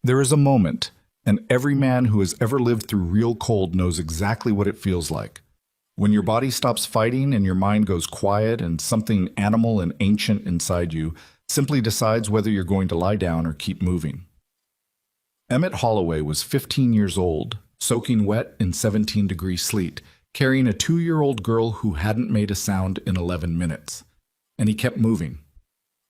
There is a moment, and every man who has ever lived through real cold knows exactly what it feels like. When your body stops fighting and your mind goes quiet and something animal and ancient inside you simply decides whether you're going to lie down or keep moving. Emmett Holloway was 15 years old, soaking wet in 17-degree sleet, carrying a 2-year-old girl who hadn't made a sound in 11 minutes. And he kept moving.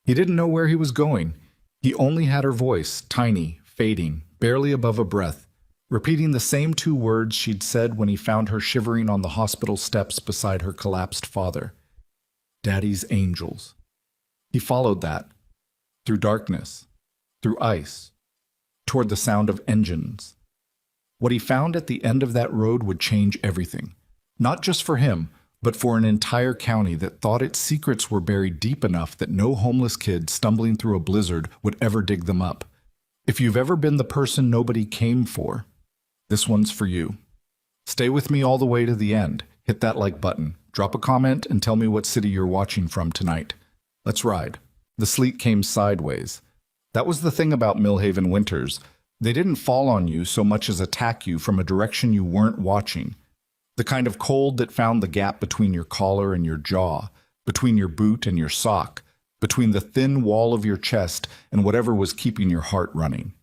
He didn't know where he was going. He only had her voice, tiny, fading, barely above a breath, repeating the same 2 words she'd said when he found her shivering on the hospital steps beside her collapsed father. Daddy's angels. He followed that, through darkness, through ice, toward the sound of engines. What he found at the end of that road would change everything, not just for him, but for an entire county that thought its secrets were buried deep enough that no homeless kid stumbling through a blizzard would ever dig them up. If you've ever been the person nobody came for, this one's for you. Stay with me all the way to the end. Hit that like button. Drop a comment and tell me what city you're watching from tonight. Let's ride. The sleet came sideways. That was the thing about Millhaven winters. They didn't fall on you so much as attack you from a direction you weren't watching. The kind of cold that found the gap between your collar and your jaw, between your boot and your sock, between the thin wall of your chest and whatever was keeping your heart running.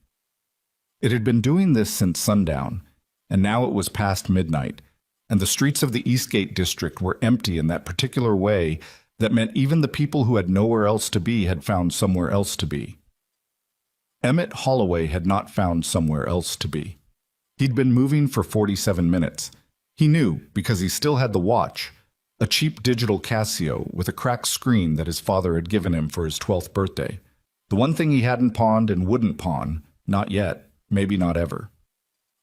It had been doing this since sundown, and now it was past midnight, and the streets of the Eastgate district were empty in that particular way that meant even the people who had nowhere else to be had found somewhere else to be. Emmett Holloway had not found somewhere else to be. He'd been moving for 47 minutes. He knew because he still had the watch, a cheap digital Casio with a cracked screen that his father had given him for his 12th birthday. The one thing he hadn't pawned and wouldn't pawn, not yet, maybe not ever.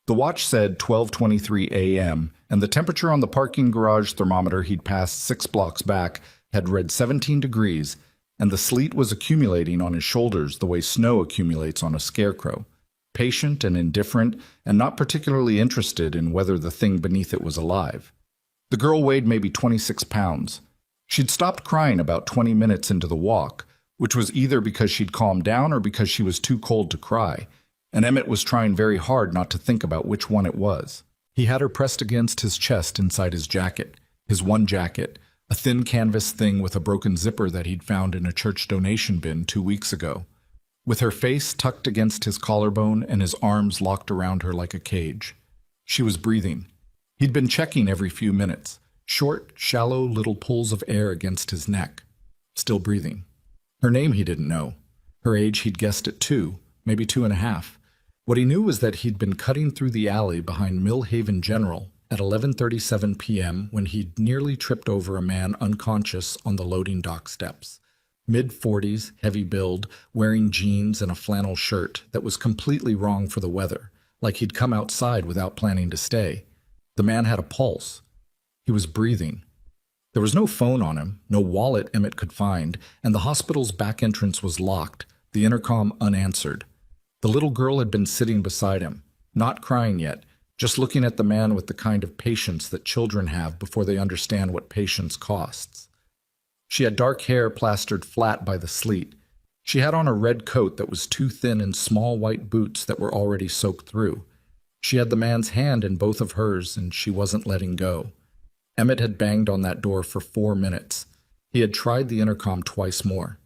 The watch said 12:23 a.m., and the temperature on the parking garage thermometer he'd passed 6 blocks back had read 17 degrees, and the sleet was accumulating on his shoulders the way snow accumulates on a scarecrow, patient and indifferent and not particularly interested in whether the thing beneath it was alive. The girl weighed maybe 26 pounds. She'd stopped crying about 20 minutes into the walk, which was either because she'd calmed down or because she was too cold to cry, and Emmett was trying very hard not to think about which one it was. He had her pressed against his chest inside his jacket, his one jacket, a thin canvas thing with a broken zipper that he'd found in a church donation bin 2 weeks ago, with her face tucked against his collarbone and his arms locked around her like a cage. She was breathing. He'd been checking every few minutes, short, shallow little pulls of air against his neck. Still breathing. Her name he didn't know. Her age he'd guessed at 2, maybe 2.5. What he knew was that he'd been cutting through the alley behind Millhaven General at 11:37 p.m. when he'd nearly tripped over a man unconscious on the loading dock steps. Mid-40s, heavy build, wearing jeans and a flannel shirt that was completely wrong for the weather, like he'd come outside without planning to stay. The man had a pulse. He was breathing. There was no phone on him, no wallet Emmett could find, and the hospital's back entrance was locked, the intercom unanswered. The little girl had been sitting beside him, not crying yet, just looking at the man with the kind of patience that children have before they understand what patience costs. She had dark hair plastered flat by the sleet. She had on a red coat that was too thin and small white boots that were already soaked through. She had the man's hand in both of hers, and she wasn't letting go. Emmett had banged on that door for 4 minutes. He had tried the intercom twice more.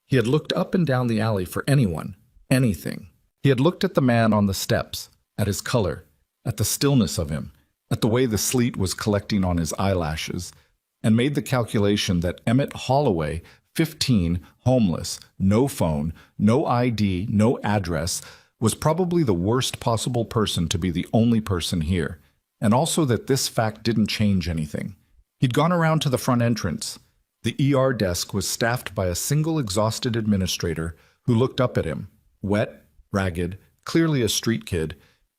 He had looked up and down the alley for anyone, anything. He had looked at the man on the steps, at his color, at the stillness of him, at the way the sleet was collecting on his eyelashes, and made the calculation that Emmett Holloway, 15, homeless, no phone, no ID, no address, was probably the worst possible person to be the only person here, and also that this fact didn't change anything. He'd gone around to the front entrance. The ER desk was staffed by a single exhausted administrator who looked up at him, wet, ragged, clearly a street kid,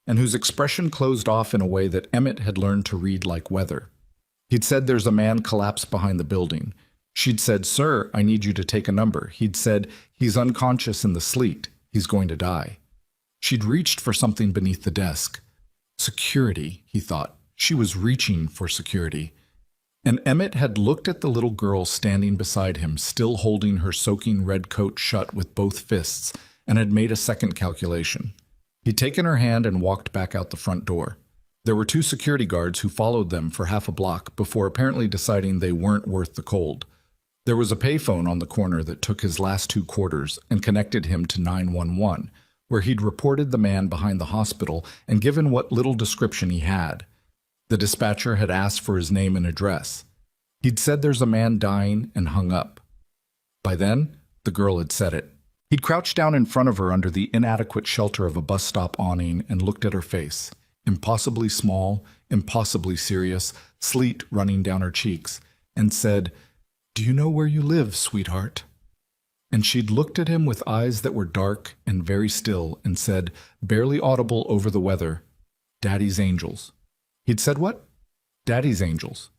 and whose expression closed off in a way that Emmett had learned to read like weather. He'd said, "There's a man collapsed behind the building." She'd said, "Sir, I need you to take a number." He'd said, "He's unconscious in the sleet. He's going to die." She'd reached for something beneath the desk. Security, he thought. She was reaching for security. And Emmett had looked at the little girl standing beside him, still holding her soaking red coat shut with both fists, and had made a second calculation. He'd taken her hand and walked back out the front door. There were two security guards who followed them for half a block before apparently deciding they weren't worth the cold. There was a payphone on the corner that took his last 2 quarters and connected him to 911, where he'd reported the man behind the hospital and given what little description he had. The dispatcher had asked for his name and address. He'd said there's a man dying and hung up. By then, the girl had said it. He'd crouched down in front of her under the inadequate shelter of a bus stop awning and looked at her face. Impossibly small, impossibly serious, sleet running down her cheeks, and said, "Do you know where you live, sweetheart?" And she'd looked at him with eyes that were dark and very still and said, barely audible over the weather, "Daddy's Angels." He'd said what? "Daddy's Angels."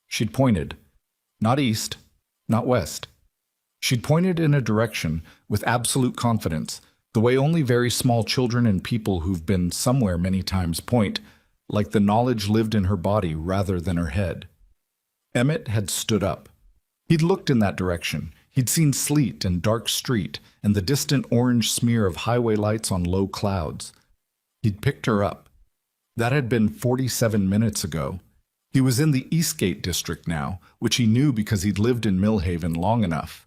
She'd pointed. Not east, not west. She'd pointed in a direction with absolute confidence, the way only very small children and people who've been somewhere many times point, like the knowledge lived in her body rather than her head. Emmett had stood up. He'd looked in that direction. He'd seen sleet and dark street and the distant orange smear of highway lights on low clouds. He'd picked her up. That had been 47 minutes ago. He was in the Eastgate district now, which he knew because he'd lived in Millhaven long enough.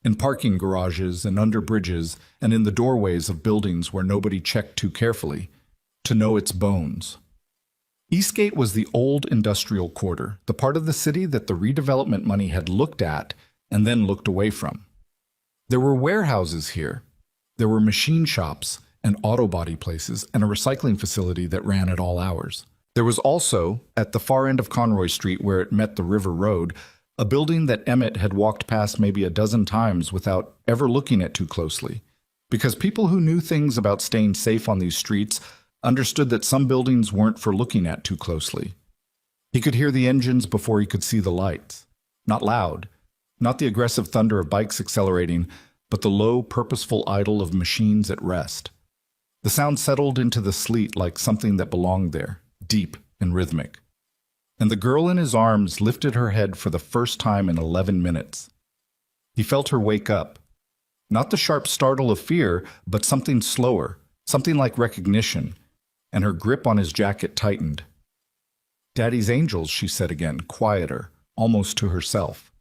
In parking garages and under bridges and in the doorways of buildings where nobody checked too carefully, to know its bones. Eastgate was the old industrial quarter, the part of the city that the redevelopment money had looked at and then looked away from. There were warehouses here. There were machine shops and auto body places and a recycling facility that ran at all hours. There was also, at the far end of Conroy Street where it met the River Road, a building that Emmett had walked past maybe a dozen times without ever looking at too closely, because people who knew things about staying safe on these streets understood that some buildings weren't for looking at too closely. He could hear the engines before he could see the lights. Not loud, not the aggressive thunder of bikes accelerating, but the low, purposeful idle of machines at rest. The sound settled into the sleet like something that belonged there, deep and rhythmic. And the girl in his arms lifted her head for the first time in 11 minutes. He felt her wake up. Not the sharp startle of fear, but something slower, something like recognition, and her grip on his jacket tightened. "Daddy's Angels," she said again, quieter, almost to herself.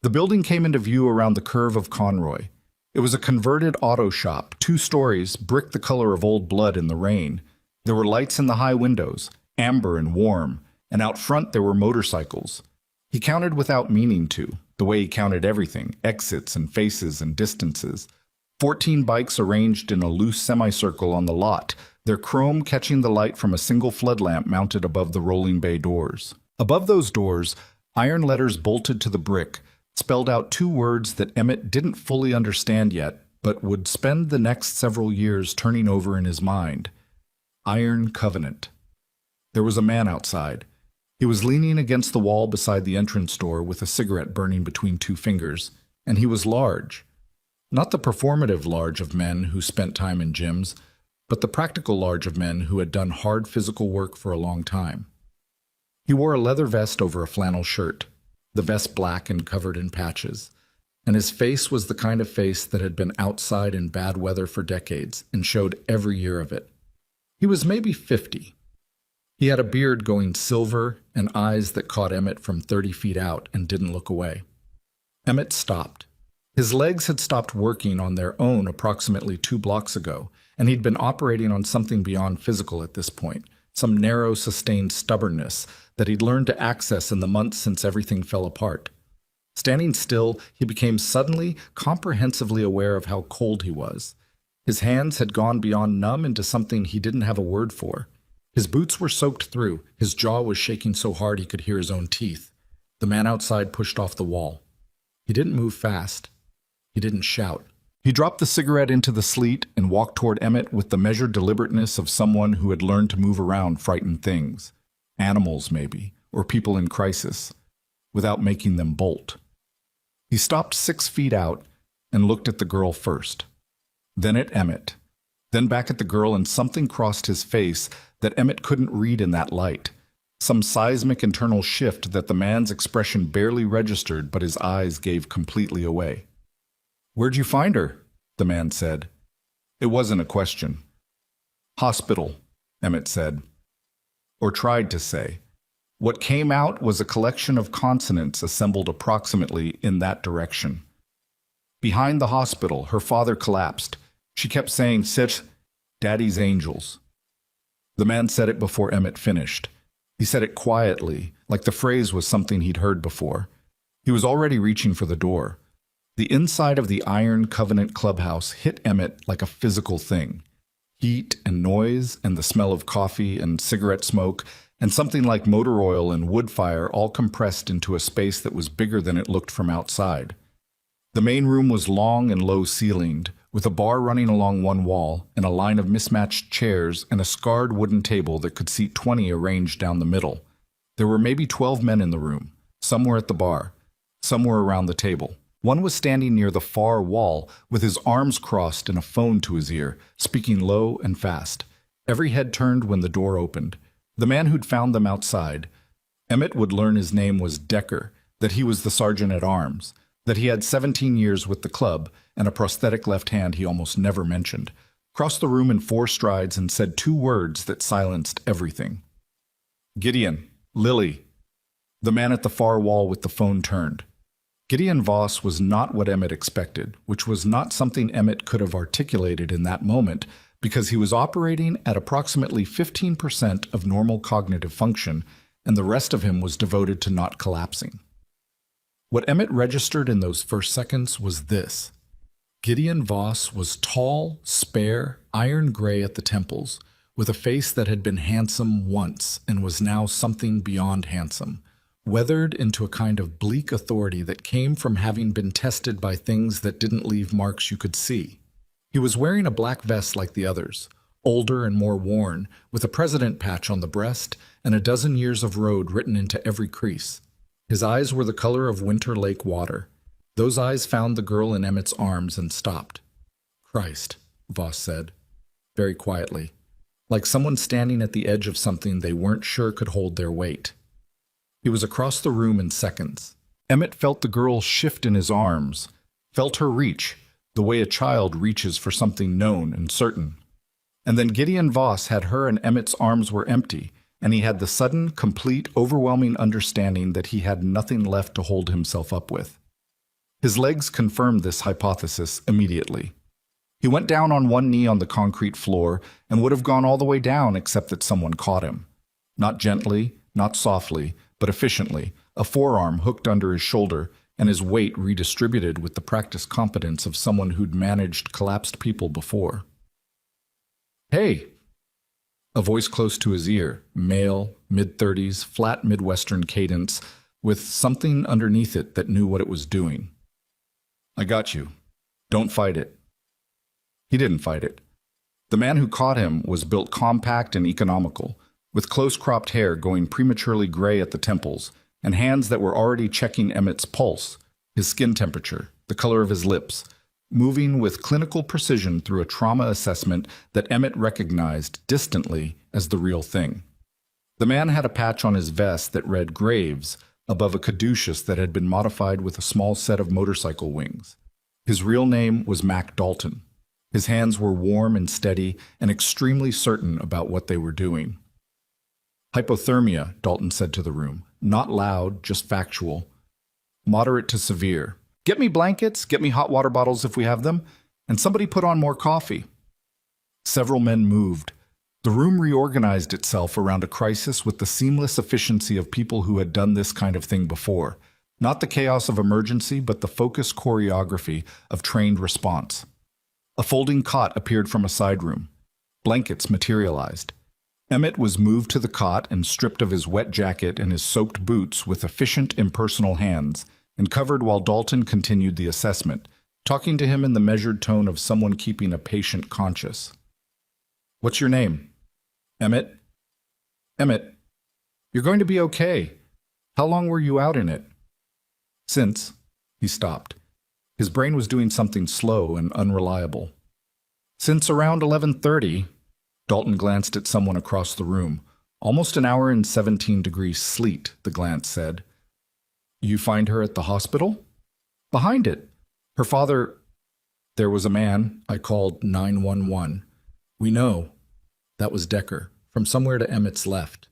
The building came into view around the curve of Conroy. It was a converted auto shop, 2 stories, brick the color of old blood in the rain. There were lights in the high windows, amber and warm, and out front there were motorcycles. He counted without meaning to, the way he counted everything, exits and faces and distances. 14 bikes arranged in a loose semicircle on the lot, their chrome catching the light from a single flood lamp mounted above the rolling bay doors. Above those doors, iron letters bolted to the brick spelled out 2 words that Emmett didn't fully understand yet, but would spend the next several years turning over in his mind. Iron Covenant. There was a man outside. He was leaning against the wall beside the entrance door with a cigarette burning between 2 fingers, and he was large. Not the performative large of men who spent time in gyms, but the practical large of men who had done hard physical work for a long time. He wore a leather vest over a flannel shirt, the vest black and covered in patches, and his face was the kind of face that had been outside in bad weather for decades and showed every year of it. He was maybe 50. He had a beard going silver and eyes that caught Emmett from 30 feet out and didn't look away. Emmett stopped. His legs had stopped working on their own approximately 2 blocks ago, and he'd been operating on something beyond physical at this point, some narrow, sustained stubbornness that he'd learned to access in the months since everything fell apart. Standing still, he became suddenly, comprehensively aware of how cold he was. His hands had gone beyond numb into something he didn't have a word for. His boots were soaked through. His jaw was shaking so hard he could hear his own teeth. The man outside pushed off the wall. He didn't move fast. He didn't shout. He dropped the cigarette into the sleet and walked toward Emmett with the measured deliberateness of someone who had learned to move around frightened things. Animals, maybe, or people in crisis, without making them bolt. He stopped 6 feet out and looked at the girl first, then at Emmett, then back at the girl, and something crossed his face that Emmett couldn't read in that light, some seismic internal shift that the man's expression barely registered but his eyes gave completely away. "Where'd you find her?" the man said. It wasn't a question. Hospital, Emmett said, or tried to say. What came out was a collection of consonants assembled approximately in that direction. Behind the hospital, her father collapsed. She kept saying, "Sit, Daddy's angels." The man said it before Emmett finished. He said it quietly, like the phrase was something he'd heard before. He was already reaching for the door. The inside of the Iron Covenant clubhouse hit Emmett like a physical thing. Heat and noise and the smell of coffee and cigarette smoke and something like motor oil and wood fire all compressed into a space that was bigger than it looked from outside. The main room was long and low-ceilinged, with a bar running along one wall and a line of mismatched chairs and a scarred wooden table that could seat 20 arranged down the middle. There were maybe 12 men in the room. Some were at the bar. Some were around the table. One was standing near the far wall with his arms crossed and a phone to his ear, speaking low and fast. Every head turned when the door opened. The man who'd found them outside. Emmett would learn his name was Decker, that he was the sergeant-at-arms, that he had 17 years with the club and a prosthetic left hand he almost never mentioned, crossed the room in 4 strides and said 2 words that silenced everything. "Gideon, Lily." The man at the far wall with the phone turned. Gideon Voss was not what Emmett expected, which was not something Emmett could have articulated in that moment because he was operating at approximately 15% of normal cognitive function, and the rest of him was devoted to not collapsing. What Emmett registered in those first seconds was this. Gideon Voss was tall, spare, iron gray at the temples, with a face that had been handsome once and was now something beyond handsome, weathered into a kind of bleak authority that came from having been tested by things that didn't leave marks you could see. He was wearing a black vest like the others, older and more worn, with a president patch on the breast and a dozen years of road written into every crease. His eyes were the color of winter lake water. Those eyes found the girl in Emmett's arms and stopped. "Christ," Voss said, very quietly, like someone standing at the edge of something they weren't sure could hold their weight. He was across the room in seconds. Emmett felt the girl shift in his arms, felt her reach, the way a child reaches for something known and certain. And then Gideon Voss had her and Emmett's arms were empty, and he had the sudden, complete, overwhelming understanding that he had nothing left to hold himself up with. His legs confirmed this hypothesis immediately. He went down on one knee on the concrete floor and would have gone all the way down except that someone caught him. Not gently, not softly, but efficiently, a forearm hooked under his shoulder and his weight redistributed with the practiced competence of someone who'd managed collapsed people before. "Hey!" A voice close to his ear, male, mid-30s, flat Midwestern cadence, with something underneath it that knew what it was doing. "I got you. Don't fight it." He didn't fight it. The man who caught him was built compact and economical, with close-cropped hair going prematurely gray at the temples, and hands that were already checking Emmett's pulse, his skin temperature, the color of his lips, moving with clinical precision through a trauma assessment that Emmett recognized distantly as the real thing. The man had a patch on his vest that read Graves above a caduceus that had been modified with a small set of motorcycle wings. His real name was Mac Dalton. His hands were warm and steady and extremely certain about what they were doing. "Hypothermia," Dalton said to the room. Not loud, just factual. "Moderate to severe. Get me blankets, get me hot water bottles if we have them, and somebody put on more coffee." Several men moved. The room reorganized itself around a crisis with the seamless efficiency of people who had done this kind of thing before. Not the chaos of emergency, but the focused choreography of trained response. A folding cot appeared from a side room. Blankets materialized. Emmett was moved to the cot and stripped of his wet jacket and his soaked boots with efficient, impersonal hands, and covered while Dalton continued the assessment, talking to him in the measured tone of someone keeping a patient conscious. "What's your name?" "Emmett." "Emmett, you're going to be okay. How long were you out in it?" "Since." He stopped. His brain was doing something slow and unreliable. "Since around 11:30. Dalton glanced at someone across the room. "Almost an hour in 17-degree sleet," the glance said. "You find her at the hospital?" "Behind it. Her father—" "There was a man. I called 911. We know." That was Decker, from somewhere to Emmett's left.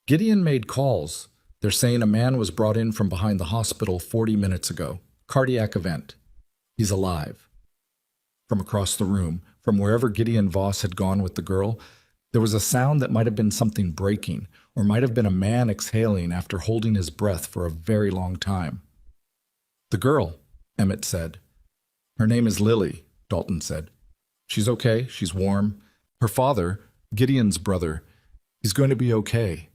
Gideon made calls. They're saying a man was brought in from behind the hospital 40 minutes ago. Cardiac event. He's alive. From across the room, from wherever Gideon Voss had gone with the girl, there was a sound that might have been something breaking, or might have been a man exhaling after holding his breath for a very long time. "The girl," Emmett said. "Her name is Lily," Dalton said. "She's okay. She's warm. Her father, Gideon's brother, he's going to be okay."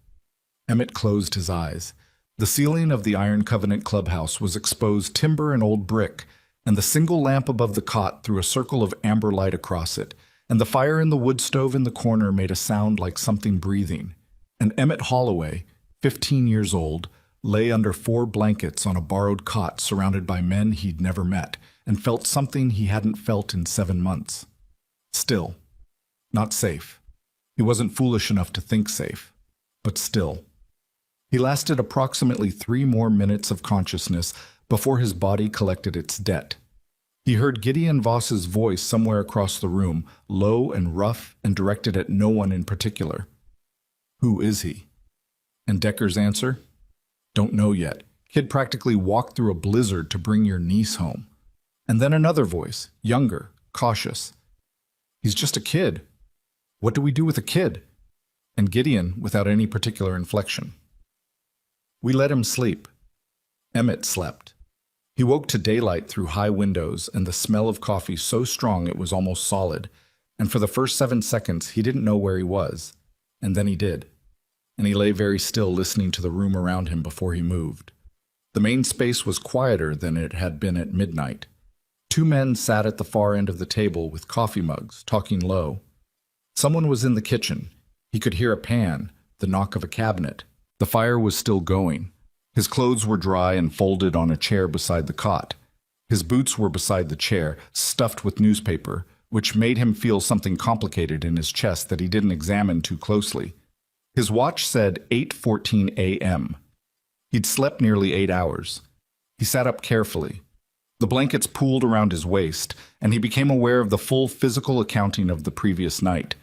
Emmett closed his eyes. The ceiling of the Iron Covenant clubhouse was exposed timber and old brick, and the single lamp above the cot threw a circle of amber light across it, and the fire in the wood stove in the corner made a sound like something breathing. And Emmett Holloway, 15 years old, lay under 4 blankets on a borrowed cot surrounded by men he'd never met, and felt something he hadn't felt in 7 months. Still. Not safe. He wasn't foolish enough to think safe. But still. He lasted approximately 3 more minutes of consciousness before his body collected its debt. He heard Gideon Voss's voice somewhere across the room, low and rough and directed at no one in particular. "Who is he?" And Decker's answer? "Don't know yet. Kid practically walked through a blizzard to bring your niece home." And then another voice, younger, cautious. "He's just a kid. What do we do with a kid?" And Gideon, without any particular inflection. "We let him sleep." Emmett slept. He woke to daylight through high windows and the smell of coffee so strong it was almost solid, and for the first 7 seconds he didn't know where he was, and then he did. And he lay very still listening to the room around him before he moved. The main space was quieter than it had been at midnight. 2 men sat at the far end of the table with coffee mugs, talking low. Someone was in the kitchen. He could hear a pan, the knock of a cabinet. The fire was still going. His clothes were dry and folded on a chair beside the cot. His boots were beside the chair, stuffed with newspaper, which made him feel something complicated in his chest that he didn't examine too closely. His watch said 8:14 a.m. He'd slept nearly 8 hours. He sat up carefully. The blankets pooled around his waist, and he became aware of the full physical accounting of the previous night.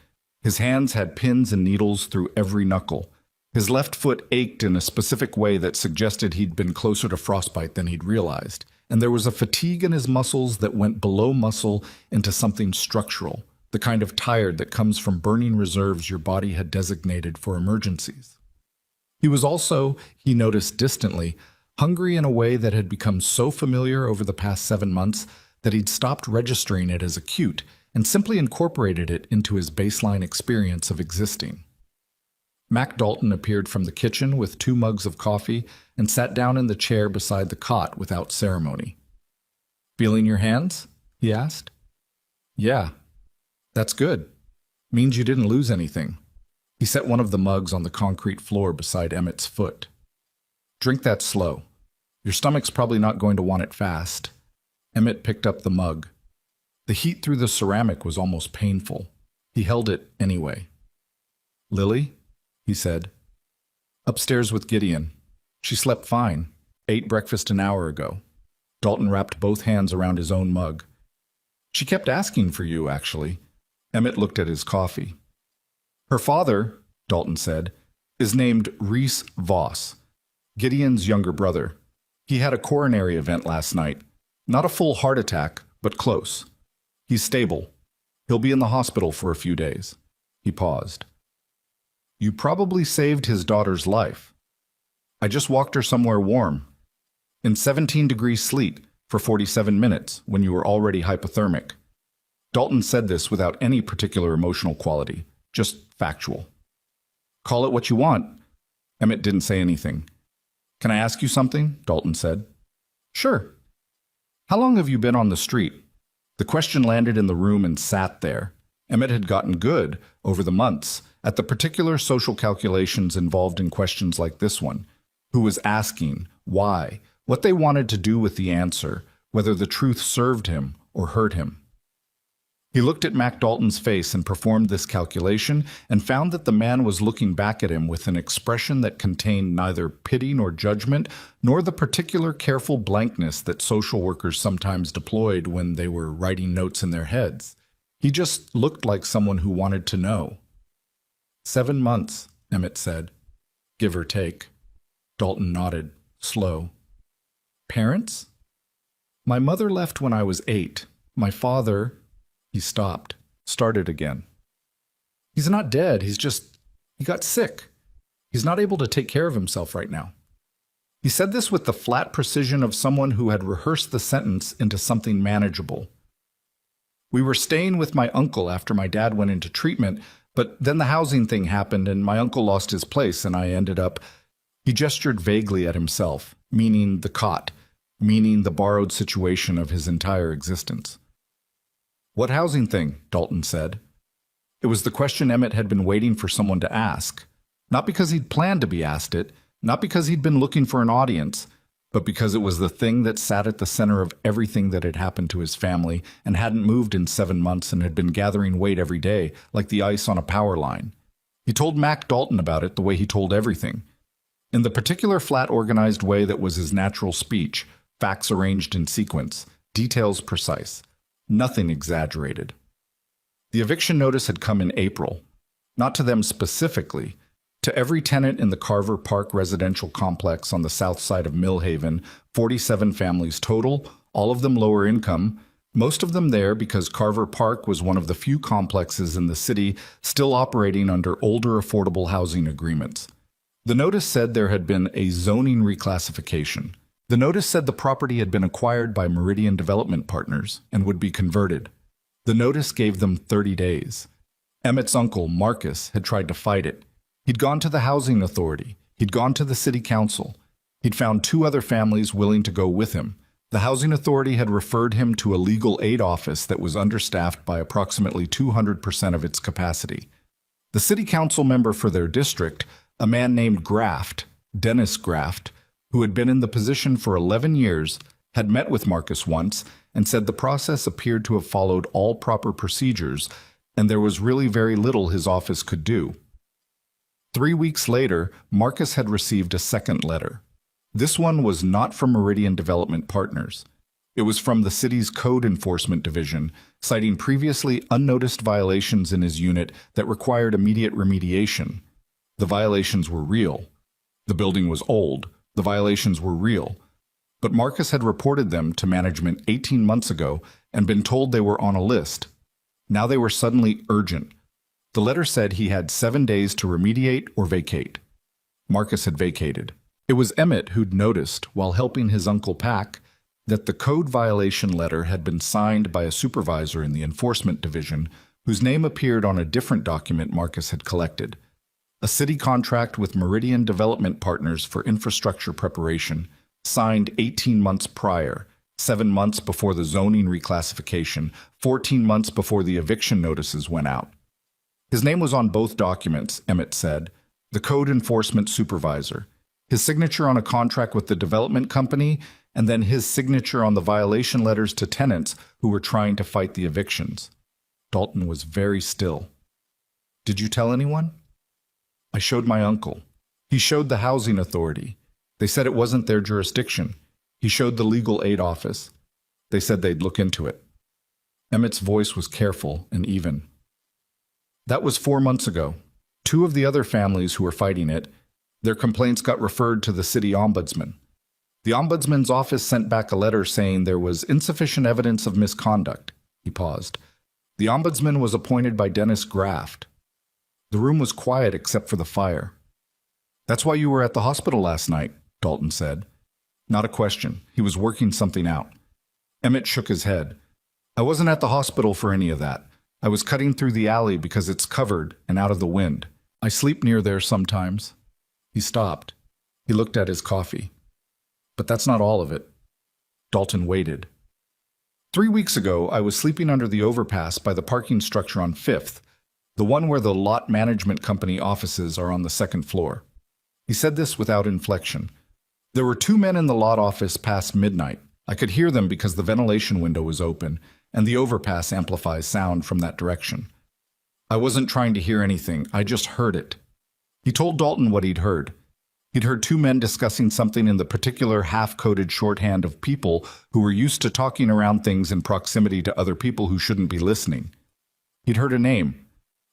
His hands had pins and needles through every knuckle. His left foot ached in a specific way that suggested he'd been closer to frostbite than he'd realized, and there was a fatigue in his muscles that went below muscle into something structural, the kind of tired that comes from burning reserves your body had designated for emergencies. He was also, he noticed distantly, hungry in a way that had become so familiar over the past 7 months that he'd stopped registering it as acute and simply incorporated it into his baseline experience of existing. Mac Dalton appeared from the kitchen with 2 mugs of coffee and sat down in the chair beside the cot without ceremony. "Feeling your hands?" he asked. "Yeah." "That's good. Means you didn't lose anything." He set one of the mugs on the concrete floor beside Emmett's foot. "Drink that slow. Your stomach's probably not going to want it fast." Emmett picked up the mug. The heat through the ceramic was almost painful. He held it anyway. "Lily?" he said. "Upstairs with Gideon. She slept fine. Ate breakfast an hour ago." Dalton wrapped both hands around his own mug. "She kept asking for you, actually." Emmett looked at his coffee. "Her father," Dalton said, "is named Reese Voss, Gideon's younger brother. He had a coronary event last night. Not a full heart attack, but close. He's stable. He'll be in the hospital for a few days." He paused. "You probably saved his daughter's life." "I just walked her somewhere warm. In 17-degree sleet for 47 minutes when you were already hypothermic." Dalton said this without any particular emotional quality, just factual. "Call it what you want." Emmett didn't say anything. "Can I ask you something?" Dalton said. "Sure." "How long have you been on the street?" The question landed in the room and sat there. Emmett had gotten good, over the months, at the particular social calculations involved in questions like this one. Who was asking, why, what they wanted to do with the answer, whether the truth served him or hurt him. He looked at Mac Dalton's face and performed this calculation and found that the man was looking back at him with an expression that contained neither pity nor judgment, nor the particular careful blankness that social workers sometimes deployed when they were writing notes in their heads. He just looked like someone who wanted to know. 7 months, Emmett said, give or take. Dalton nodded, slow. Parents? My mother left when I was 8. My father... He stopped, started again. He's not dead, he got sick. He's not able to take care of himself right now. He said this with the flat precision of someone who had rehearsed the sentence into something manageable. We were staying with my uncle after my dad went into treatment, but then the housing thing happened and my uncle lost his place and I ended up... He gestured vaguely at himself, meaning the cot, meaning the borrowed situation of his entire existence. What housing thing? Dalton said. It was the question Emmett had been waiting for someone to ask. Not because he'd planned to be asked it, not because he'd been looking for an audience, but because it was the thing that sat at the center of everything that had happened to his family and hadn't moved in 7 months and had been gathering weight every day, like the ice on a power line. He told Mac Dalton about it the way he told everything. In the particular flat organized way that was his natural speech, facts arranged in sequence, details precise. Nothing exaggerated. The eviction notice had come in April. Not to them specifically. To every tenant in the Carver Park residential complex on the south side of Millhaven, 47 families total, all of them lower income, most of them there because Carver Park was one of the few complexes in the city still operating under older affordable housing agreements. The notice said there had been a zoning reclassification. The notice said the property had been acquired by Meridian Development Partners and would be converted. The notice gave them 30 days. Emmett's uncle, Marcus, had tried to fight it. He'd gone to the housing authority. He'd gone to the city council. He'd found 2 other families willing to go with him. The housing authority had referred him to a legal aid office that was understaffed by approximately 200% of its capacity. The city council member for their district, a man named Graft, Dennis Graft, who had been in the position for 11 years, had met with Marcus once and said the process appeared to have followed all proper procedures, and there was really very little his office could do. 3 weeks later, Marcus had received a second letter. This one was not from Meridian Development Partners. It was from the city's Code Enforcement Division, citing previously unnoticed violations in his unit that required immediate remediation. The violations were real. The building was old. The violations were real. But Marcus had reported them to management 18 months ago and been told they were on a list. Now they were suddenly urgent. The letter said he had 7 days to remediate or vacate. Marcus had vacated. It was Emmett who'd noticed, while helping his uncle pack, that the code violation letter had been signed by a supervisor in the enforcement division whose name appeared on a different document Marcus had collected. A city contract with Meridian Development Partners for infrastructure preparation, signed 18 months prior, 7 months before the zoning reclassification, 14 months before the eviction notices went out. His name was on both documents, Emmett said, the code enforcement supervisor, his signature on a contract with the development company, and then his signature on the violation letters to tenants who were trying to fight the evictions. Dalton was very still. Did you tell anyone? I showed my uncle. He showed the housing authority. They said it wasn't their jurisdiction. He showed the legal aid office. They said they'd look into it. Emmett's voice was careful and even. That was 4 months ago. 2 of the other families who were fighting it, their complaints got referred to the city ombudsman. The ombudsman's office sent back a letter saying there was insufficient evidence of misconduct. He paused. The ombudsman was appointed by Dennis Graft. The room was quiet except for the fire. That's why you were at the hospital last night, Dalton said. Not a question. He was working something out. Emmett shook his head. I wasn't at the hospital for any of that. I was cutting through the alley because it's covered and out of the wind. I sleep near there sometimes. He stopped. He looked at his coffee. But that's not all of it. Dalton waited. 3 weeks ago, I was sleeping under the overpass by the parking structure on 5th, the one where the lot management company offices are on the 2nd floor. He said this without inflection. There were 2 men in the lot office past midnight. I could hear them because the ventilation window was open, and the overpass amplifies sound from that direction. I wasn't trying to hear anything, I just heard it. He told Dalton what he'd heard. He'd heard 2 men discussing something in the particular half-coded shorthand of people who were used to talking around things in proximity to other people who shouldn't be listening. He'd heard a name.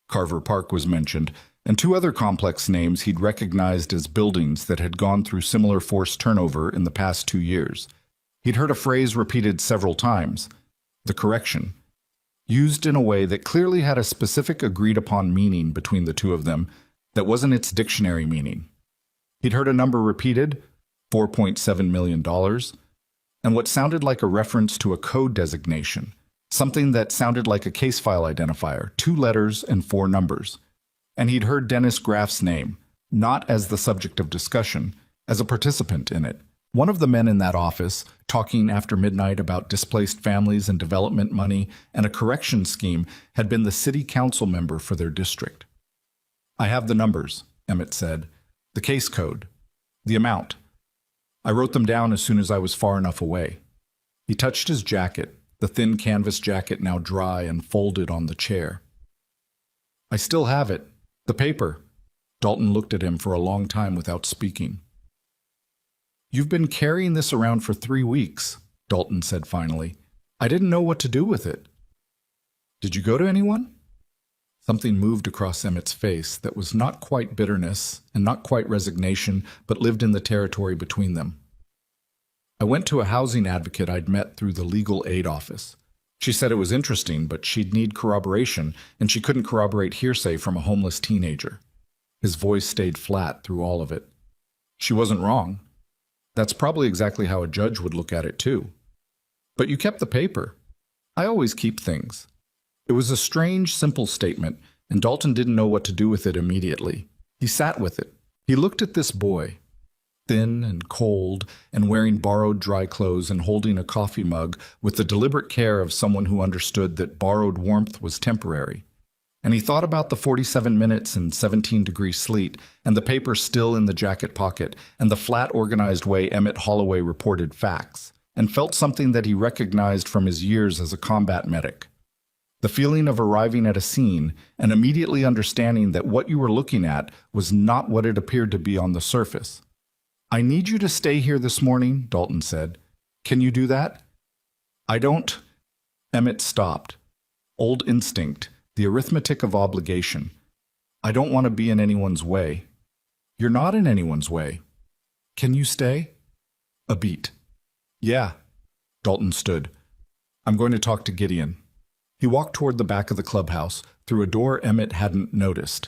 Carver Park was mentioned, and two other complex names he'd recognized as buildings that had gone through similar forced turnover in the past 2 years. He'd heard a phrase repeated several times, the correction, used in a way that clearly had a specific agreed-upon meaning between the two of them that wasn't its dictionary meaning. He'd heard a number repeated, $4.7 million, and what sounded like a reference to a code designation, something that sounded like a case file identifier, 2 letters and 4 numbers. And he'd heard Dennis Graff's name, not as the subject of discussion, as a participant in it. One of the men in that office, talking after midnight about displaced families and development money and a correction scheme, had been the city council member for their district. "I have the numbers," Emmett said, "the case code, the amount. I wrote them down as soon as I was far enough away." He touched his jacket, the thin canvas jacket now dry and folded on the chair. "I still have it. The paper." Dalton looked at him for a long time without speaking. "You've been carrying this around for 3 weeks," Dalton said finally. "I didn't know what to do with it." "Did you go to anyone?" Something moved across Emmett's face that was not quite bitterness and not quite resignation, but lived in the territory between them. "I went to a housing advocate I'd met through the legal aid office. She said it was interesting, but she'd need corroboration, and she couldn't corroborate hearsay from a homeless teenager." His voice stayed flat through all of it. "She wasn't wrong. That's probably exactly how a judge would look at it, too. But you kept the paper. I always keep things." It was a strange, simple statement, and Dalton didn't know what to do with it immediately. He sat with it. He looked at this boy, thin and cold and wearing borrowed dry clothes and holding a coffee mug with the deliberate care of someone who understood that borrowed warmth was temporary. And he thought about the 47 minutes in 17-degree sleet and the paper still in the jacket pocket and the flat, organized way Emmett Holloway reported facts, and felt something that he recognized from his years as a combat medic. The feeling of arriving at a scene and immediately understanding that what you were looking at was not what it appeared to be on the surface. "I need you to stay here this morning," Dalton said. "Can you do that?" "I don't—" Emmett stopped. Old instinct, the arithmetic of obligation. "I don't want to be in anyone's way." "You're not in anyone's way. Can you stay?" A beat. "Yeah." Dalton stood. "I'm going to talk to Gideon." He walked toward the back of the clubhouse, through a door Emmett hadn't noticed.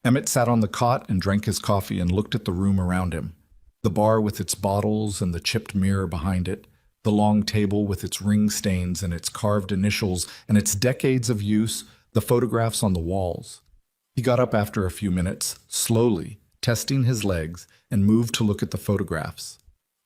Emmett sat on the cot and drank his coffee and looked at the room around him. The bar with its bottles and the chipped mirror behind it, the long table with its ring stains and its carved initials and its decades of use, the photographs on the walls. He got up after a few minutes, slowly, testing his legs, and moved to look at the photographs.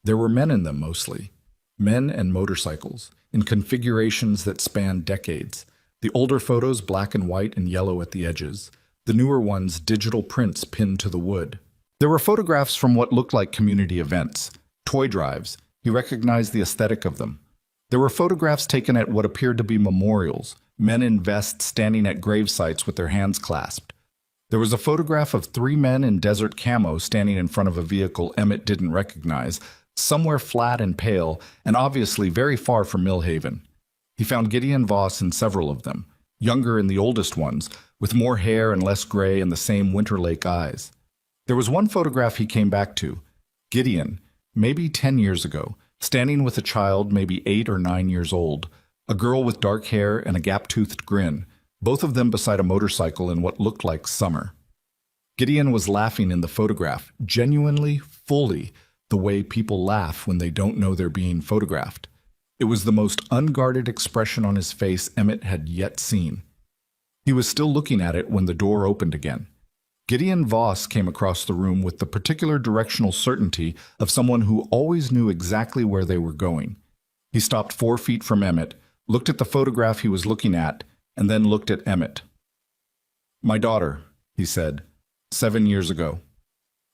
There were men in them mostly. Men and motorcycles, in configurations that spanned decades. The older photos black and white and yellow at the edges. The newer ones digital prints pinned to the wood. There were photographs from what looked like community events, toy drives. He recognized the aesthetic of them. There were photographs taken at what appeared to be memorials, men in vests standing at grave sites with their hands clasped. There was a photograph of 3 men in desert camo standing in front of a vehicle Emmett didn't recognize, somewhere flat and pale, and obviously very far from Millhaven. He found Gideon Voss in several of them, younger in the oldest ones, with more hair and less gray and the same Winter Lake eyes. There was one photograph he came back to. Gideon, maybe 10 years ago, standing with a child maybe 8 or 9 years old, a girl with dark hair and a gap-toothed grin, both of them beside a motorcycle in what looked like summer. Gideon was laughing in the photograph, genuinely, fully, the way people laugh when they don't know they're being photographed. It was the most unguarded expression on his face Emmett had yet seen. He was still looking at it when the door opened again. Gideon Voss came across the room with the particular directional certainty of someone who always knew exactly where they were going. He stopped 4 feet from Emmett, looked at the photograph he was looking at, and then looked at Emmett. "My daughter," he said, 7 years ago.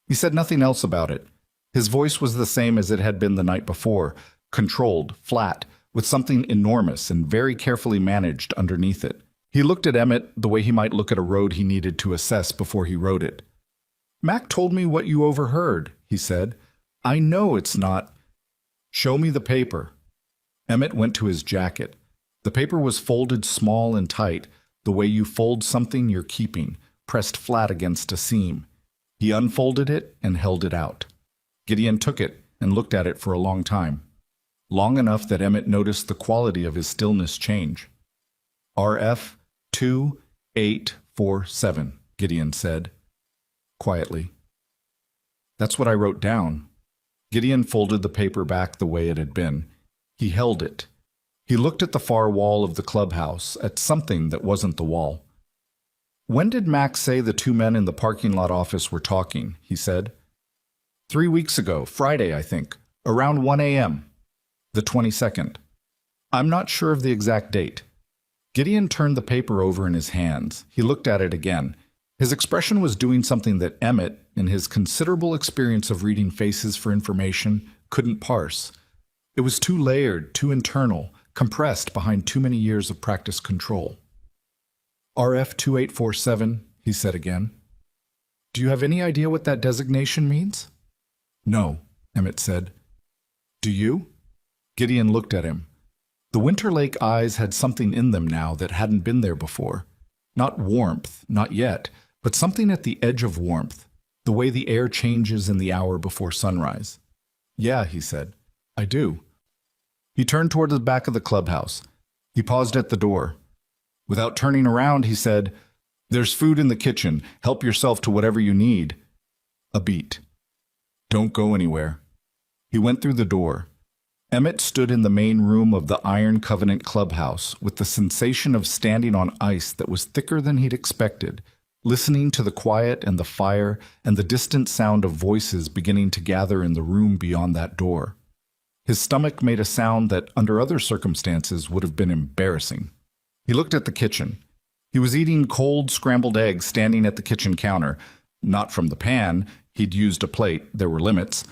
He said nothing else about it. His voice was the same as it had been the night before, controlled, flat, with something enormous and very carefully managed underneath it. He looked at Emmett the way he might look at a road he needed to assess before he rode it. "Mac told me what you overheard," he said. "I know it's not—" "Show me the paper." Emmett went to his jacket. The paper was folded small and tight, the way you fold something you're keeping, pressed flat against a seam. He unfolded it and held it out. Gideon took it and looked at it for a long time. Long enough that Emmett noticed the quality of his stillness change. RF 2847, Gideon said, quietly. That's what I wrote down. Gideon folded the paper back the way it had been. He held it. He looked at the far wall of the clubhouse, at something that wasn't the wall. When did Max say the two men in the parking lot office were talking? He said. 3 weeks ago, Friday, I think, around 1 a.m. The 22nd. I'm not sure of the exact date. Gideon turned the paper over in his hands. He looked at it again. His expression was doing something that Emmett, in his considerable experience of reading faces for information, couldn't parse. It was too layered, too internal, compressed behind too many years of practice control. RF 2847, he said again. Do you have any idea what that designation means? No, Emmett said. Do you? Gideon looked at him. The Winter Lake eyes had something in them now that hadn't been there before. Not warmth, not yet, but something at the edge of warmth, the way the air changes in the hour before sunrise. Yeah, he said. I do. He turned toward the back of the clubhouse. He paused at the door. Without turning around, he said, There's food in the kitchen. Help yourself to whatever you need. A beat. Don't go anywhere. He went through the door. Emmett stood in the main room of the Iron Covenant clubhouse with the sensation of standing on ice that was thicker than he'd expected, listening to the quiet and the fire and the distant sound of voices beginning to gather in the room beyond that door. His stomach made a sound that, under other circumstances, would have been embarrassing. He looked at the kitchen. He was eating cold scrambled eggs standing at the kitchen counter. Not from the pan. He'd used a plate. There were limits.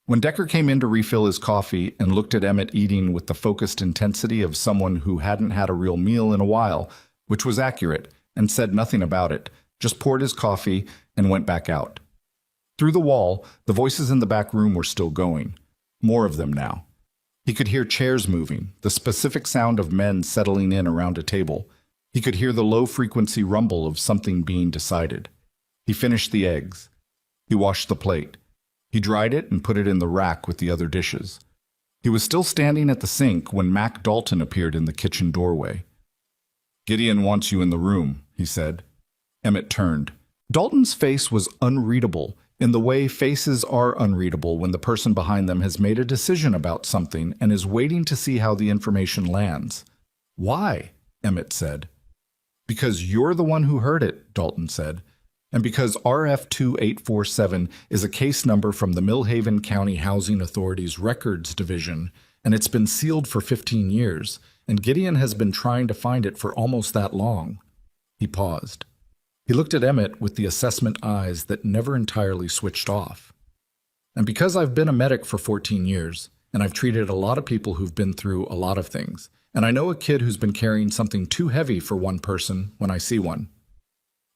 When Decker came in to refill his coffee and looked at Emmett eating with the focused intensity of someone who hadn't had a real meal in a while, which was accurate, and said nothing about it, just poured his coffee and went back out. Through the wall, the voices in the back room were still going. More of them now. He could hear chairs moving, the specific sound of men settling in around a table. He could hear the low-frequency rumble of something being decided. He finished the eggs. He washed the plate. He dried it and put it in the rack with the other dishes. He was still standing at the sink when Mac Dalton appeared in the kitchen doorway. Gideon wants you in the room, he said. Emmett turned. Dalton's face was unreadable, in the way faces are unreadable when the person behind them has made a decision about something and is waiting to see how the information lands. Why? Emmett said. Because you're the one who heard it, Dalton said. And because RF 2847 is a case number from the Millhaven County Housing Authority's Records Division, and it's been sealed for 15 years, and Gideon has been trying to find it for almost that long. He paused. He looked at Emmett with the assessment eyes that never entirely switched off. And because I've been a medic for 14 years, and I've treated a lot of people who've been through a lot of things, and I know a kid who's been carrying something too heavy for one person when I see one.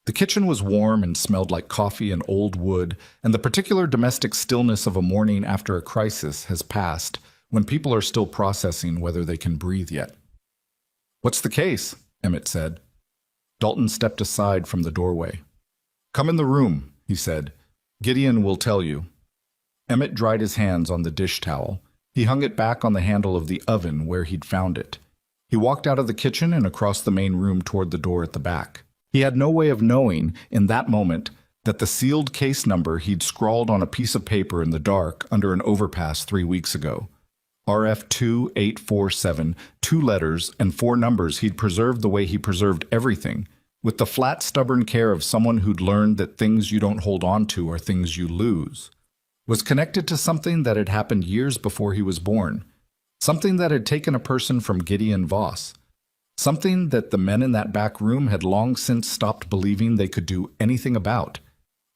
The kitchen was warm and smelled like coffee and old wood, and the particular domestic stillness of a morning after a crisis has passed, when people are still processing whether they can breathe yet. What's the case? Emmett said. Dalton stepped aside from the doorway. Come in the room, he said. Gideon will tell you. Emmett dried his hands on the dish towel. He hung it back on the handle of the oven where he'd found it. He walked out of the kitchen and across the main room toward the door at the back. He had no way of knowing, in that moment, that the sealed case number he'd scrawled on a piece of paper in the dark under an overpass 3 weeks ago. RF 2847, 2 letters and 4 numbers he'd preserved the way he preserved everything, with the flat, stubborn care of someone who'd learned that things you don't hold on to are things you lose, was connected to something that had happened years before he was born, something that had taken a person from Gideon Voss, something that the men in that back room had long since stopped believing they could do anything about.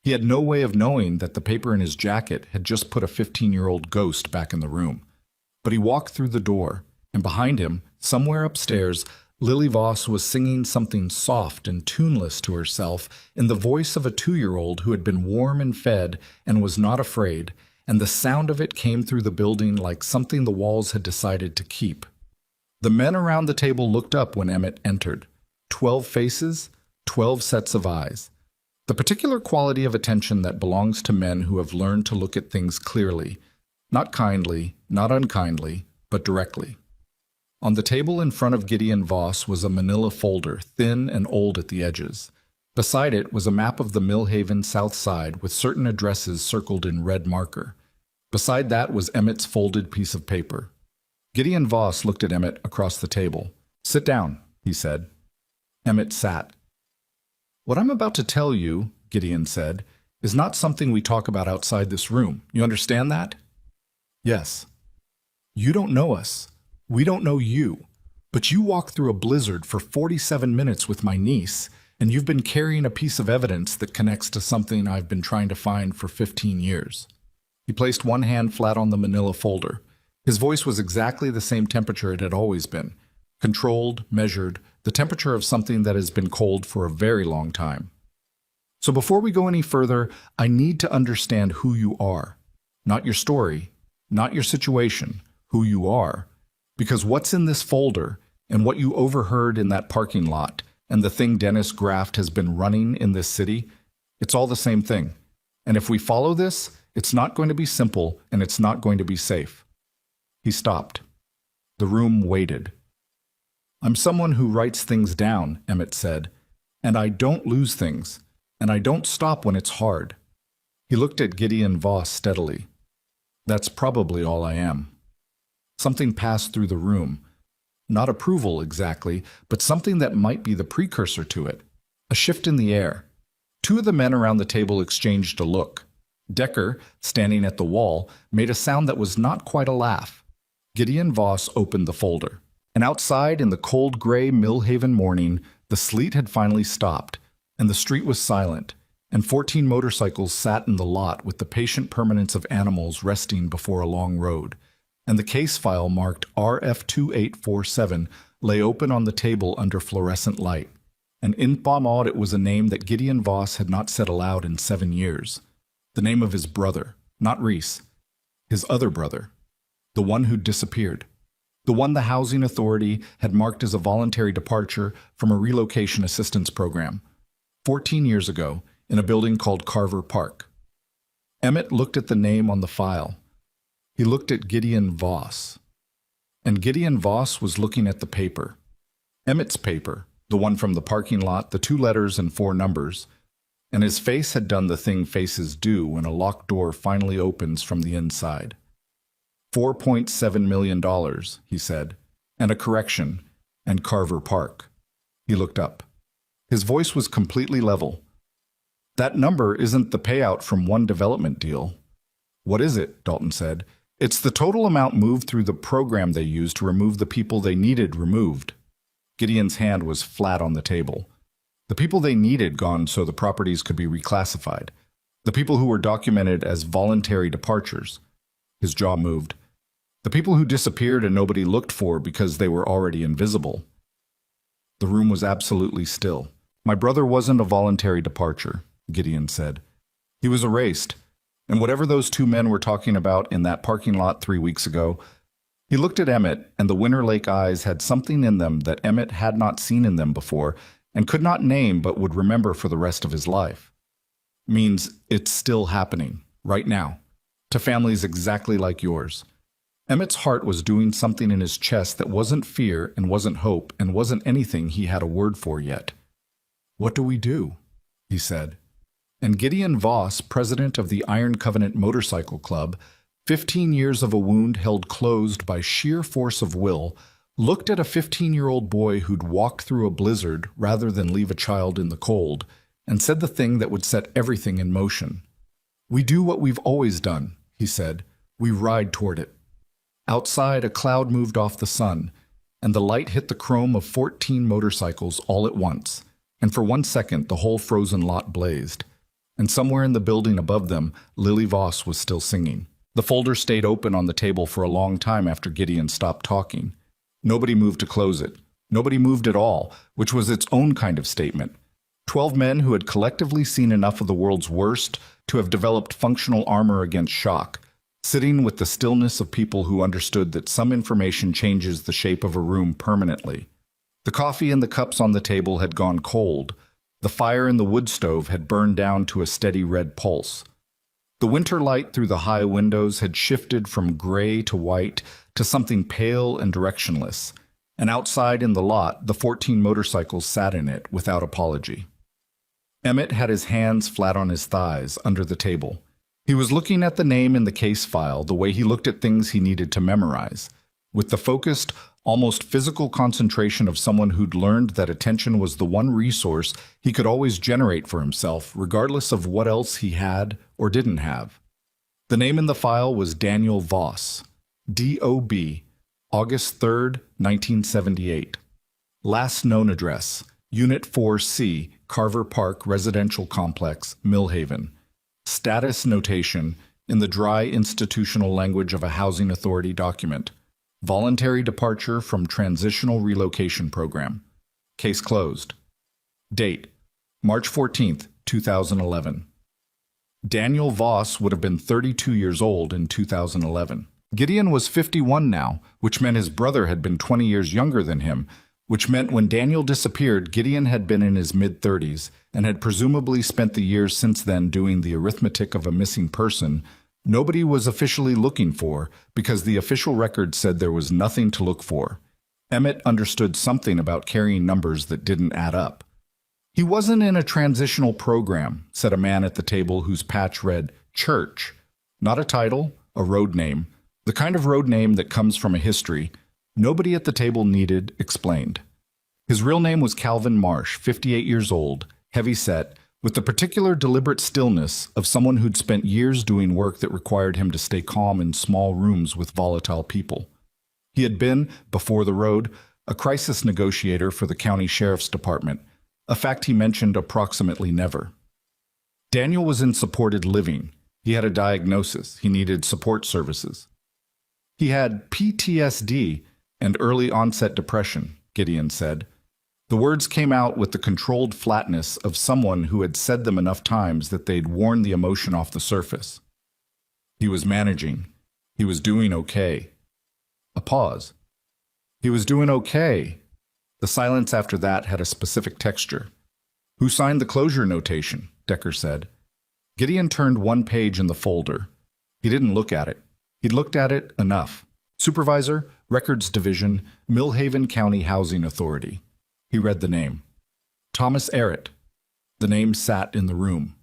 He had no way of knowing that the paper in his jacket had just put a 15-year-old ghost back in the room. But he walked through the door, and behind him, somewhere upstairs, Lily Voss was singing something soft and tuneless to herself in the voice of a 2-year-old who had been warm and fed and was not afraid, and the sound of it came through the building like something the walls had decided to keep. The men around the table looked up when Emmett entered. 12 faces, 12 sets of eyes. The particular quality of attention that belongs to men who have learned to look at things clearly, not kindly, not unkindly, but directly. On the table in front of Gideon Voss was a manila folder, thin and old at the edges. Beside it was a map of the Millhaven South Side with certain addresses circled in red marker. Beside that was Emmett's folded piece of paper. Gideon Voss looked at Emmett across the table. "Sit down," he said. Emmett sat. "What I'm about to tell you," Gideon said, "is not something we talk about outside this room. You understand that?" "Yes." "You don't know us. We don't know you. But you walked through a blizzard for 47 minutes with my niece, and you've been carrying a piece of evidence that connects to something I've been trying to find for 15 years. He placed one hand flat on the manila folder. His voice was exactly the same temperature it had always been. Controlled, measured, the temperature of something that has been cold for a very long time. "So before we go any further, I need to understand who you are. Not your story, not your situation, who you are. Because what's in this folder, and what you overheard in that parking lot, and the thing Dennis Graft has been running in this city, it's all the same thing. And if we follow this, it's not going to be simple, and it's not going to be safe." He stopped. The room waited. "I'm someone who writes things down," Emmett said, "and I don't lose things, and I don't stop when it's hard." He looked at Gideon Voss steadily. "That's probably all I am." Something passed through the room. Not approval exactly, but something that might be the precursor to it. A shift in the air. Two of the men around the table exchanged a look. Decker, standing at the wall, made a sound that was not quite a laugh. Gideon Voss opened the folder. And outside, in the cold gray Millhaven morning, the sleet had finally stopped, and the street was silent, and 14 motorcycles sat in the lot with the patient permanence of animals resting before a long road. And the case file marked RF2847 lay open on the table under fluorescent light. And in Pomod it was a name that Gideon Voss had not said aloud in 7 years. The name of his brother, not Reese. His other brother. The one who'd disappeared. The one the Housing Authority had marked as a voluntary departure from a relocation assistance program. 14 years ago, in a building called Carver Park. Emmett looked at the name on the file. He looked at Gideon Voss. And Gideon Voss was looking at the paper. Emmett's paper, the one from the parking lot, the 2 letters and 4 numbers. And his face had done the thing faces do when a locked door finally opens from the inside. $4.7 million, he said, and a correction, and Carver Park. He looked up. His voice was completely level. "That number isn't the payout from one development deal." "What is it?" Dalton said. "It's the total amount moved through the program they used to remove the people they needed removed." Gideon's hand was flat on the table. The people they needed gone so the properties could be reclassified. The people who were documented as voluntary departures. His jaw moved. The people who disappeared and nobody looked for because they were already invisible. The room was absolutely still. "My brother wasn't a voluntary departure," Gideon said. "He was erased. And whatever those 2 men were talking about in that parking lot 3 weeks ago," he looked at Emmett, and the Winter Lake eyes had something in them that Emmett had not seen in them before and could not name but would remember for the rest of his life. "Means it's still happening, right now, to families exactly like yours." Emmett's heart was doing something in his chest that wasn't fear and wasn't hope and wasn't anything he had a word for yet. "What do we do?" he said. And Gideon Voss, president of the Iron Covenant Motorcycle Club, 15 years of a wound held closed by sheer force of will, looked at a 15-year-old boy who'd walked through a blizzard rather than leave a child in the cold, and said the thing that would set everything in motion. "We do what we've always done," he said. "We ride toward it." Outside, a cloud moved off the sun, and the light hit the chrome of 14 motorcycles all at once, and for 1 second the whole frozen lot blazed. And somewhere in the building above them, Lily Voss was still singing. The folder stayed open on the table for a long time after Gideon stopped talking. Nobody moved to close it. Nobody moved at all, which was its own kind of statement. 12 men who had collectively seen enough of the world's worst to have developed functional armor against shock, sitting with the stillness of people who understood that some information changes the shape of a room permanently. The coffee in the cups on the table had gone cold. The fire in the wood stove had burned down to a steady red pulse. The winter light through the high windows had shifted from gray to white to something pale and directionless, and outside in the lot, the 14 motorcycles sat in it without apology. Emmett had his hands flat on his thighs under the table. He was looking at the name in the case file the way he looked at things he needed to memorize, with the focused, almost physical concentration of someone who'd learned that attention was the one resource he could always generate for himself, regardless of what else he had or didn't have. The name in the file was Daniel Voss, D.O.B., August 3rd, 1978. Last known address, Unit 4C, Carver Park Residential Complex, Millhaven. Status notation in the dry institutional language of a housing authority document. Voluntary departure from Transitional Relocation Program. Case closed. Date: March 14th, 2011. Daniel Voss would have been 32 years old in 2011. Gideon was 51 now, which meant his brother had been 20 years younger than him, which meant when Daniel disappeared, Gideon had been in his mid-30s and had presumably spent the years since then doing the arithmetic of a missing person nobody was officially looking for because the official record said there was nothing to look for. Emmett understood something about carrying numbers that didn't add up. He wasn't in a transitional program, said a man at the table whose patch read Church. Not a title, a road name, the kind of road name that comes from a history nobody at the table needed explained. His real name was Calvin Marsh, 58 years old, heavy-set, with the particular deliberate stillness of someone who'd spent years doing work that required him to stay calm in small rooms with volatile people. He had been, before the road, a crisis negotiator for the county sheriff's department, a fact he mentioned approximately never. Daniel was in supported living. He had a diagnosis. He needed support services. He had PTSD and early onset depression, Gideon said. The words came out with the controlled flatness of someone who had said them enough times that they'd worn the emotion off the surface. He was managing. He was doing okay. A pause. He was doing okay. The silence after that had a specific texture. Who signed the closure notation? Decker said. Gideon turned one page in the folder. He didn't look at it. He'd looked at it enough. Supervisor, Records Division, Millhaven County Housing Authority. He read the name. Thomas Arrett. The name sat in the room.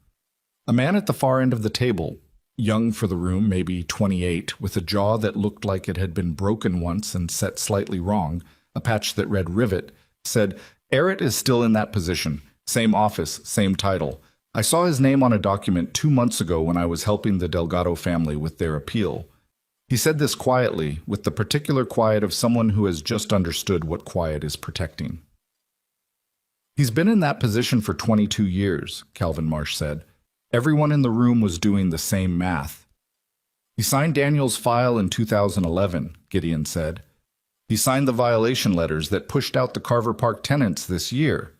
A man at the far end of the table, young for the room, maybe 28, with a jaw that looked like it had been broken once and set slightly wrong, a patch that read Rivet, said, Arrett is still in that position. Same office, same title. I saw his name on a document 2 months ago when I was helping the Delgado family with their appeal. He said this quietly, with the particular quiet of someone who has just understood what quiet is protecting. He's been in that position for 22 years, Calvin Marsh said. Everyone in the room was doing the same math. He signed Daniel's file in 2011, Gideon said. He signed the violation letters that pushed out the Carver Park tenants this year.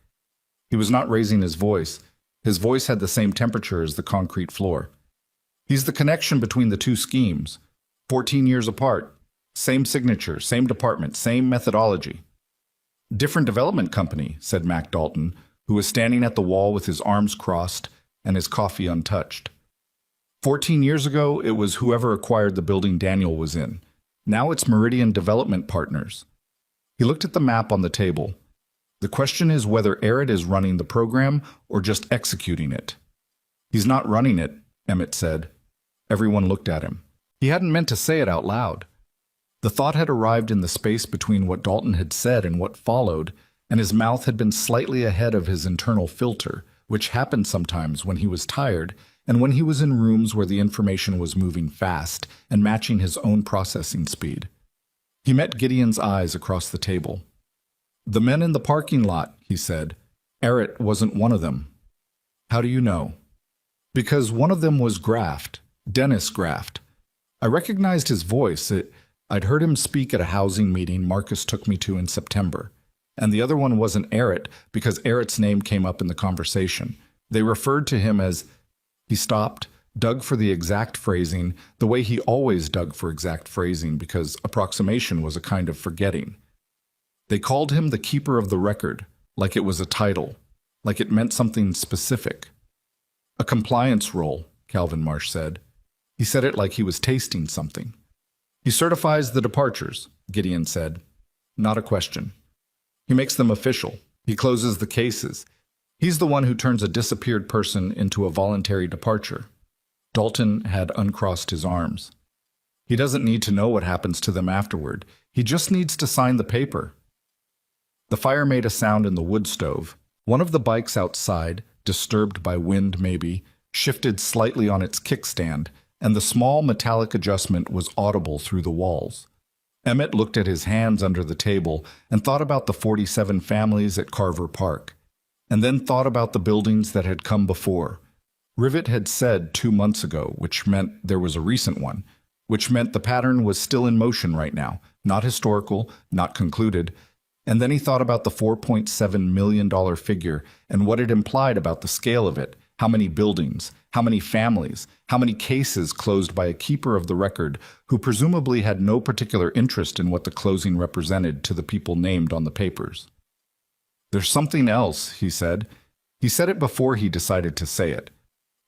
He was not raising his voice. His voice had the same temperature as the concrete floor. He's the connection between the two schemes, 14 years apart, same signature, same department, same methodology. Different development company, said Mac Dalton, who was standing at the wall with his arms crossed and his coffee untouched. 14 years ago, it was whoever acquired the building Daniel was in. Now it's Meridian Development Partners. He looked at the map on the table. The question is whether Arrett is running the program or just executing it. He's not running it, Emmett said. Everyone looked at him. He hadn't meant to say it out loud. The thought had arrived in the space between what Dalton had said and what followed, and his mouth had been slightly ahead of his internal filter, which happened sometimes when he was tired and when he was in rooms where the information was moving fast and matching his own processing speed. He met Gideon's eyes across the table. The men in the parking lot, he said. Arrett wasn't one of them. How do you know? Because one of them was Graft, Dennis Graft. I recognized his voice. I'd heard him speak at a housing meeting Marcus took me to in September. And the other one wasn't Arrett because Arrett's name came up in the conversation. They referred to him as... He stopped, dug for the exact phrasing, the way he always dug for exact phrasing because approximation was a kind of forgetting. They called him the keeper of the record, like it was a title, like it meant something specific. A compliance role, Calvin Marsh said. He said it like he was tasting something. He certifies the departures, Gideon said. Not a question. He makes them official. He closes the cases. He's the one who turns a disappeared person into a voluntary departure. Dalton had uncrossed his arms. He doesn't need to know what happens to them afterward. He just needs to sign the paper. The fire made a sound in the wood stove. One of the bikes outside, disturbed by wind maybe, shifted slightly on its kickstand, and the small metallic adjustment was audible through the walls. Emmett looked at his hands under the table and thought about the 47 families at Carver Park, and then thought about the buildings that had come before. Rivet had said 2 months ago, which meant there was a recent one, which meant the pattern was still in motion right now, not historical, not concluded. And then he thought about the $4.7 million figure and what it implied about the scale of it, how many buildings, how many families, how many cases closed by a keeper of the record who presumably had no particular interest in what the closing represented to the people named on the papers. There's something else, he said. He said it before he decided to say it.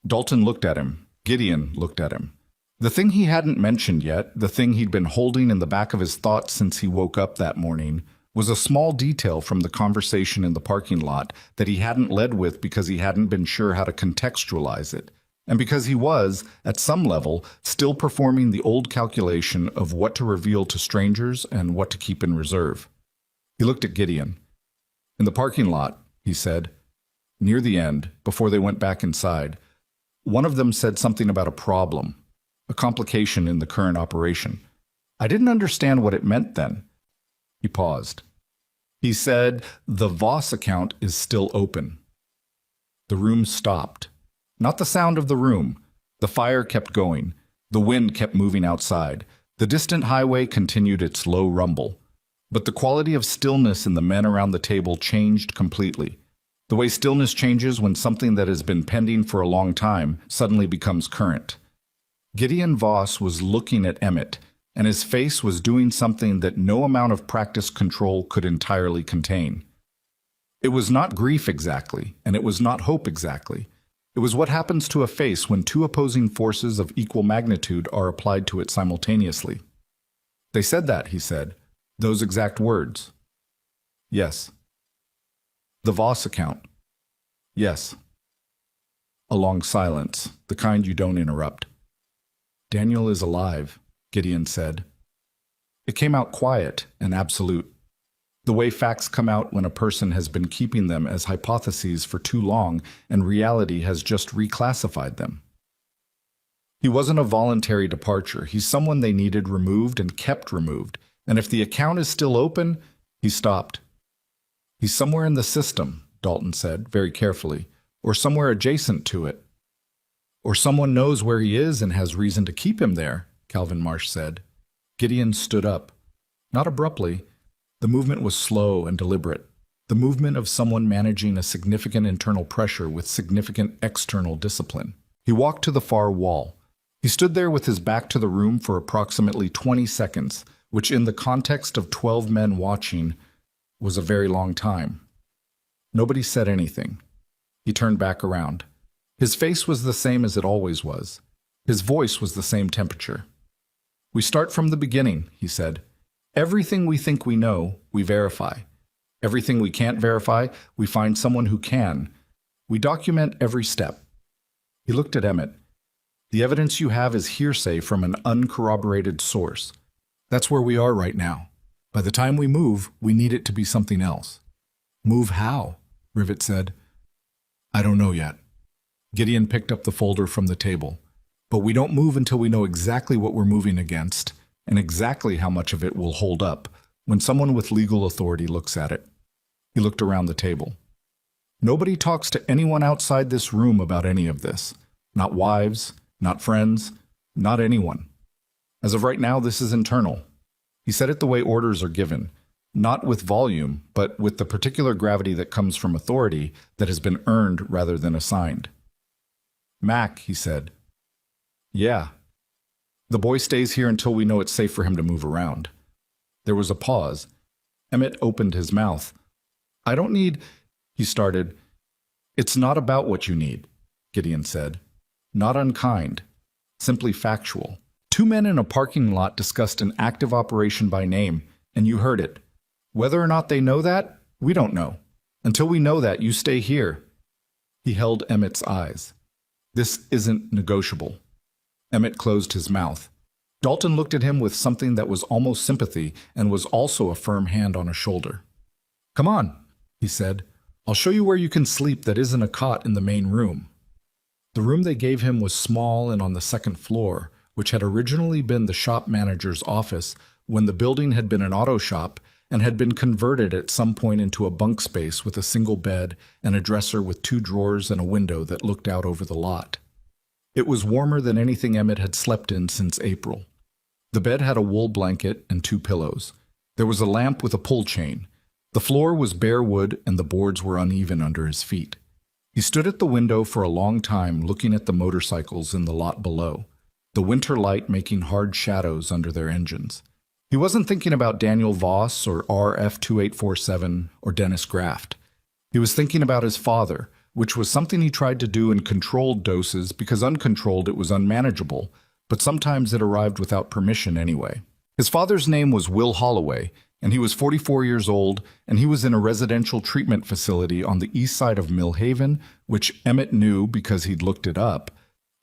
Dalton looked at him. Gideon looked at him. The thing he hadn't mentioned yet, the thing he'd been holding in the back of his thoughts since he woke up that morning, was a small detail from the conversation in the parking lot that he hadn't led with because he hadn't been sure how to contextualize it, and because he was, at some level, still performing the old calculation of what to reveal to strangers and what to keep in reserve. He looked at Gideon. In the parking lot, he said, near the end, before they went back inside, one of them said something about a problem, a complication in the current operation. I didn't understand what it meant then. He paused. He said, the Voss account is still open. The room stopped. Not the sound of the room. The fire kept going. The wind kept moving outside. The distant highway continued its low rumble. But the quality of stillness in the men around the table changed completely. The way stillness changes when something that has been pending for a long time suddenly becomes current. Gideon Voss was looking at Emmett, and his face was doing something that no amount of practice control could entirely contain. It was not grief exactly, and it was not hope exactly. It was what happens to a face when two opposing forces of equal magnitude are applied to it simultaneously. They said that, he said. Those exact words. Yes. The Voss account. Yes. A long silence, the kind you don't interrupt. Daniel is alive, Gideon said. It came out quiet and absolute. The way facts come out when a person has been keeping them as hypotheses for too long and reality has just reclassified them. He wasn't a voluntary departure. He's someone they needed removed and kept removed. And if the account is still open, he stopped. He's somewhere in the system, Dalton said, very carefully, or somewhere adjacent to it. Or someone knows where he is and has reason to keep him there, Calvin Marsh said. Gideon stood up. Not abruptly. The movement was slow and deliberate. The movement of someone managing a significant internal pressure with significant external discipline. He walked to the far wall. He stood there with his back to the room for approximately 20 seconds, which in the context of 12 men watching was a very long time. Nobody said anything. He turned back around. His face was the same as it always was. His voice was the same temperature. We start from the beginning, he said. Everything we think we know, we verify. Everything we can't verify, we find someone who can. We document every step. He looked at Emmett. The evidence you have is hearsay from an uncorroborated source. That's where we are right now. By the time we move, we need it to be something else. Move how? Rivet said. I don't know yet. Gideon picked up the folder from the table. But we don't move until we know exactly what we're moving against and exactly how much of it will hold up when someone with legal authority looks at it. He looked around the table. Nobody talks to anyone outside this room about any of this. Not wives, not friends, not anyone. As of right now, this is internal. He said it the way orders are given, not with volume, but with the particular gravity that comes from authority that has been earned rather than assigned. Mac, he said. Yeah. The boy stays here until we know it's safe for him to move around. There was a pause. Emmett opened his mouth. I don't need, he started. It's not about what you need, Gideon said. Not unkind, simply factual. Two men in a parking lot discussed an active operation by name, and you heard it. Whether or not they know that, we don't know. Until we know that, you stay here. He held Emmett's eyes. This isn't negotiable. Emmett closed his mouth. Dalton looked at him with something that was almost sympathy and was also a firm hand on his shoulder. Come on, he said. I'll show you where you can sleep that isn't a cot in the main room. The room they gave him was small and on the second floor, which had originally been the shop manager's office when the building had been an auto shop and had been converted at some point into a bunk space with a single bed and a dresser with 2 drawers and a window that looked out over the lot. It was warmer than anything Emmett had slept in since April. The bed had a wool blanket and 2 pillows. There was a lamp with a pull chain. The floor was bare wood and the boards were uneven under his feet. He stood at the window for a long time looking at the motorcycles in the lot below, the winter light making hard shadows under their engines. He wasn't thinking about Daniel Voss or RF-2847 or Dennis Graft. He was thinking about his father, which was something he tried to do in controlled doses because uncontrolled it was unmanageable, but sometimes it arrived without permission anyway. His father's name was Will Holloway, and he was 44 years old, and he was in a residential treatment facility on the east side of Millhaven, which Emmett knew because he'd looked it up,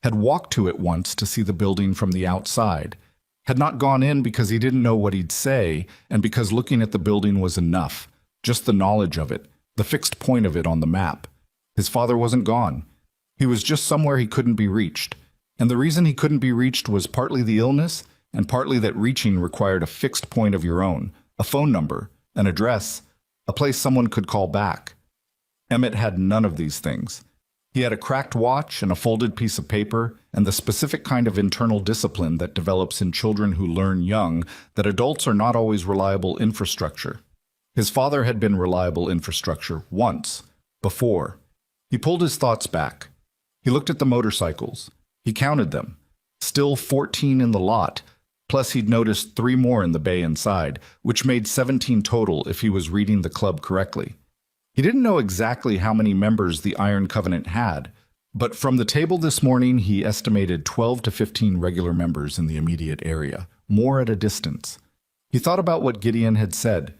had walked to it once to see the building from the outside, had not gone in because he didn't know what he'd say, and because looking at the building was enough, just the knowledge of it, the fixed point of it on the map. His father wasn't gone. He was just somewhere he couldn't be reached. And the reason he couldn't be reached was partly the illness, and partly that reaching required a fixed point of your own, a phone number, an address, a place someone could call back. Emmett had none of these things. He had a cracked watch and a folded piece of paper, and the specific kind of internal discipline that develops in children who learn young that adults are not always reliable infrastructure. His father had been reliable infrastructure once, before. He pulled his thoughts back. He looked at the motorcycles. He counted them. Still 14 in the lot, plus he'd noticed 3 more in the bay inside, which made 17 total if he was reading the club correctly. He didn't know exactly how many members the Iron Covenant had, but from the table this morning he estimated 12 to 15 regular members in the immediate area, more at a distance. He thought about what Gideon had said.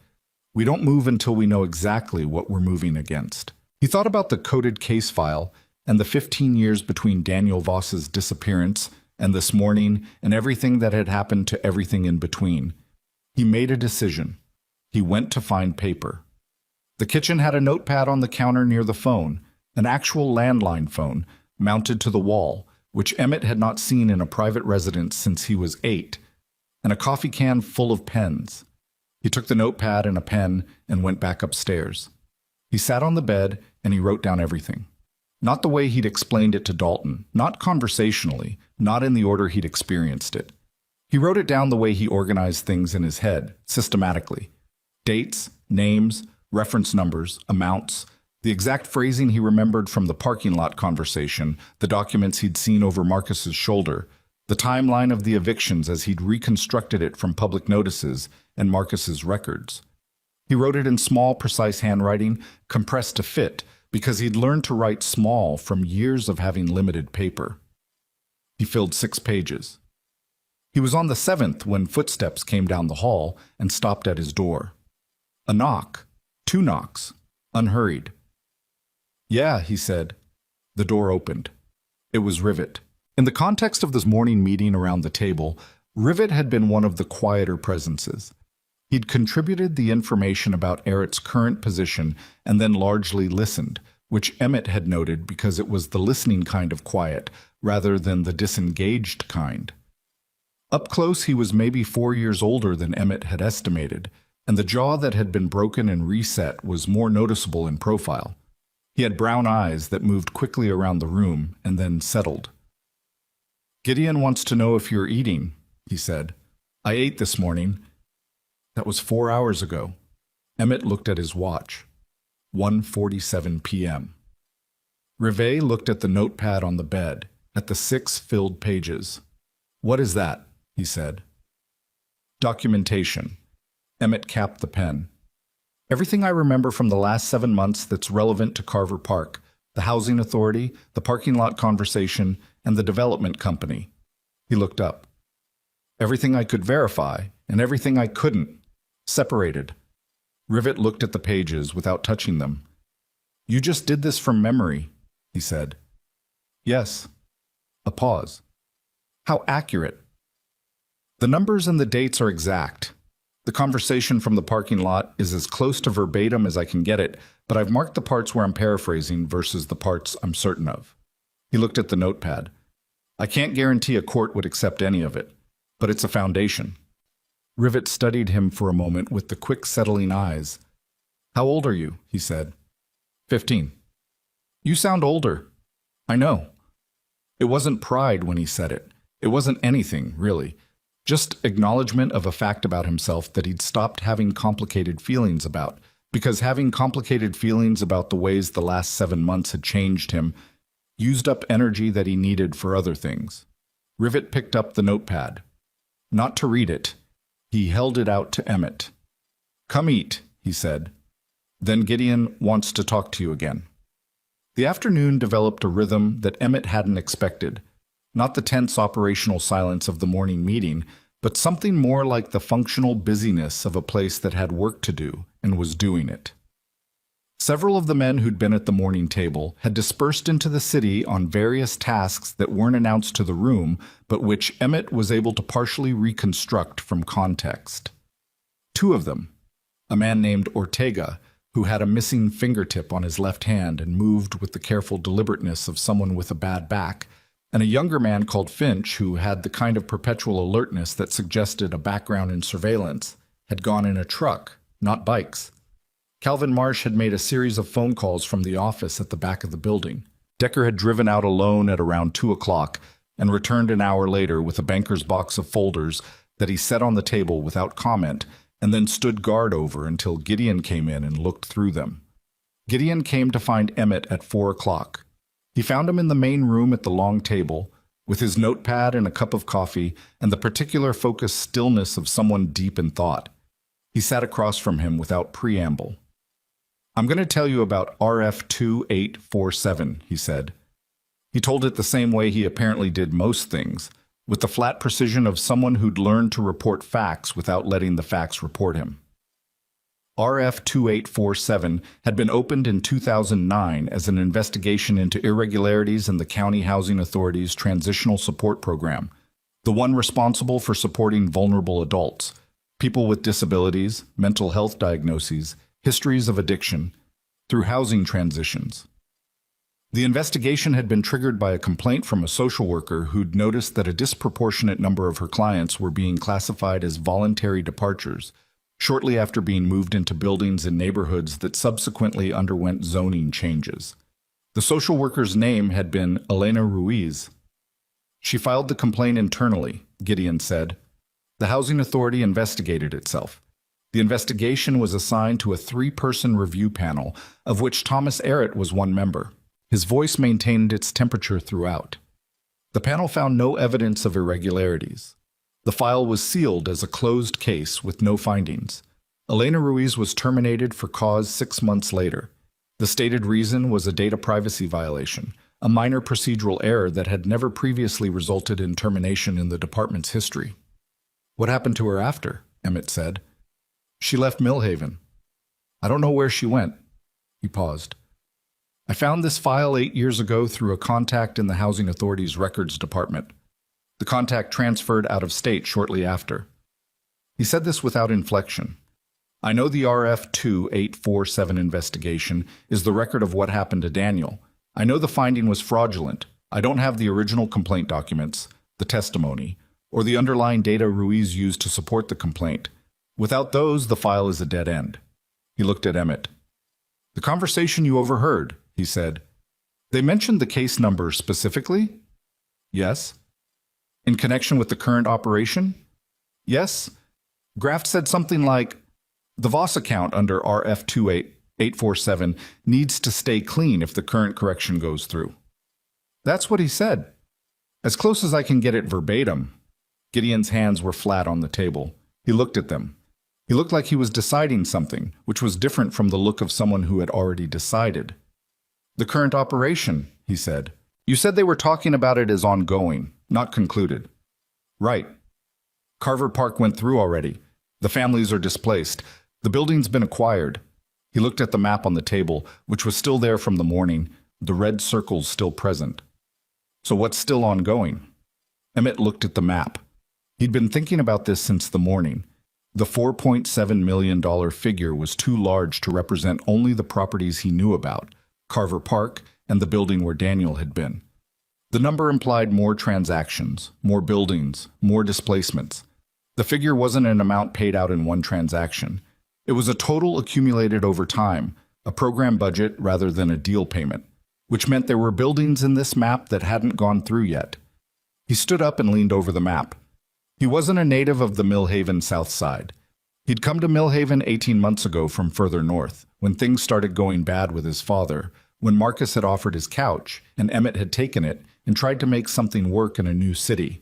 We don't move until we know exactly what we're moving against. He thought about the coded case file and the 15 years between Daniel Voss's disappearance and this morning and everything that had happened to everything in between. He made a decision. He went to find paper. The kitchen had a notepad on the counter near the phone, an actual landline phone, mounted to the wall, which Emmett had not seen in a private residence since he was 8, and a coffee can full of pens. He took the notepad and a pen and went back upstairs. He sat on the bed and he wrote down everything. Not the way he'd explained it to Dalton, not conversationally, not in the order he'd experienced it. He wrote it down the way he organized things in his head, systematically. Dates, names, reference numbers, amounts, the exact phrasing he remembered from the parking lot conversation, the documents he'd seen over Marcus's shoulder, the timeline of the evictions as he'd reconstructed it from public notices and Marcus's records. He wrote it in small, precise handwriting, compressed to fit, because he'd learned to write small from years of having limited paper. He filled 6 pages. He was on the 7th when footsteps came down the hall and stopped at his door. A knock. 2 knocks. Unhurried. Yeah, he said. The door opened. It was Rivet. In the context of this morning meeting around the table, Rivet had been one of the quieter presences. He'd contributed the information about Eric's current position and then largely listened, which Emmett had noted because it was the listening kind of quiet rather than the disengaged kind. Up close, he was maybe 4 years older than Emmett had estimated, and the jaw that had been broken and reset was more noticeable in profile. He had brown eyes that moved quickly around the room and then settled. Gideon wants to know if you're eating, he said. I ate this morning. That was 4 hours ago. Emmett looked at his watch. 1:47 p.m. Rivet looked at the notepad on the bed, at the 6 filled pages. What is that? He said. Documentation. Emmett capped the pen. Everything I remember from the last 7 months that's relevant to Carver Park, the housing authority, the parking lot conversation, and the development company. He looked up. Everything I could verify, and everything I couldn't. Separated. Rivet looked at the pages without touching them. You just did this from memory, he said. Yes. A pause. How accurate. The numbers and the dates are exact. The conversation from the parking lot is as close to verbatim as I can get it, but I've marked the parts where I'm paraphrasing versus the parts I'm certain of. He looked at the notepad. I can't guarantee a court would accept any of it, but it's a foundation. Rivet studied him for a moment with the quick, settling eyes. How old are you? He said. 15. You sound older. I know. It wasn't pride when he said it. It wasn't anything, really. Just acknowledgement of a fact about himself that he'd stopped having complicated feelings about, because having complicated feelings about the ways the last 7 months had changed him used up energy that he needed for other things. Rivet picked up the notepad. Not to read it. He held it out to Emmett. Come eat, he said. Then Gideon wants to talk to you again. The afternoon developed a rhythm that Emmett hadn't expected. Not the tense operational silence of the morning meeting, but something more like the functional busyness of a place that had work to do and was doing it. Several of the men who'd been at the morning table had dispersed into the city on various tasks that weren't announced to the room, but which Emmett was able to partially reconstruct from context. 2 of them, a man named Ortega, who had a missing fingertip on his left hand and moved with the careful deliberateness of someone with a bad back, and a younger man called Finch, who had the kind of perpetual alertness that suggested a background in surveillance, had gone in a truck, not bikes. Calvin Marsh had made a series of phone calls from the office at the back of the building. Decker had driven out alone at around 2 o'clock and returned an hour later with a banker's box of folders that he set on the table without comment and then stood guard over until Gideon came in and looked through them. Gideon came to find Emmett at 4 o'clock. He found him in the main room at the long table, with his notepad and a cup of coffee and the particular focused stillness of someone deep in thought. He sat across from him without preamble. I'm going to tell you about RF-2847, he said. He told it the same way he apparently did most things, with the flat precision of someone who'd learned to report facts without letting the facts report him. RF-2847 had been opened in 2009 as an investigation into irregularities in the County Housing Authority's Transitional Support Program, the one responsible for supporting vulnerable adults, people with disabilities, mental health diagnoses, histories of addiction, through housing transitions. The investigation had been triggered by a complaint from a social worker who'd noticed that a disproportionate number of her clients were being classified as voluntary departures shortly after being moved into buildings in neighborhoods that subsequently underwent zoning changes. The social worker's name had been Elena Ruiz. She filed the complaint internally, Gideon said. The Housing Authority investigated itself. The investigation was assigned to a 3-person review panel, of which Thomas Arrett was one member. His voice maintained its temperature throughout. The panel found no evidence of irregularities. The file was sealed as a closed case with no findings. Elena Ruiz was terminated for cause 6 months later. The stated reason was a data privacy violation, a minor procedural error that had never previously resulted in termination in the department's history. What happened to her after? Emmett said. She left Millhaven. I don't know where she went. He paused. I found this file 8 years ago through a contact in the Housing Authority's records department. The contact transferred out of state shortly after. He said this without inflection. I know the RF-2847 investigation is the record of what happened to Daniel. I know the finding was fraudulent. I don't have the original complaint documents, the testimony, or the underlying data Ruiz used to support the complaint. Without those, the file is a dead end. He looked at Emmett. The conversation you overheard, he said. They mentioned the case number specifically? Yes. In connection with the current operation? Yes. Graft said something like, the Voss account under RF-2847 needs to stay clean if the current correction goes through. That's what he said. As close as I can get it verbatim. Gideon's hands were flat on the table. He looked at them. He looked like he was deciding something, which was different from the look of someone who had already decided. "The current operation," he said. "You said they were talking about it as ongoing, not concluded." "Right. Carver Park went through already. The families are displaced. The building's been acquired." He looked at the map on the table, which was still there from the morning, the red circles still present. "So what's still ongoing?" Emmett looked at the map. He'd been thinking about this since the morning. The $4.7 million figure was too large to represent only the properties he knew about, Carver Park and the building where Daniel had been. The number implied more transactions, more buildings, more displacements. The figure wasn't an amount paid out in one transaction. It was a total accumulated over time, a program budget rather than a deal payment, which meant there were buildings in this map that hadn't gone through yet. He stood up and leaned over the map. He wasn't a native of the Millhaven South Side. He'd come to Millhaven 18 months ago from further north, when things started going bad with his father, when Marcus had offered his couch, and Emmett had taken it and tried to make something work in a new city.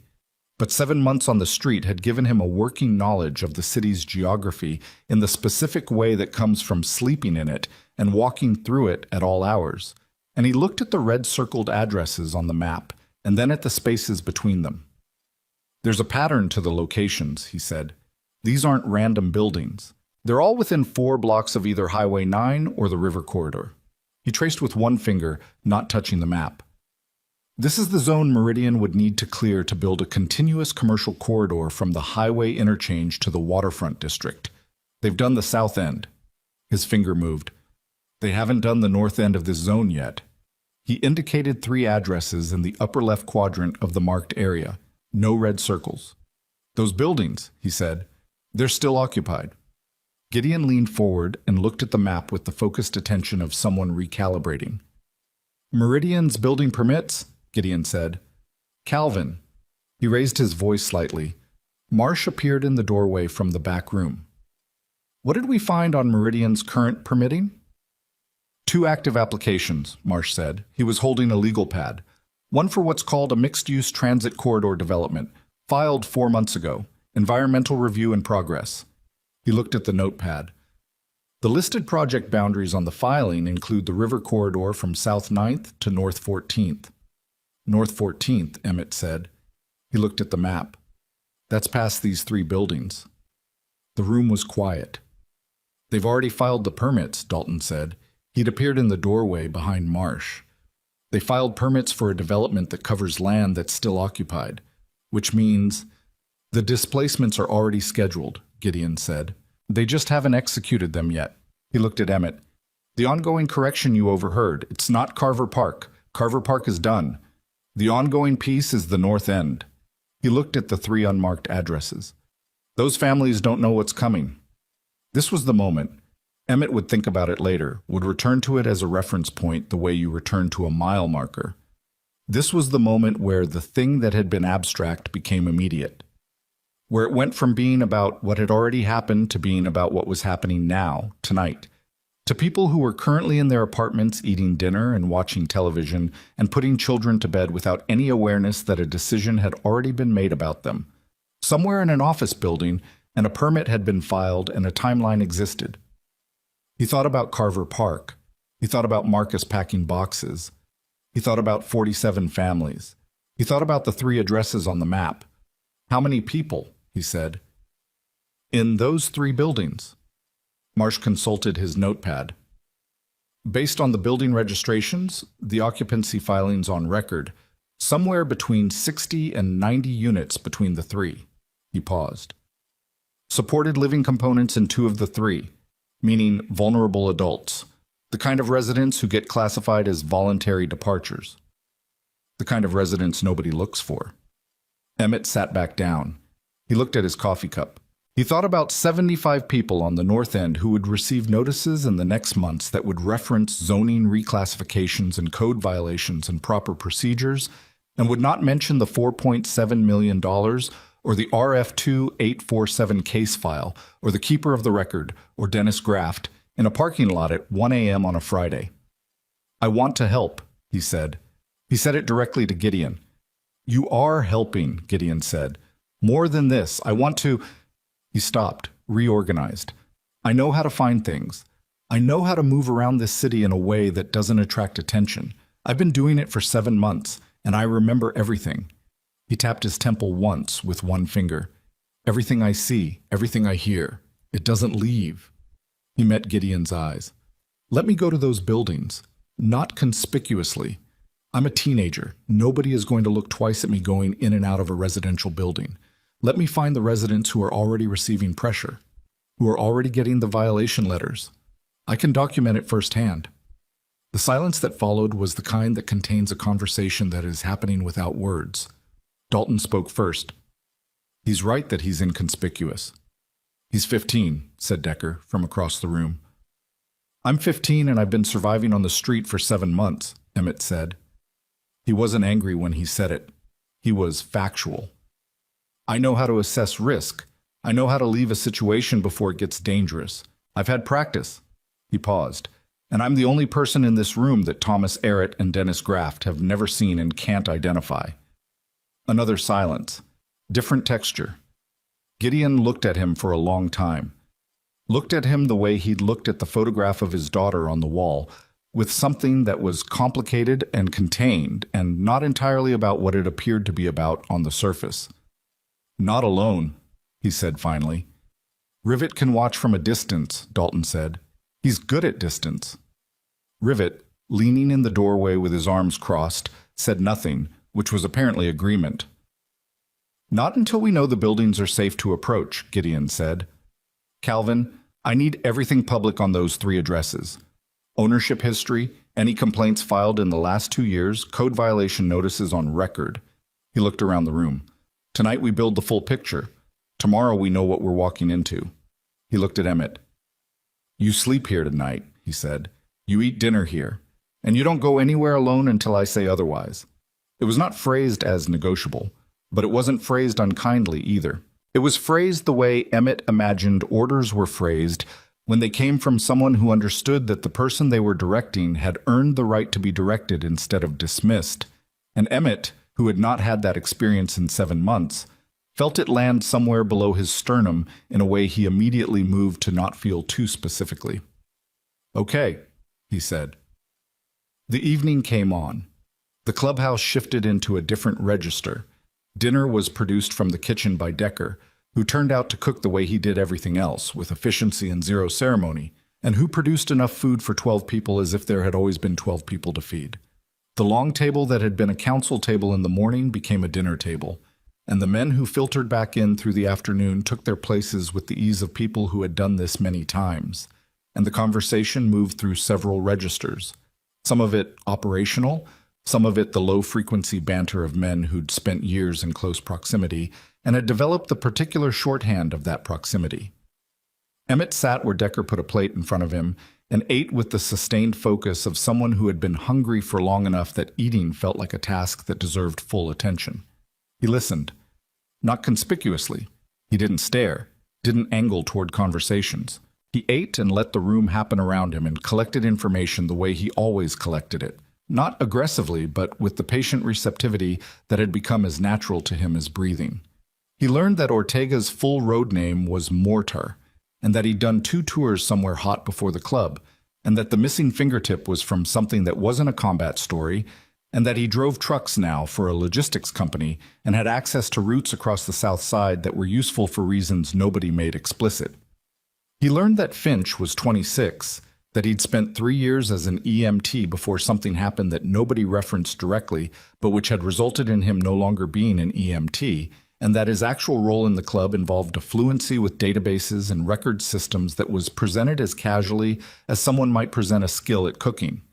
But 7 months on the street had given him a working knowledge of the city's geography in the specific way that comes from sleeping in it and walking through it at all hours. And he looked at the red-circled addresses on the map, and then at the spaces between them. "There's a pattern to the locations," he said. "These aren't random buildings. They're all within 4 blocks of either Highway 9 or the river corridor." He traced with one finger, not touching the map. "This is the zone Meridian would need to clear to build a continuous commercial corridor from the highway interchange to the waterfront district. They've done the south end." His finger moved. "They haven't done the north end of this zone yet." He indicated 3 addresses in the upper left quadrant of the marked area. No red circles. "Those buildings," he said, "they're still occupied." Gideon leaned forward and looked at the map with the focused attention of someone recalibrating. "Meridian's building permits," Gideon said. "Calvin." He raised his voice slightly. Marsh appeared in the doorway from the back room. "What did we find on Meridian's current permitting?" 2 active applications, Marsh said. He was holding a legal pad. One for what's called a mixed-use transit corridor development, filed 4 months ago. Environmental review in progress. He looked at the notepad. The listed project boundaries on the filing include the river corridor from South 9th to North 14th. North 14th, Emmett said. He looked at the map. That's past these 3 buildings. The room was quiet. "They've already filed the permits," Dalton said. He'd appeared in the doorway behind Marsh. "They filed permits for a development that covers land that's still occupied, which means the displacements are already scheduled," Gideon said. "They just haven't executed them yet." He looked at Emmett. "The ongoing correction you overheard, it's not Carver Park. Carver Park is done. The ongoing piece is the north end." He looked at the 3 unmarked addresses. "Those families don't know what's coming." This was the moment. Emmett would think about it later, would return to it as a reference point the way you return to a mile marker. This was the moment where the thing that had been abstract became immediate, where it went from being about what had already happened to being about what was happening now, tonight, to people who were currently in their apartments eating dinner and watching television and putting children to bed without any awareness that a decision had already been made about them. Somewhere in an office building, and a permit had been filed and a timeline existed. He thought about Carver Park. He thought about Marcus packing boxes. He thought about 47 families. He thought about the 3 addresses on the map. "How many people?" he said. "In those 3 buildings." Marsh consulted his notepad. "Based on the building registrations, the occupancy filings on record, somewhere between 60 and 90 units between the 3. He paused. "Supported living components in 2 of the 3. Meaning vulnerable adults, the kind of residents who get classified as voluntary departures. The kind of residents nobody looks for." Emmett sat back down. He looked at his coffee cup. He thought about 75 people on the north end who would receive notices in the next months that would reference zoning reclassifications and code violations and proper procedures, and would not mention the $4.7 million or the RF2847 case file, or the keeper of the record, or Dennis Graft, in a parking lot at 1 a.m. on a Friday. "I want to help," he said. He said it directly to Gideon. "You are helping," Gideon said. "More than this, I want to—" He stopped, reorganized. I know how to find things. I know how to move around this city in a way that doesn't attract attention. I've been doing it for 7 months, and I remember everything. He tapped his temple once with one finger. Everything I see, everything I hear, it doesn't leave. He met Gideon's eyes. Let me go to those buildings, not conspicuously. I'm a teenager. Nobody is going to look twice at me going in and out of a residential building. Let me find the residents who are already receiving pressure, who are already getting the violation letters. I can document it firsthand. The silence that followed was the kind that contains a conversation that is happening without words. Dalton spoke first. He's right that he's inconspicuous. He's 15, said Decker from across the room. I'm 15 and I've been surviving on the street for 7 months, Emmett said. He wasn't angry when he said it. He was factual. I know how to assess risk. I know how to leave a situation before it gets dangerous. I've had practice. He paused. And I'm the only person in this room that Thomas Arrett and Dennis Graft have never seen and can't identify. Another silence. Different texture. Gideon looked at him for a long time. Looked at him the way he'd looked at the photograph of his daughter on the wall, with something that was complicated and contained and not entirely about what it appeared to be about on the surface. Not alone, he said finally. Rivet can watch from a distance, Dalton said. He's good at distance. Rivet, leaning in the doorway with his arms crossed, said nothing, which was apparently agreement. Not until we know the buildings are safe to approach, Gideon said. Calvin, I need everything public on those 3 addresses. Ownership history, any complaints filed in the last 2 years, code violation notices on record. He looked around the room. Tonight we build the full picture. Tomorrow we know what we're walking into. He looked at Emmett. You sleep here tonight, he said. You eat dinner here. And you don't go anywhere alone until I say otherwise. It was not phrased as negotiable, but it wasn't phrased unkindly either. It was phrased the way Emmett imagined orders were phrased when they came from someone who understood that the person they were directing had earned the right to be directed instead of dismissed. And Emmett, who had not had that experience in 7 months, felt it land somewhere below his sternum in a way he immediately moved to not feel too specifically. Okay, he said. The evening came on. The clubhouse shifted into a different register. Dinner was produced from the kitchen by Decker, who turned out to cook the way he did everything else, with efficiency and zero ceremony, and who produced enough food for 12 people as if there had always been 12 people to feed. The long table that had been a council table in the morning became a dinner table, and the men who filtered back in through the afternoon took their places with the ease of people who had done this many times, and the conversation moved through several registers, some of it operational, some of it the low-frequency banter of men who'd spent years in close proximity and had developed the particular shorthand of that proximity. Emmett sat where Decker put a plate in front of him and ate with the sustained focus of someone who had been hungry for long enough that eating felt like a task that deserved full attention. He listened. Not conspicuously. He didn't stare, didn't angle toward conversations. He ate and let the room happen around him and collected information the way he always collected it. Not aggressively, but with the patient receptivity that had become as natural to him as breathing. He learned that Ortega's full road name was Mortar, and that he'd done 2 tours somewhere hot before the club, and that the missing fingertip was from something that wasn't a combat story, and that he drove trucks now for a logistics company and had access to routes across the South Side that were useful for reasons nobody made explicit. He learned that Finch was 26, that he'd spent 3 years as an EMT before something happened that nobody referenced directly, but which had resulted in him no longer being an EMT, and that his actual role in the club involved a fluency with databases and record systems that was presented as casually as someone might present a skill at cooking.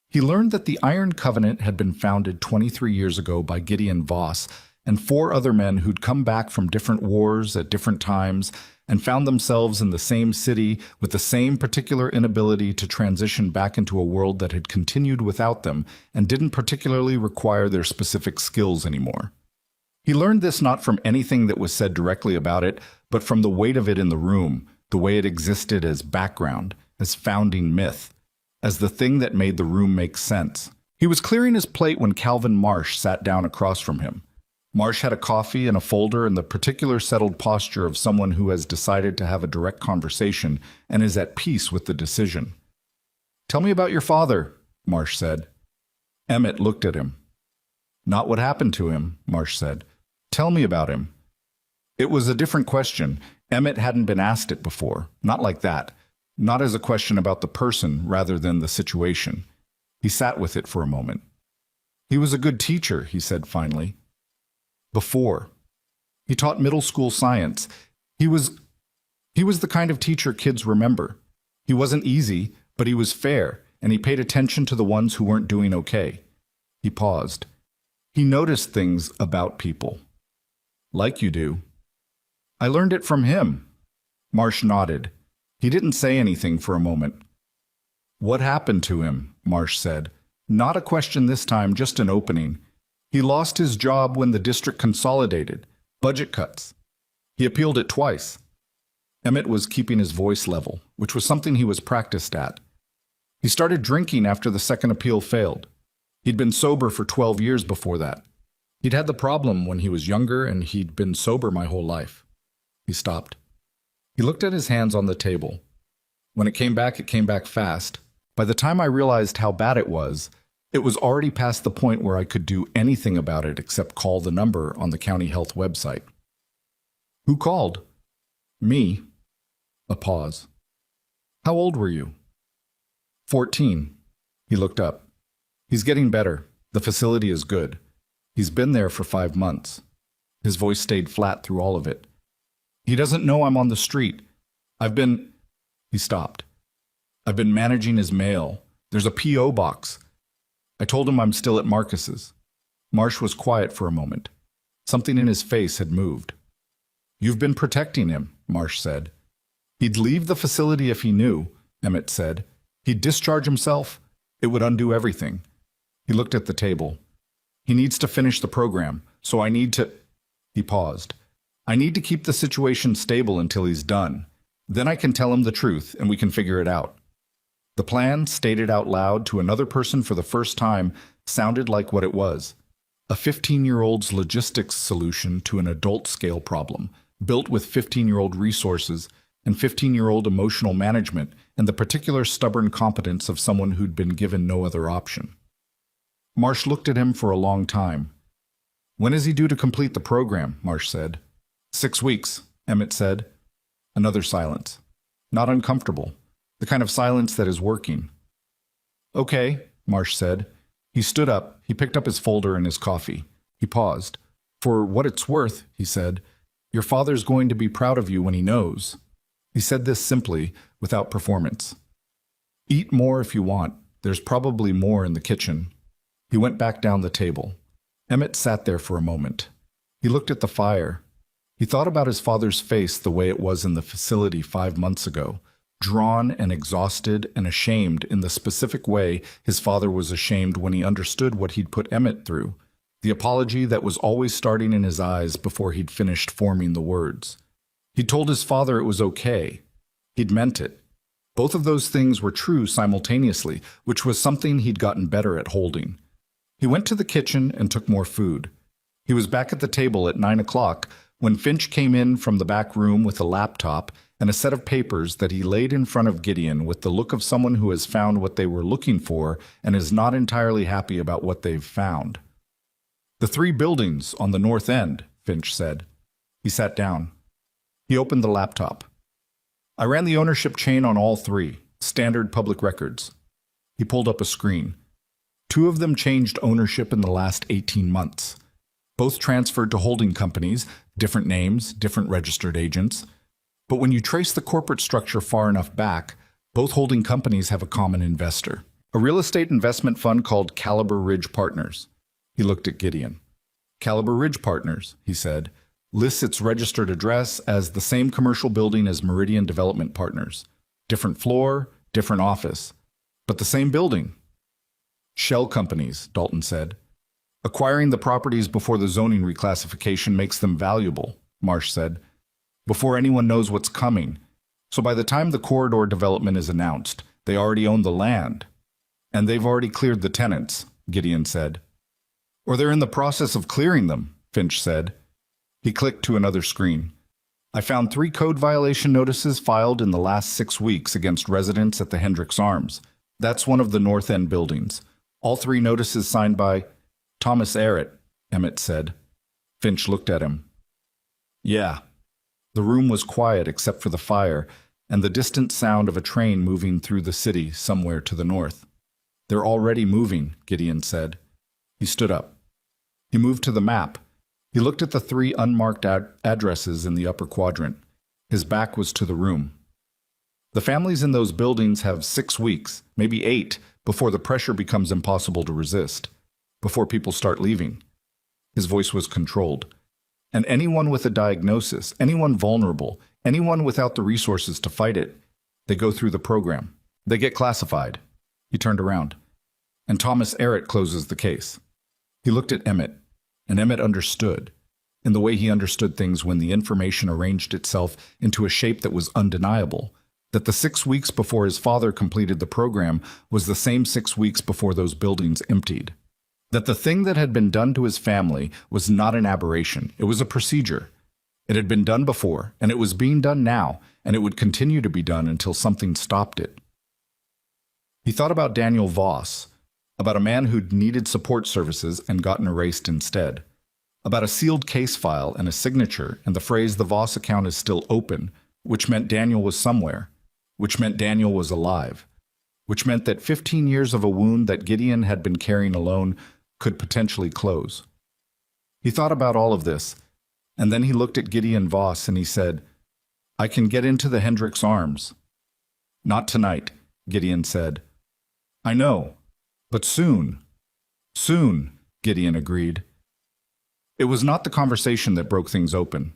He learned that the Iron Covenant had been founded 23 years ago by Gideon Voss and 4 other men who'd come back from different wars at different times and found themselves in the same city with the same particular inability to transition back into a world that had continued without them and didn't particularly require their specific skills anymore. He learned this not from anything that was said directly about it, but from the weight of it in the room, the way it existed as background, as founding myth, as the thing that made the room make sense. He was clearing his plate when Calvin Marsh sat down across from him. Marsh had a coffee and a folder and the particular settled posture of someone who has decided to have a direct conversation and is at peace with the decision. "Tell me about your father," Marsh said. Emmett looked at him. "Not what happened to him," Marsh said. "Tell me about him." It was a different question. Emmett hadn't been asked it before. Not like that. Not as a question about the person rather than the situation. He sat with it for a moment. "He was a good teacher," he said finally. "Before. He taught middle school science. He was the kind of teacher kids remember. He wasn't easy, but he was fair, and he paid attention to the ones who weren't doing okay." He paused. "He noticed things about people. Like you do." "I learned it from him." Marsh nodded. He didn't say anything for a moment. "What happened to him?" Marsh said. Not a question this time, just an opening. "He lost his job when the district consolidated. Budget cuts. He appealed it twice." Emmett was keeping his voice level, which was something he was practiced at. "He started drinking after the second appeal failed. He'd been sober for 12 years before that. He'd had the problem when he was younger, and he'd been sober my whole life." He stopped. He looked at his hands on the table. When it came back fast. By the time I realized how bad it was already past the point where I could do anything about it except call the number on the county health website. "Who called?" "Me." A pause. "How old were you?" 14. He looked up. "He's getting better. The facility is good. He's been there for 5 months." His voice stayed flat through all of it. "He doesn't know I'm on the street. He stopped. "I've been managing his mail. There's a P.O. box. I told him I'm still at Marcus's." Marsh was quiet for a moment. Something in his face had moved. "You've been protecting him," Marsh said. "He'd leave the facility if he knew," Emmett said. "He'd discharge himself. It would undo everything." He looked at the table. "He needs to finish the program, so I need to—" He paused. "I need to keep the situation stable until he's done. Then I can tell him the truth, and we can figure it out." The plan, stated out loud to another person for the first time, sounded like what it was. A 15-year-old's logistics solution to an adult-scale problem, built with 15-year-old resources and 15-year-old emotional management and the particular stubborn competence of someone who'd been given no other option. Marsh looked at him for a long time. "When is he due to complete the program?" Marsh said. 6 weeks, Emmett said. Another silence. Not uncomfortable. The kind of silence that is working. "Okay," Marsh said. He stood up. He picked up his folder and his coffee. He paused. "For what it's worth," he said, "your father's going to be proud of you when he knows." He said this simply, without performance. "Eat more if you want. There's probably more in the kitchen." He went back down the table. Emmett sat there for a moment. He looked at the fire. He thought about his father's face the way it was in the facility 5 months ago, drawn and exhausted and ashamed in the specific way his father was ashamed when he understood what he'd put Emmett through, the apology that was always starting in his eyes before he'd finished forming the words. He'd told his father it was okay. He'd meant it. Both of those things were true simultaneously, which was something he'd gotten better at holding. He went to the kitchen and took more food. He was back at the table at 9 o'clock when Finch came in from the back room with a laptop and a set of papers that he laid in front of Gideon with the look of someone who has found what they were looking for and is not entirely happy about what they've found. "The 3 buildings on the north end," Finch said. He sat down. He opened the laptop. "I ran the ownership chain on all 3, standard public records." He pulled up a screen. 2 of them changed ownership in the last 18 months. Both transferred to holding companies, different names, different registered agents. But when you trace the corporate structure far enough back, both holding companies have a common investor, a real estate investment fund called Caliber Ridge Partners. He looked at Gideon. "Caliber Ridge Partners," he said, "lists its registered address as the same commercial building as Meridian Development Partners. Different floor, different office, but the same building." "Shell companies," Dalton said. "Acquiring the properties before the zoning reclassification makes them valuable," Marsh said, "before anyone knows what's coming. So by the time the corridor development is announced, they already own the land. And they've already cleared the tenants," Gideon said. "Or they're in the process of clearing them," Finch said. He clicked to another screen. I found 3 code violation notices filed in the last 6 weeks against residents at the Hendricks Arms. That's one of the North End buildings. All 3 notices signed by Thomas Arrett, Emmett said. Finch looked at him. Yeah. The room was quiet except for the fire and the distant sound of a train moving through the city somewhere to the north. They're already moving, Gideon said. He stood up. He moved to the map. He looked at the 3 unmarked addresses in the upper quadrant. His back was to the room. The families in those buildings have 6 weeks, maybe 8, before the pressure becomes impossible to resist, before people start leaving. His voice was controlled. And anyone with a diagnosis, anyone vulnerable, anyone without the resources to fight it, they go through the program. They get classified. He turned around. And Thomas Arrett closes the case. He looked at Emmett, and Emmett understood, in the way he understood things when the information arranged itself into a shape that was undeniable, that the 6 weeks before his father completed the program was the same 6 weeks before those buildings emptied. That the thing that had been done to his family was not an aberration, it was a procedure. It had been done before, and it was being done now, and it would continue to be done until something stopped it. He thought about Daniel Voss, about a man who'd needed support services and gotten erased instead, about a sealed case file and a signature and the phrase the Voss account is still open, which meant Daniel was somewhere, which meant Daniel was alive, which meant that 15 years of a wound that Gideon had been carrying alone could potentially close. He thought about all of this, and then he looked at Gideon Voss and he said, I can get into the Hendricks Arms. Not tonight, Gideon said. I know, but soon. Soon, Gideon agreed. It was not the conversation that broke things open.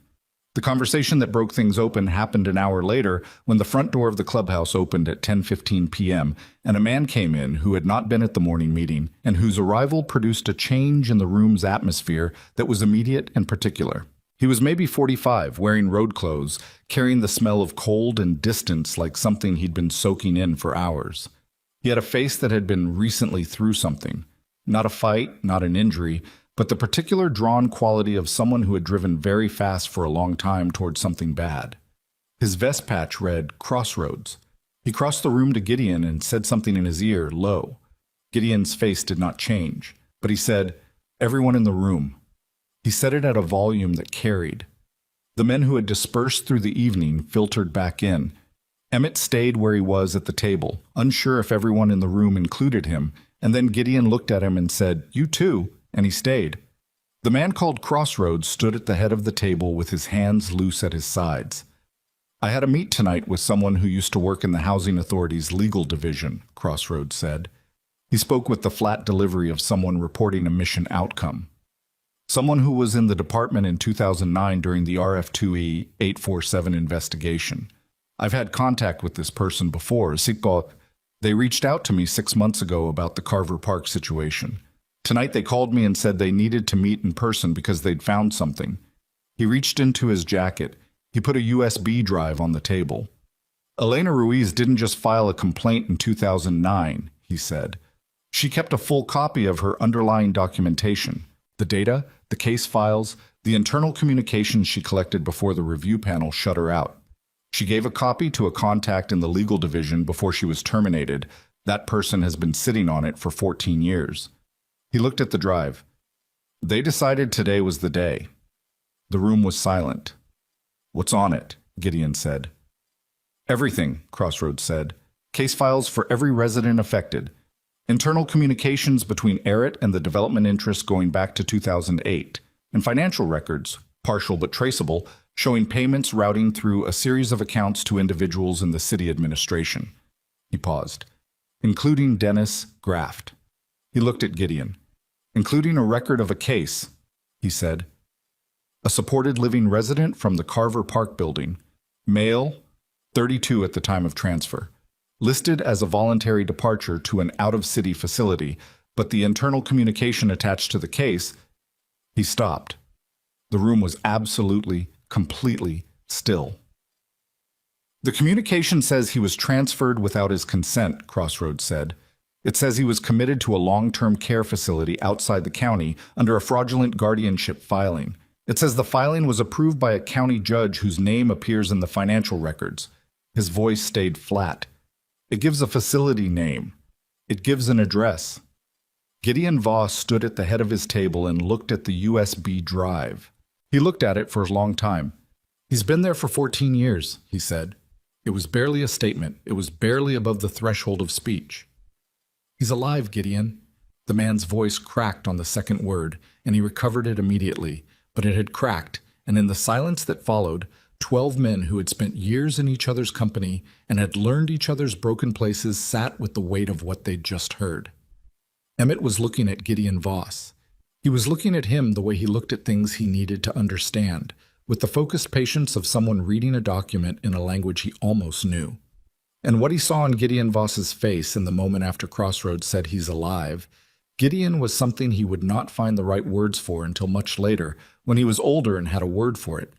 The conversation that broke things open happened an hour later when the front door of the clubhouse opened at 10:15 p.m. and a man came in who had not been at the morning meeting and whose arrival produced a change in the room's atmosphere that was immediate and particular. He was maybe 45, wearing road clothes, carrying the smell of cold and distance like something he'd been soaking in for hours. He had a face that had been recently through something. Not a fight, not an injury, but the particular drawn quality of someone who had driven very fast for a long time towards something bad. His vest patch read, Crossroads. He crossed the room to Gideon and said something in his ear, low. Gideon's face did not change, but he said, Everyone in the room. He said it at a volume that carried. The men who had dispersed through the evening filtered back in. Emmett stayed where he was at the table, unsure if everyone in the room included him, and then Gideon looked at him and said, You too, and he stayed. The man called Crossroads stood at the head of the table with his hands loose at his sides. I had a meet tonight with someone who used to work in the Housing Authority's legal division, Crossroads said. He spoke with the flat delivery of someone reporting a mission outcome. Someone who was in the department in 2009 during the RF2E 847 investigation. I've had contact with this person before. They reached out to me 6 months ago about the Carver Park situation. Tonight they called me and said they needed to meet in person because they'd found something. He reached into his jacket. He put a USB drive on the table. Elena Ruiz didn't just file a complaint in 2009, he said. She kept a full copy of her underlying documentation, the data, the case files, the internal communications she collected before the review panel shut her out. She gave a copy to a contact in the legal division before she was terminated. That person has been sitting on it for 14 years. He looked at the drive. They decided today was the day. The room was silent. What's on it? Gideon said. Everything, Crossroads said. Case files for every resident affected. Internal communications between Arrett and the development interests going back to 2008. And financial records, partial but traceable, showing payments routing through a series of accounts to individuals in the city administration. He paused. Including Dennis Graft. He looked at Gideon. Including a record of a case, he said. A supported living resident from the Carver Park building. Male, 32 at the time of transfer. Listed as a voluntary departure to an out-of-city facility, but the internal communication attached to the case, he stopped. The room was absolutely, completely still. The communication says he was transferred without his consent, Crossroads said. It says he was committed to a long-term care facility outside the county under a fraudulent guardianship filing. It says the filing was approved by a county judge whose name appears in the financial records. His voice stayed flat. It gives a facility name. It gives an address. Gideon Voss stood at the head of his table and looked at the USB drive. He looked at it for a long time. "He's been there for 14 years, he said. It was barely a statement. It was barely above the threshold of speech. "He's alive, Gideon." The man's voice cracked on the second word, and he recovered it immediately. But it had cracked, and in the silence that followed, 12 men who had spent years in each other's company and had learned each other's broken places sat with the weight of what they'd just heard. Emmett was looking at Gideon Voss. He was looking at him the way he looked at things he needed to understand, with the focused patience of someone reading a document in a language he almost knew. And what he saw in Gideon Voss's face in the moment after Crossroads said he's alive, Gideon was something he would not find the right words for until much later, when he was older and had a word for it.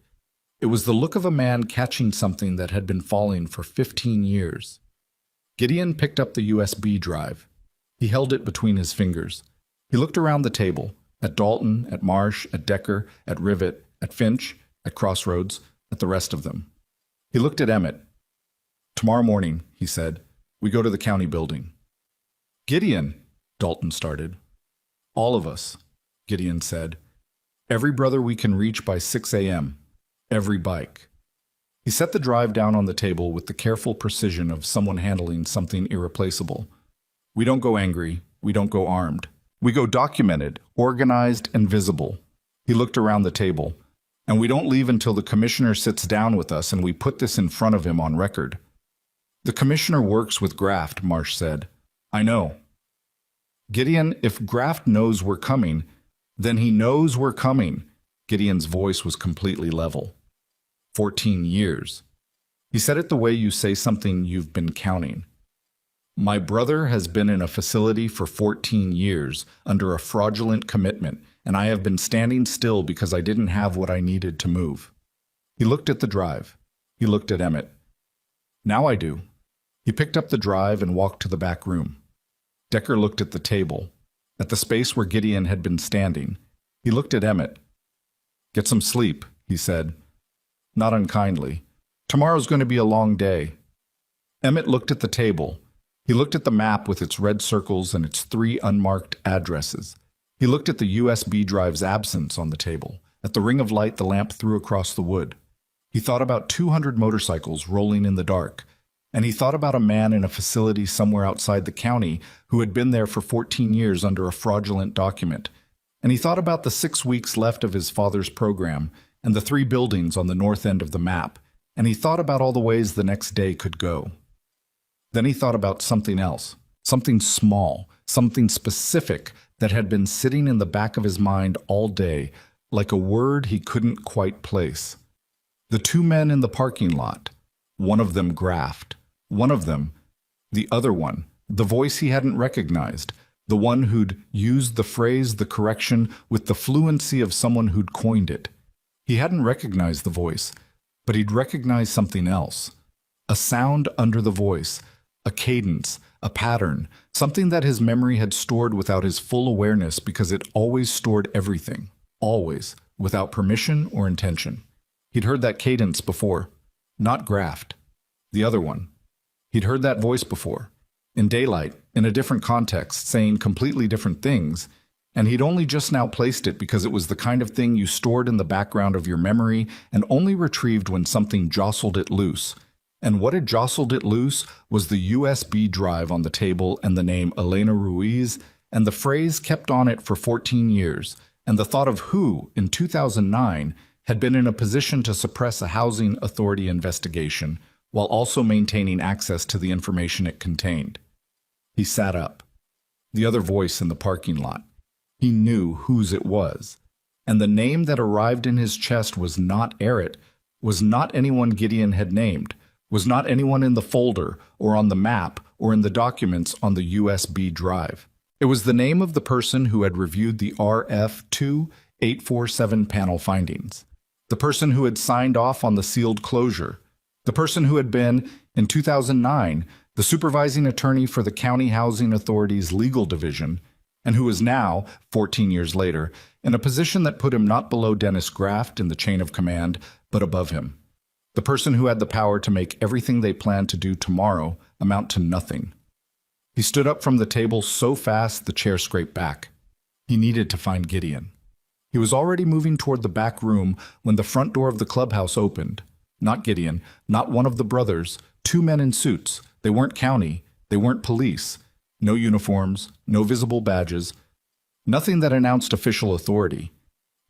It was the look of a man catching something that had been falling for 15 years. Gideon picked up the USB drive. He held it between his fingers. He looked around the table, at Dalton, at Marsh, at Decker, at Rivet, at Finch, at Crossroads, at the rest of them. He looked at Emmett. "Tomorrow morning," he said, "we go to the county building." "Gideon," Dalton started. "All of us," Gideon said. "Every brother we can reach by 6 a.m. Every bike." He set the drive down on the table with the careful precision of someone handling something irreplaceable. "We don't go angry. We don't go armed. We go documented, organized, and visible." He looked around the table. "And we don't leave until the commissioner sits down with us and we put this in front of him on record." "The commissioner works with Graft," Marsh said. "I know." "Gideon, if Graft knows we're coming, then he knows we're coming." Gideon's voice was completely level. 14 years. He said it the way you say something you've been counting. "My brother has been in a facility for 14 years under a fraudulent commitment, and I have been standing still because I didn't have what I needed to move." He looked at the drive. He looked at Emmett. "Now I do." He picked up the drive and walked to the back room. Decker looked at the table, at the space where Gideon had been standing. He looked at Emmett. "Get some sleep," he said. Not unkindly. "Tomorrow's going to be a long day." Emmett looked at the table. He looked at the map with its red circles and its 3 unmarked addresses. He looked at the USB drive's absence on the table, at the ring of light the lamp threw across the wood. He thought about 200 motorcycles rolling in the dark, and he thought about a man in a facility somewhere outside the county who had been there for 14 years under a fraudulent document. And he thought about the 6 weeks left of his father's program and the 3 buildings on the north end of the map, and he thought about all the ways the next day could go. Then he thought about something else, something small, something specific that had been sitting in the back of his mind all day, like a word he couldn't quite place. The 2 men in the parking lot, one of them Graft, one of them, the other one, the voice he hadn't recognized, the one who'd used the phrase, the correction, with the fluency of someone who'd coined it. He hadn't recognized the voice, but he'd recognized something else. A sound under the voice, a cadence, a pattern, something that his memory had stored without his full awareness because it always stored everything, always, without permission or intention. He'd heard that cadence before. Not Graft. The other one. He'd heard that voice before. In daylight, in a different context, saying completely different things, and he'd only just now placed it because it was the kind of thing you stored in the background of your memory and only retrieved when something jostled it loose. And what had jostled it loose was the USB drive on the table and the name Elena Ruiz, and the phrase kept on it for 14 years, and the thought of who, in 2009, had been in a position to suppress a housing authority investigation while also maintaining access to the information it contained. He sat up. The other voice in the parking lot. He knew whose it was. And the name that arrived in his chest was not Errett, was not anyone Gideon had named, was not anyone in the folder or on the map or in the documents on the USB drive. It was the name of the person who had reviewed the RF2847 panel findings, the person who had signed off on the sealed closure, the person who had been, in 2009, the supervising attorney for the County Housing Authority's legal division, and who was now, 14 years later, in a position that put him not below Dennis Graft in the chain of command, but above him. The person who had the power to make everything they planned to do tomorrow amount to nothing. He stood up from the table so fast the chair scraped back. He needed to find Gideon. He was already moving toward the back room when the front door of the clubhouse opened. Not Gideon, not one of the brothers, two men in suits. They weren't county, they weren't police. No uniforms, no visible badges, nothing that announced official authority.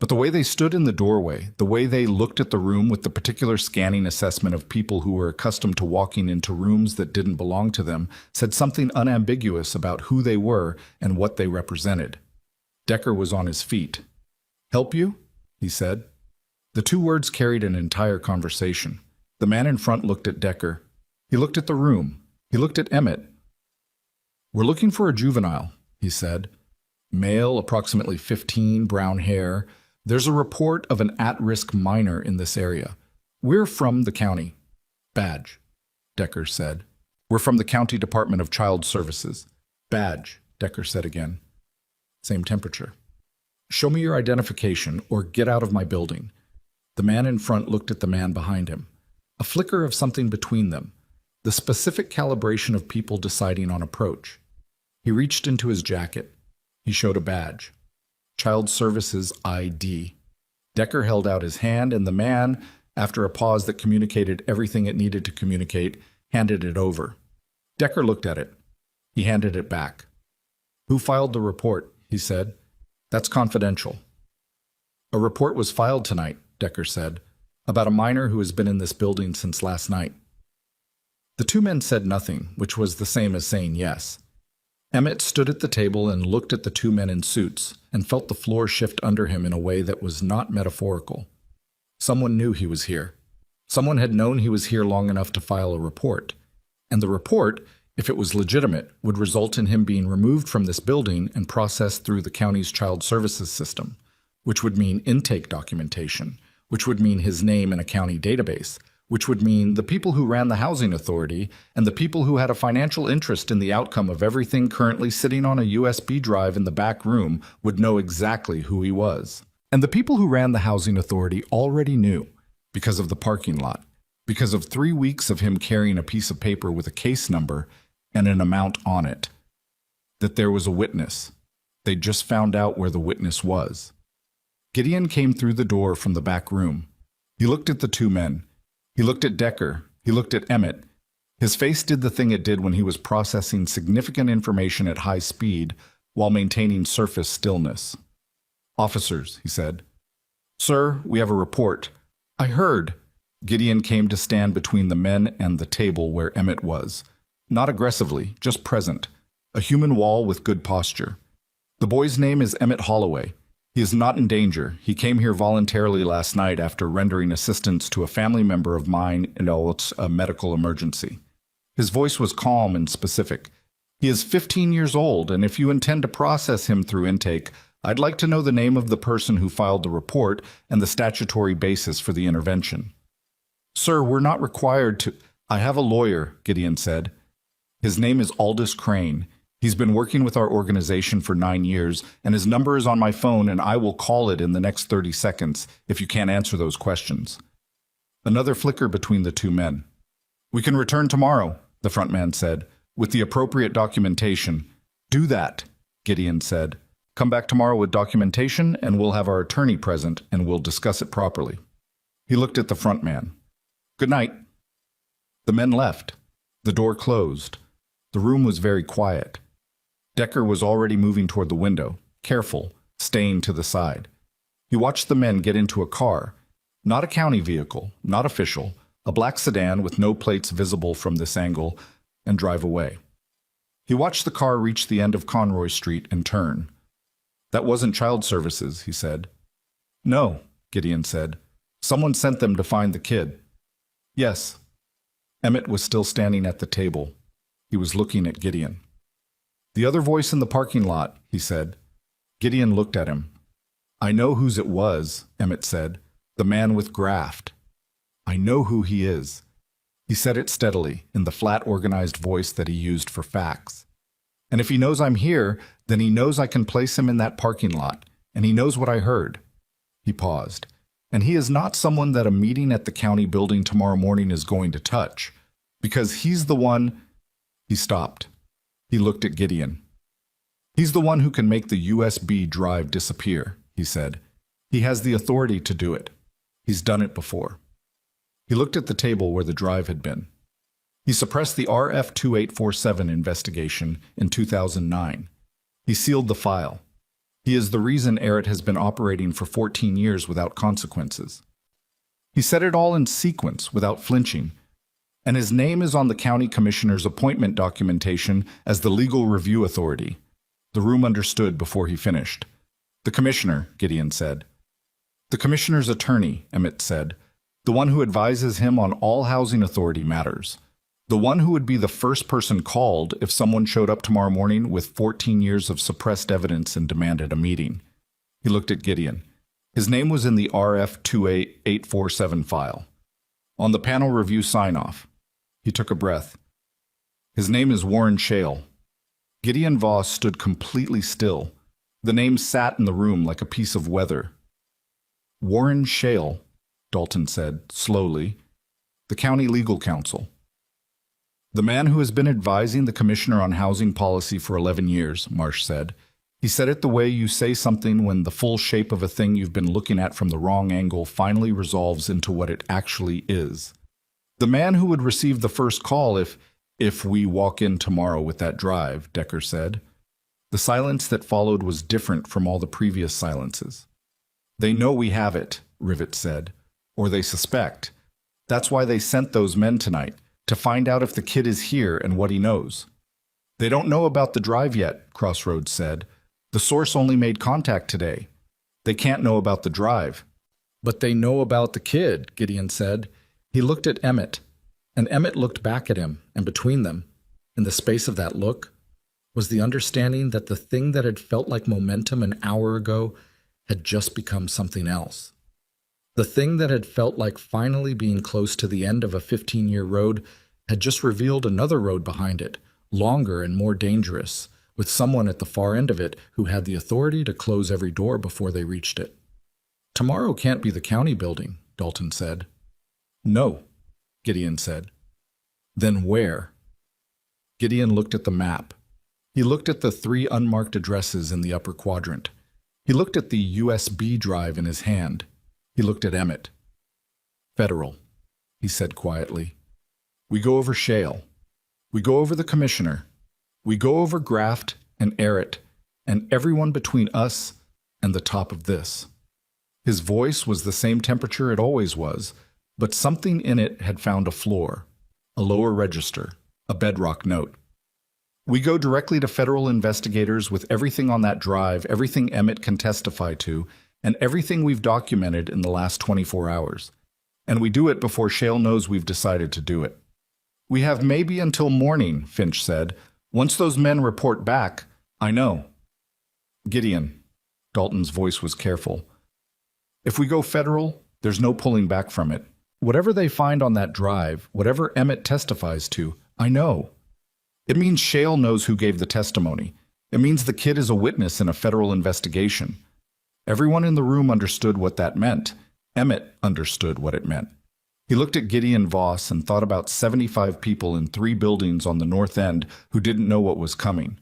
But the way they stood in the doorway, the way they looked at the room with the particular scanning assessment of people who were accustomed to walking into rooms that didn't belong to them, said something unambiguous about who they were and what they represented. Decker was on his feet. "Help you?" he said. The two words carried an entire conversation. The man in front looked at Decker. He looked at the room. He looked at Emmett. "We're looking for a juvenile," he said. "Male, approximately 15, brown hair. There's a report of an at-risk minor in this area. We're from the county." "Badge," Decker said. "We're from the County Department of Child Services." "Badge," Decker said again. Same temperature. "Show me your identification or get out of my building." The man in front looked at the man behind him. A flicker of something between them. The specific calibration of people deciding on approach. He reached into his jacket. He showed a badge. Child Services ID. Decker held out his hand, and the man, after a pause that communicated everything it needed to communicate, handed it over. Decker looked at it. He handed it back. "Who filed the report?" he said. "That's confidential." "A report was filed tonight," Decker said, "about a minor who has been in this building since last night." The two men said nothing, which was the same as saying yes. Emmett stood at the table and looked at the two men in suits and felt the floor shift under him in a way that was not metaphorical. Someone knew he was here. Someone had known he was here long enough to file a report. And the report, if it was legitimate, would result in him being removed from this building and processed through the county's child services system, which would mean intake documentation, which would mean his name in a county database, which would mean the people who ran the housing authority and the people who had a financial interest in the outcome of everything currently sitting on a USB drive in the back room would know exactly who he was. And the people who ran the housing authority already knew, because of the parking lot, because of 3 weeks of him carrying a piece of paper with a case number and an amount on it, that there was a witness. They'd just found out where the witness was. Gideon came through the door from the back room. He looked at the two men. He looked at Decker. He looked at Emmett. His face did the thing it did when he was processing significant information at high speed while maintaining surface stillness. "Officers," he said. "Sir, we have a report." "I heard." Gideon came to stand between the men and the table where Emmett was. Not aggressively, just present. A human wall with good posture. "The boy's name is Emmett Holloway. He is not in danger. He came here voluntarily last night after rendering assistance to a family member of mine in a medical emergency." His voice was calm and specific. "He is 15 years old, and if you intend to process him through intake, I'd like to know the name of the person who filed the report and the statutory basis for the intervention." "Sir, we're not required to—" "I have a lawyer," Gideon said. "His name is Aldous Crane. He's been working with our organization for 9 years, and his number is on my phone, and I will call it in the next 30 seconds if you can't answer those questions." Another flicker between the two men. "We can return tomorrow," the front man said, "with the appropriate documentation." "Do that," Gideon said. "Come back tomorrow with documentation, and we'll have our attorney present, and we'll discuss it properly." He looked at the front man. "Good night." The men left. The door closed. The room was very quiet. Decker was already moving toward the window, careful, staying to the side. He watched the men get into a car, not a county vehicle, not official, a black sedan with no plates visible from this angle, and drive away. He watched the car reach the end of Conroy Street and turn. "That wasn't child services," he said. "No," Gideon said. "Someone sent them to find the kid." "Yes." Emmett was still standing at the table. He was looking at Gideon. "The other voice in the parking lot," he said. Gideon looked at him. "I know whose it was," Emmett said. "The man with Graft. I know who he is." He said it steadily, in the flat, organized voice that he used for facts. "And if he knows I'm here, then he knows I can place him in that parking lot, and he knows what I heard." He paused. "And he is not someone that a meeting at the county building tomorrow morning is going to touch, because he's the one—" He stopped. He looked at Gideon. "He's the one who can make the USB drive disappear," he said. "He has the authority to do it. He's done it before." He looked at the table where the drive had been. He suppressed the RF-2847 investigation in 2009. He sealed the file. He is the reason Arrett has been operating for 14 years without consequences. He said it all in sequence without flinching, and his name is on the county commissioner's appointment documentation as the legal review authority. The room understood before he finished. "The commissioner," Gideon said. "The commissioner's attorney," Emmett said. "The one who advises him on all housing authority matters. The one who would be the first person called if someone showed up tomorrow morning with 14 years of suppressed evidence and demanded a meeting." He looked at Gideon. His name was in the RF-2847 file. On the panel review sign-off. He took a breath. "His name is Warren Shale." Gideon Voss stood completely still. The name sat in the room like a piece of weather. "Warren Shale," Dalton said, slowly. "The county legal counsel. The man who has been advising the commissioner on housing policy for 11 years, Marsh said. He said it the way you say something when the full shape of a thing you've been looking at from the wrong angle finally resolves into what it actually is. The man who would receive the first call if we walk in tomorrow with that drive, Decker said. The silence that followed was different from all the previous silences. They know we have it, Rivet said. Or they suspect. That's why they sent those men tonight, to find out if the kid is here and what he knows. They don't know about the drive yet, Crossroads said. The source only made contact today. They can't know about the drive. But they know about the kid, Gideon said. He looked at Emmett, and Emmett looked back at him, and between them, in the space of that look, was the understanding that the thing that had felt like momentum an hour ago had just become something else. The thing that had felt like finally being close to the end of a 15-year road had just revealed another road behind it, longer and more dangerous, with someone at the far end of it who had the authority to close every door before they reached it. Tomorrow can't be the county building, Dalton said. No, Gideon said. Then where? Gideon looked at the map. He looked at the 3 unmarked addresses in the upper quadrant. He looked at the USB drive in his hand. He looked at Emmett. Federal, he said quietly. We go over Shale. We go over the commissioner. We go over Graft and Arrett and everyone between us and the top of this. His voice was the same temperature it always was, but something in it had found a floor, a lower register, a bedrock note. We go directly to federal investigators with everything on that drive, everything Emmett can testify to, and everything we've documented in the last 24 hours. And we do it before Shale knows we've decided to do it. We have maybe until morning, Finch said. Once those men report back, I know. Gideon, Dalton's voice was careful. If we go federal, there's no pulling back from it. Whatever they find on that drive, whatever Emmett testifies to, I know. It means Shale knows who gave the testimony. It means the kid is a witness in a federal investigation. Everyone in the room understood what that meant. Emmett understood what it meant. He looked at Gideon Voss and thought about 75 people in 3 buildings on the north end who didn't know what was coming.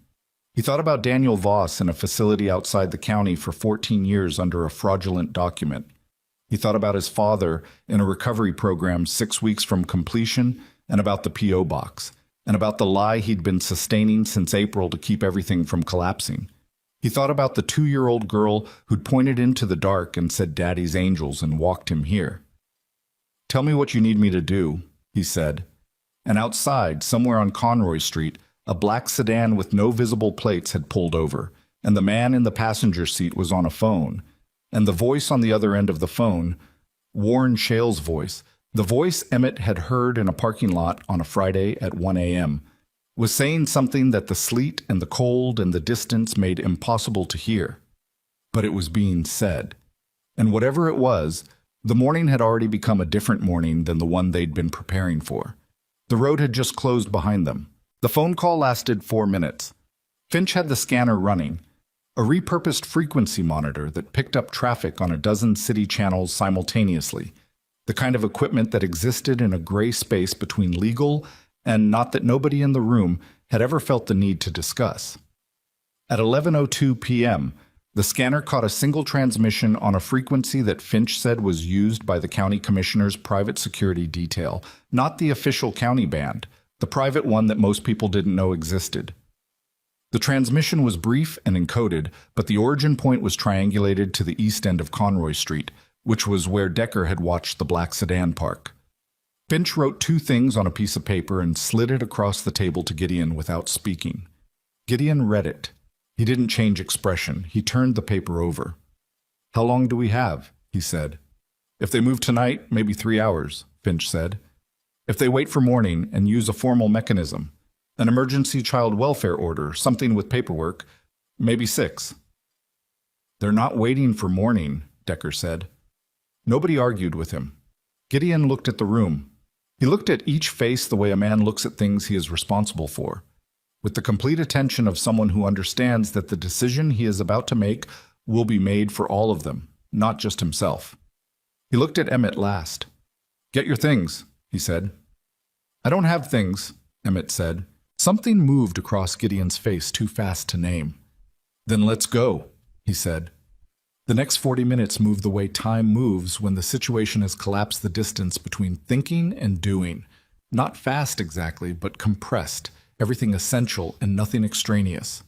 He thought about Daniel Voss in a facility outside the county for 14 years under a fraudulent document. He thought about his father in a recovery program 6 weeks from completion and about the P.O. box, and about the lie he'd been sustaining since April to keep everything from collapsing. He thought about the 2-year-old girl who'd pointed into the dark and said Daddy's angels and walked him here. Tell me what you need me to do, he said. And outside, somewhere on Conroy Street, a black sedan with no visible plates had pulled over, and the man in the passenger seat was on a phone. And the voice on the other end of the phone, Warren Shale's voice, the voice Emmett had heard in a parking lot on a Friday at 1 a.m., was saying something that the sleet and the cold and the distance made impossible to hear. But it was being said. And whatever it was, the morning had already become a different morning than the one they'd been preparing for. The road had just closed behind them. The phone call lasted 4 minutes. Finch had the scanner running, a repurposed frequency monitor that picked up traffic on a dozen city channels simultaneously, the kind of equipment that existed in a gray space between legal and not that nobody in the room had ever felt the need to discuss. At 11:02 p.m., the scanner caught a single transmission on a frequency that Finch said was used by the county commissioner's private security detail, not the official county band, the private one that most people didn't know existed. The transmission was brief and encoded, but the origin point was triangulated to the east end of Conroy Street, which was where Decker had watched the black sedan park. Finch wrote 2 things on a piece of paper and slid it across the table to Gideon without speaking. Gideon read it. He didn't change expression. He turned the paper over. "How long do we have?" he said. "If they move tonight, maybe 3 hours," Finch said. "If they wait for morning and use a formal mechanism, an emergency child welfare order, something with paperwork, maybe 6. "They're not waiting for morning," Decker said. Nobody argued with him. Gideon looked at the room. He looked at each face the way a man looks at things he is responsible for, with the complete attention of someone who understands that the decision he is about to make will be made for all of them, not just himself. He looked at Emmett last. "Get your things," he said. "I don't have things," Emmett said. Something moved across Gideon's face too fast to name. "Then let's go," he said. The next 40 minutes moved the way time moves when the situation has collapsed the distance between thinking and doing. Not fast exactly, but compressed. Everything essential and nothing extraneous.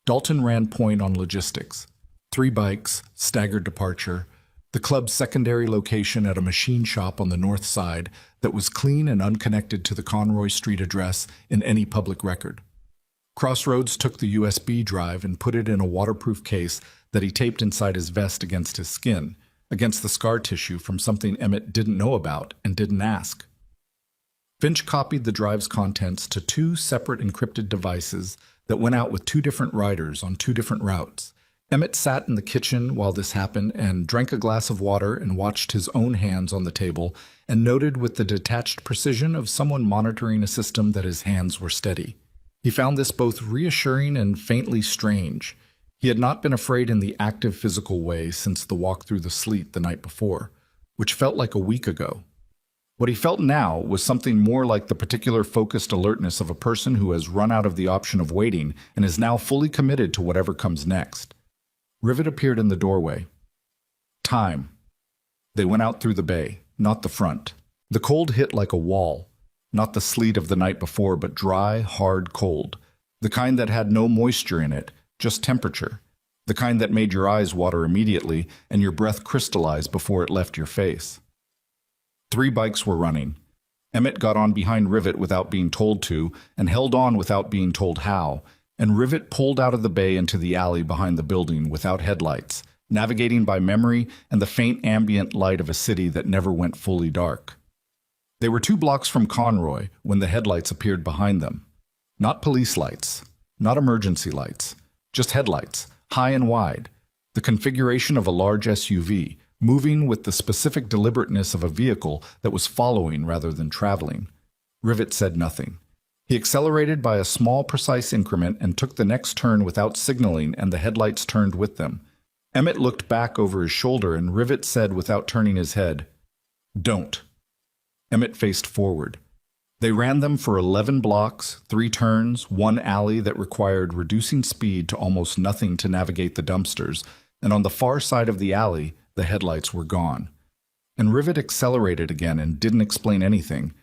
Dalton ran point on logistics. 3 bikes, staggered departure, the club's secondary location at a machine shop on the north side that was clean and unconnected to the Conroy Street address in any public record. Crossroads took the USB drive and put it in a waterproof case that he taped inside his vest against his skin, against the scar tissue from something Emmett didn't know about and didn't ask. Finch copied the drive's contents to 2 separate encrypted devices that went out with 2 different riders on 2 different routes. Emmett sat in the kitchen while this happened and drank a glass of water and watched his own hands on the table and noted with the detached precision of someone monitoring a system that his hands were steady. He found this both reassuring and faintly strange. He had not been afraid in the active physical way since the walk through the sleet the night before, which felt like a week ago. What he felt now was something more like the particular focused alertness of a person who has run out of the option of waiting and is now fully committed to whatever comes next. Rivet appeared in the doorway. Time. They went out through the bay, not the front. The cold hit like a wall, not the sleet of the night before, but dry, hard cold. The kind that had no moisture in it, just temperature. The kind that made your eyes water immediately and your breath crystallize before it left your face. 3 bikes were running. Emmett got on behind Rivet without being told to, and held on without being told how, and Rivet pulled out of the bay into the alley behind the building without headlights, navigating by memory and the faint ambient light of a city that never went fully dark. They were 2 blocks from Conroy when the headlights appeared behind them. Not police lights, not emergency lights, just headlights, high and wide, the configuration of a large SUV, moving with the specific deliberateness of a vehicle that was following rather than traveling. Rivet said nothing. He accelerated by a small, precise increment and took the next turn without signaling, and the headlights turned with them. Emmett looked back over his shoulder, and Rivet said without turning his head, "Don't." Emmett faced forward. They ran them for 11 blocks, 3 turns, 1 alley that required reducing speed to almost nothing to navigate the dumpsters, and on the far side of the alley, the headlights were gone. And Rivet accelerated again and didn't explain anything.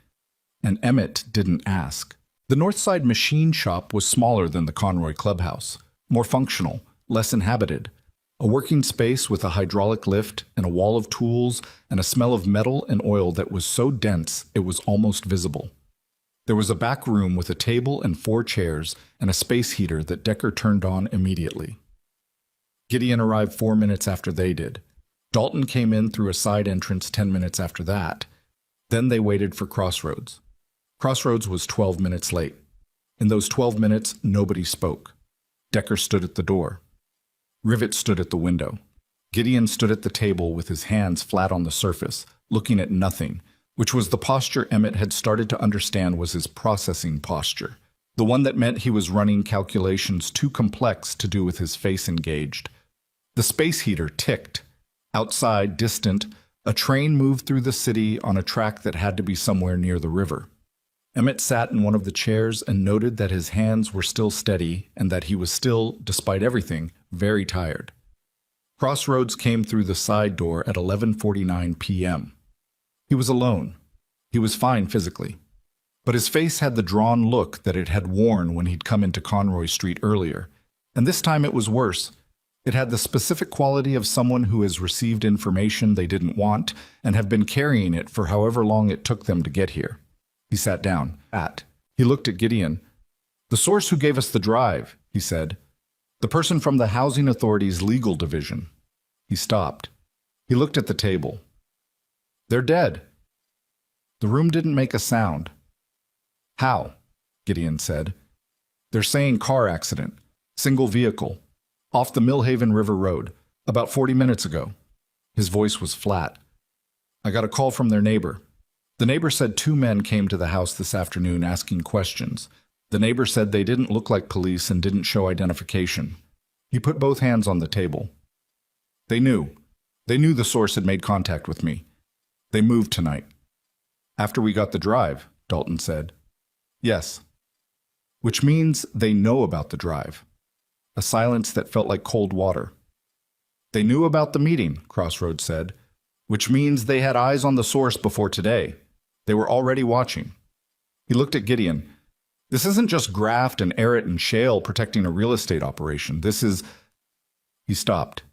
And Emmett didn't ask. The Northside machine shop was smaller than the Conroy clubhouse, more functional, less inhabited. A working space with a hydraulic lift and a wall of tools and a smell of metal and oil that was so dense it was almost visible. There was a back room with a table and 4 chairs and a space heater that Decker turned on immediately. Gideon arrived 4 minutes after they did. Dalton came in through a side entrance 10 minutes after that. Then they waited for Crossroads. Crossroads was 12 minutes late. In those 12 minutes, nobody spoke. Decker stood at the door. Rivet stood at the window. Gideon stood at the table with his hands flat on the surface, looking at nothing, which was the posture Emmett had started to understand was his processing posture, the one that meant he was running calculations too complex to do with his face engaged. The space heater ticked. Outside, distant, a train moved through the city on a track that had to be somewhere near the river. Emmett sat in one of the chairs and noted that his hands were still steady and that he was still, despite everything, very tired. Crossroads came through the side door at 11:49 p.m. He was alone. He was fine physically. But his face had the drawn look that it had worn when he'd come into Conroy Street earlier, and this time it was worse. It had the specific quality of someone who has received information they didn't want and have been carrying it for however long it took them to get here. He sat down. He looked at Gideon. "The source who gave us the drive," he said. "The person from the Housing Authority's legal division." He stopped. He looked at the table. "They're dead." The room didn't make a sound. "How?" Gideon said. "They're saying car accident. Single vehicle. Off the Millhaven River Road. About 40 minutes ago." His voice was flat. "I got a call from their neighbor. The neighbor said 2 men came to the house this afternoon asking questions. The neighbor said they didn't look like police and didn't show identification." He put both hands on the table. They knew. They knew the source had made contact with me. They moved tonight." "After we got the drive," Dalton said. "Yes." "Which means they know about the drive." A silence that felt like cold water. "They knew about the meeting," Crossroads said. "Which means they had eyes on the source before today. They were already watching." He looked at Gideon. "This isn't just graft and Errett and Shale protecting a real estate operation. This is—" He stopped.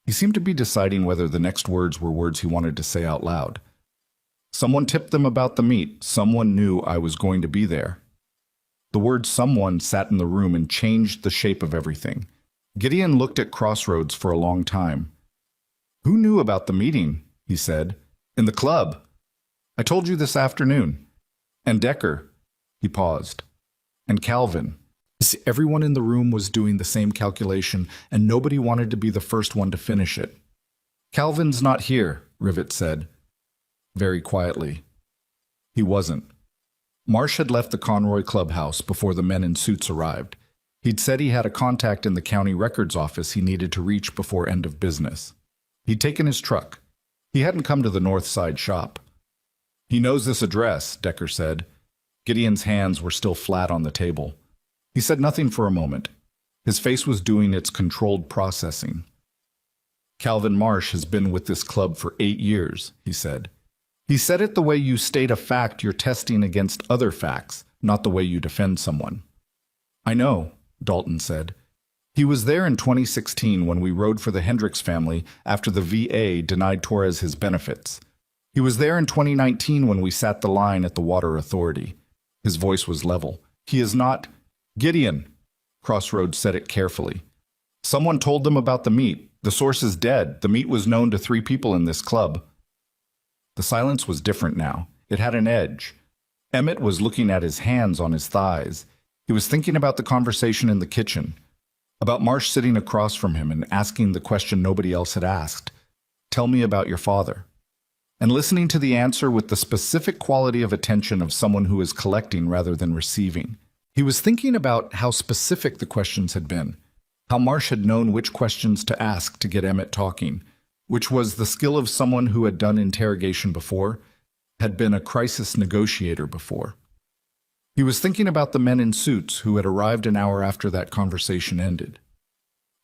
He seemed to be deciding whether the next words were words he wanted to say out loud. "Someone tipped them about the meet. Someone knew I was going to be there." The word someone sat in the room and changed the shape of everything. Gideon looked at Crossroads for a long time. "Who knew about the meeting?" he said. "In the club. I told you this afternoon. And Decker." He paused. "And Calvin." Everyone in the room was doing the same calculation, and nobody wanted to be the first one to finish it. "Calvin's not here," Rivet said, very quietly. He wasn't. Marsh had left the Conroy clubhouse before the men in suits arrived. He'd said he had a contact in the county records office he needed to reach before end of business. He'd taken his truck. He hadn't come to the North Side shop. "He knows this address," Decker said. Gideon's hands were still flat on the table. He said nothing for a moment. His face was doing its controlled processing. "Calvin Marsh has been with this club for 8 years, he said. He said it the way you state a fact you're testing against other facts, not the way you defend someone. "I know," Dalton said. "He was there in 2016 when we rode for the Hendricks family after the VA denied Torres his benefits. He was there in 2019 when we sat the line at the Water Authority." His voice was level. "He is not—" "Gideon," Crossroads said it carefully. "Someone told them about the meet. The source is dead. The meet was known to 3 people in this club." The silence was different now. It had an edge. Emmett was looking at his hands on his thighs. He was thinking about the conversation in the kitchen, about Marsh sitting across from him and asking the question nobody else had asked. "Tell me about your father." And listening to the answer with the specific quality of attention of someone who is collecting rather than receiving. He was thinking about how specific the questions had been, how Marsh had known which questions to ask to get Emmett talking, which was the skill of someone who had done interrogation before, had been a crisis negotiator before. He was thinking about the men in suits who had arrived an hour after that conversation ended.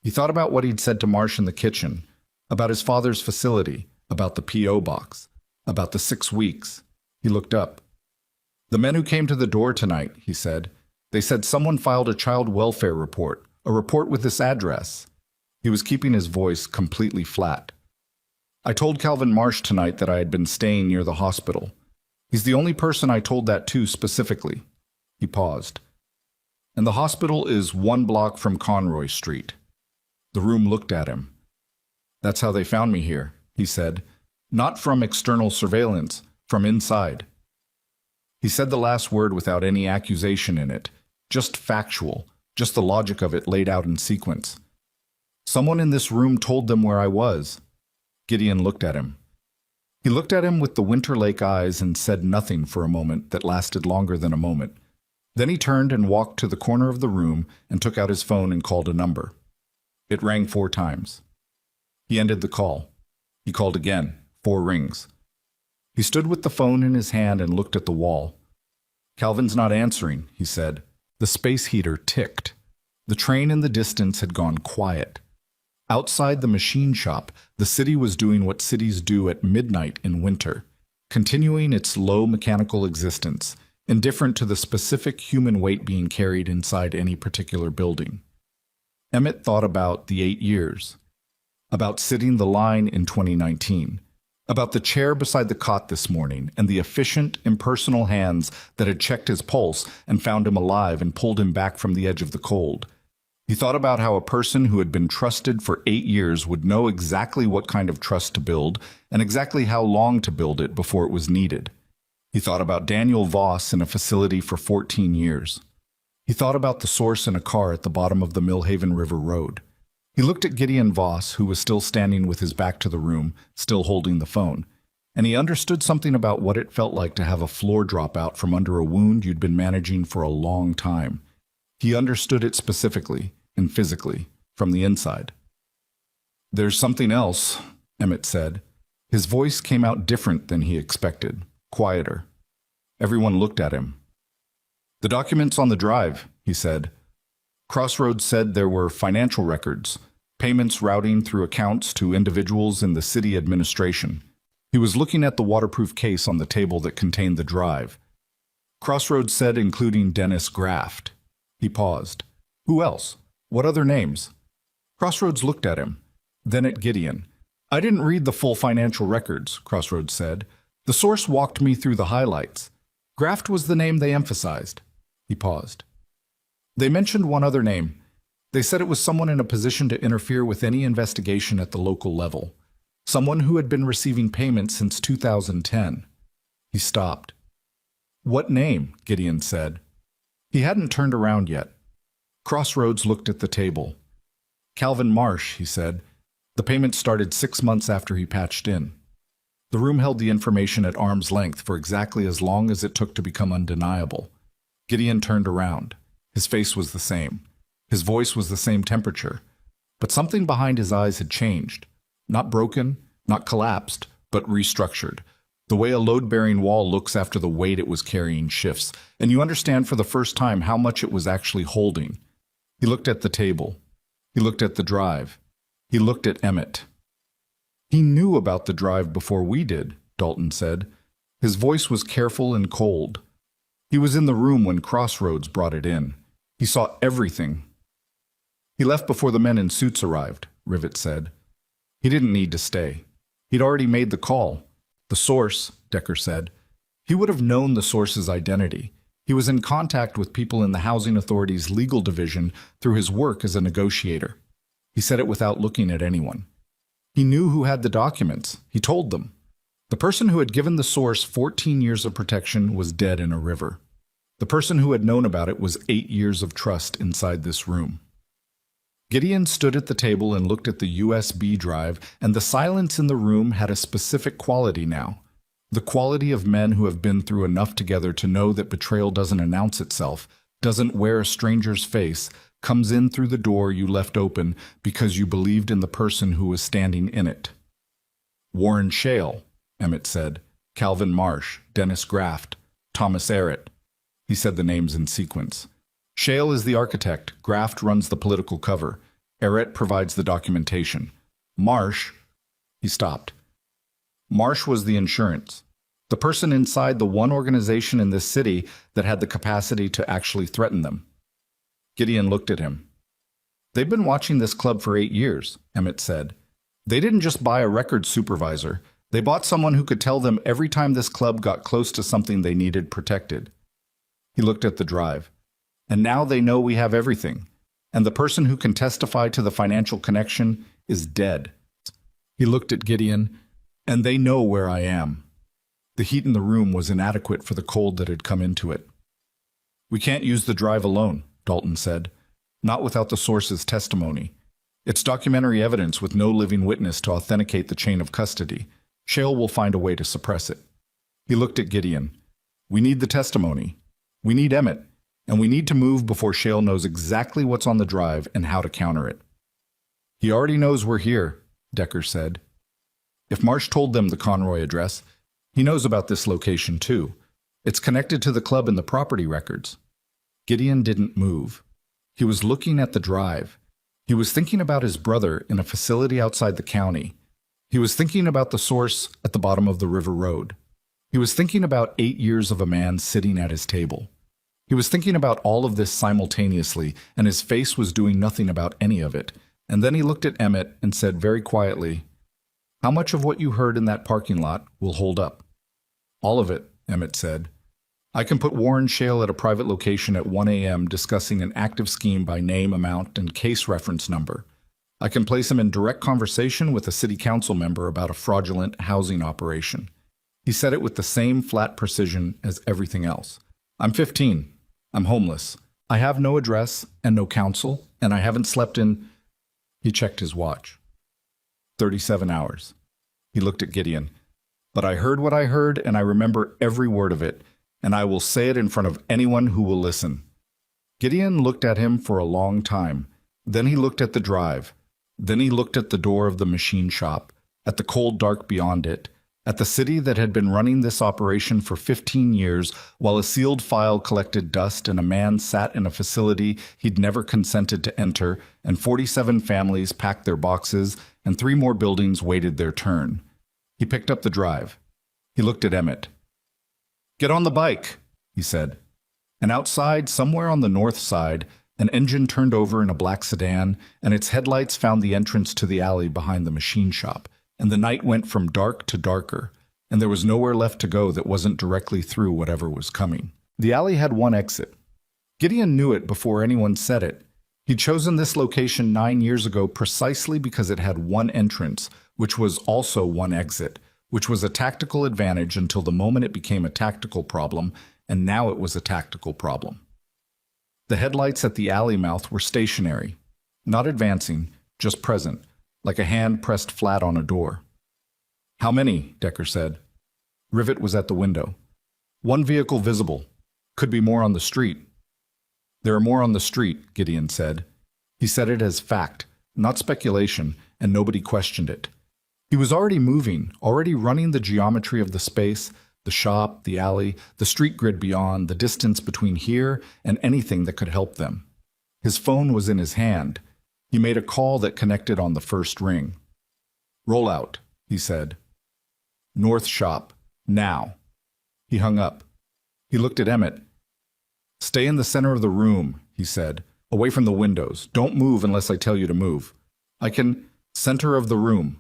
He thought about what he'd said to Marsh in the kitchen, about his father's facility, about the P.O. box, about the 6 weeks. He looked up. "The men who came to the door tonight," he said, "they said someone filed a child welfare report, a report with this address." He was keeping his voice completely flat. "I told Calvin Marsh tonight that I had been staying near the hospital. He's the only person I told that to specifically." He paused. "And the hospital is 1 block from Conroy Street." The room looked at him. "That's how they found me here," he said. "Not from external surveillance, from inside." He said the last word without any accusation in it, just factual, just the logic of it laid out in sequence. "Someone in this room told them where I was." Gideon looked at him. He looked at him with the Winter Lake eyes and said nothing for a moment that lasted longer than a moment. Then he turned and walked to the corner of the room and took out his phone and called a number. It rang 4 times. He ended the call. He called again, 4 rings. He stood with the phone in his hand and looked at the wall. "Calvin's not answering," he said. The space heater ticked. The train in the distance had gone quiet. Outside the machine shop, the city was doing what cities do at midnight in winter, continuing its low mechanical existence, indifferent to the specific human weight being carried inside any particular building. Emmett thought about the 8 years, about sitting the line in 2019, about the chair beside the cot this morning and the efficient, impersonal hands that had checked his pulse and found him alive and pulled him back from the edge of the cold. He thought about how a person who had been trusted for 8 years would know exactly what kind of trust to build and exactly how long to build it before it was needed. He thought about Daniel Voss in a facility for 14 years. He thought about the source in a car at the bottom of the Millhaven River Road. He looked at Gideon Voss, who was still standing with his back to the room, still holding the phone, and he understood something about what it felt like to have a floor drop out from under a wound you'd been managing for a long time. He understood it specifically and physically, from the inside. "There's something else," Emmett said. His voice came out different than he expected, quieter. Everyone looked at him. "The documents on the drive," he said. Crossroads said there were financial records, payments routing through accounts to individuals in the city administration. He was looking at the waterproof case on the table that contained the drive. Crossroads said including Dennis Graft. He paused. "Who else? What other names?" Crossroads looked at him, then at Gideon. "I didn't read the full financial records," Crossroads said. "The source walked me through the highlights. Graft was the name they emphasized." He paused. "They mentioned one other name. They said it was someone in a position to interfere with any investigation at the local level. Someone who had been receiving payments since 2010. He stopped. "What name?" Gideon said. He hadn't turned around yet. Crossroads looked at the table. "Calvin Marsh," he said. "The payment started 6 months after he patched in." The room held the information at arm's length for exactly as long as it took to become undeniable. Gideon turned around. His face was the same. His voice was the same temperature. But something behind his eyes had changed. Not broken, not collapsed, but restructured. The way a load-bearing wall looks after the weight it was carrying shifts, and you understand for the first time how much it was actually holding. He looked at the table. He looked at the drive. He looked at Emmett. "He knew about the drive before we did," Dalton said. His voice was careful and cold. "He was in the room when Crossroads brought it in. He saw everything." "He left before the men in suits arrived," Rivet said. "He didn't need to stay. He'd already made the call. The source," Decker said. "He would have known the source's identity. He was in contact with people in the Housing Authority's legal division through his work as a negotiator." He said it without looking at anyone. "He knew who had the documents. He told them. The person who had given the source 14 years of protection was dead in a river. The person who had known about it was 8 years of trust inside this room." Gideon stood at the table and looked at the USB drive, and the silence in the room had a specific quality now. The quality of men who have been through enough together to know that betrayal doesn't announce itself, doesn't wear a stranger's face, comes in through the door you left open because you believed in the person who was standing in it. "Warren Shale," Emmett said. "Calvin Marsh, Dennis Graft, Thomas Arrett." He said the names in sequence. "Shale is the architect. Graft runs the political cover. Arrett provides the documentation. Marsh—" He stopped. "Marsh was the insurance. The person inside the one organization in this city that had the capacity to actually threaten them." Gideon looked at him. "They've been watching this club for 8 years, Emmett said. "They didn't just buy a record supervisor. They bought someone who could tell them every time this club got close to something they needed protected." He looked at the drive. "And now they know we have everything. And the person who can testify to the financial connection is dead." He looked at Gideon. "And they know where I am." The heat in the room was inadequate for the cold that had come into it. "We can't use the drive alone," Dalton said. "Not without the source's testimony. It's documentary evidence with no living witness to authenticate the chain of custody. Shale will find a way to suppress it. He looked at Gideon. We need the testimony. We need Emmett. And we need to move before Shale knows exactly what's on the drive and how to counter it. He already knows we're here, Decker said. If Marsh told them the Conroy address, he knows about this location too. It's connected to the club in the property records. Gideon didn't move. He was looking at the drive. He was thinking about his brother in a facility outside the county. He was thinking about the source at the bottom of the river road. He was thinking about 8 years of a man sitting at his table. He was thinking about all of this simultaneously, and his face was doing nothing about any of it. And then he looked at Emmett and said very quietly, "How much of what you heard in that parking lot will hold up?" "All of it," Emmett said. "I can put Warren Shale at a private location at 1 a.m. discussing an active scheme by name, amount, and case reference number. I can place him in direct conversation with a city council member about a fraudulent housing operation." He said it with the same flat precision as everything else. "I'm 15. I'm homeless. I have no address and no counsel, and I haven't slept in—" He checked his watch. 37 hours. He looked at Gideon. "But I heard what I heard, and I remember every word of it, and I will say it in front of anyone who will listen." Gideon looked at him for a long time. Then he looked at the drive. Then he looked at the door of the machine shop, at the cold dark beyond it, at the city that had been running this operation for 15 years while a sealed file collected dust and a man sat in a facility he'd never consented to enter, and 47 families packed their boxes, and 3 more buildings waited their turn. He picked up the drive. He looked at Emmett. "Get on the bike," he said. And outside, somewhere on the north side, an engine turned over in a black sedan, and its headlights found the entrance to the alley behind the machine shop, and the night went from dark to darker, and there was nowhere left to go that wasn't directly through whatever was coming. The alley had one exit. Gideon knew it before anyone said it. He'd chosen this location 9 years ago precisely because it had one entrance, which was also one exit, which was a tactical advantage until the moment it became a tactical problem, and now it was a tactical problem. The headlights at the alley mouth were stationary, not advancing, just present, like a hand pressed flat on a door. "How many?" Decker said. Rivet was at the window. "One vehicle visible. Could be more on the street." "There are more on the street," Gideon said. He said it as fact, not speculation, and nobody questioned it. He was already moving, already running the geometry of the space, the shop, the alley, the street grid beyond, the distance between here and anything that could help them. His phone was in his hand. He made a call that connected on the first ring. "Roll out," he said. "North shop. Now." He hung up. He looked at Emmett. "Stay in the center of the room," he said. "Away from the windows. Don't move unless I tell you to move." "I can—" "Center of the room."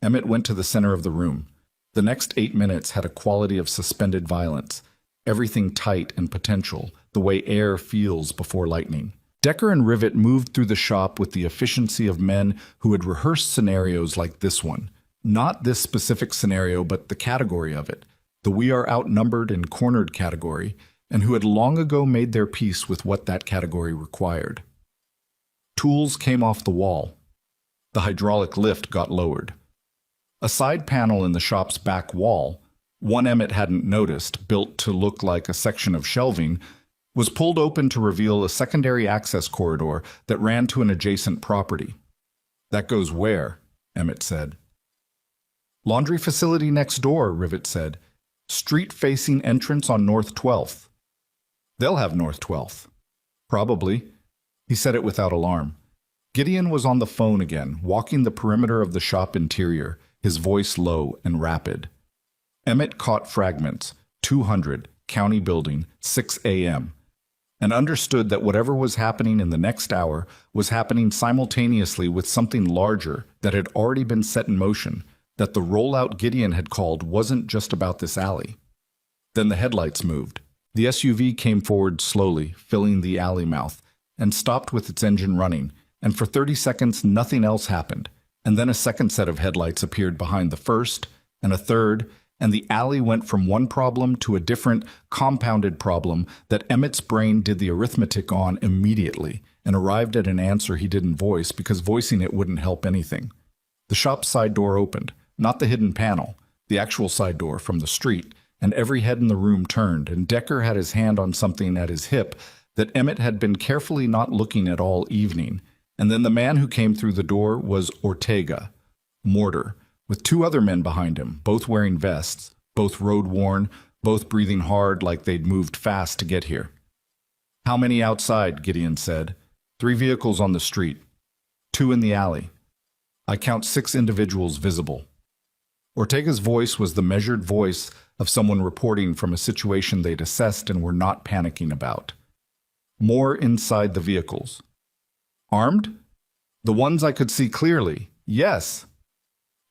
Emmett went to the center of the room. The next 8 minutes had a quality of suspended violence, everything tight and potential, the way air feels before lightning. Decker and Rivet moved through the shop with the efficiency of men who had rehearsed scenarios like this one. Not this specific scenario, but the category of it, the "we are outnumbered and cornered" category, and who had long ago made their peace with what that category required. Tools came off the wall. The hydraulic lift got lowered. A side panel in the shop's back wall, one Emmett hadn't noticed, built to look like a section of shelving, was pulled open to reveal a secondary access corridor that ran to an adjacent property. "That goes where?" Emmett said. "Laundry facility next door," Rivet said. "Street-facing entrance on North 12th. "They'll have North 12th. "Probably." He said it without alarm. Gideon was on the phone again, walking the perimeter of the shop interior, his voice low and rapid. Emmett caught fragments, 200, county building, 6 a.m., and understood that whatever was happening in the next hour was happening simultaneously with something larger that had already been set in motion, that the rollout Gideon had called wasn't just about this alley. Then the headlights moved. The SUV came forward slowly, filling the alley mouth, and stopped with its engine running, and for 30 seconds nothing else happened, and then a second set of headlights appeared behind the first, and a third, and the alley went from one problem to a different, compounded problem that Emmett's brain did the arithmetic on immediately, and arrived at an answer he didn't voice because voicing it wouldn't help anything. The shop's side door opened, not the hidden panel. the actual side door from the street, and every head in the room turned, and Decker had his hand on something at his hip that Emmett had been carefully not looking at all evening. And then the man who came through the door was Ortega, Mortar, with two other men behind him, both wearing vests, both road-worn, both breathing hard like they'd moved fast to get here. "How many outside?" Gideon said. "3 vehicles on the street. 2 in the alley. I count 6 individuals visible." Ortega's voice was the measured voice of someone reporting from a situation they'd assessed and were not panicking about. "More inside the vehicles." "Armed?" "The ones I could see clearly. Yes."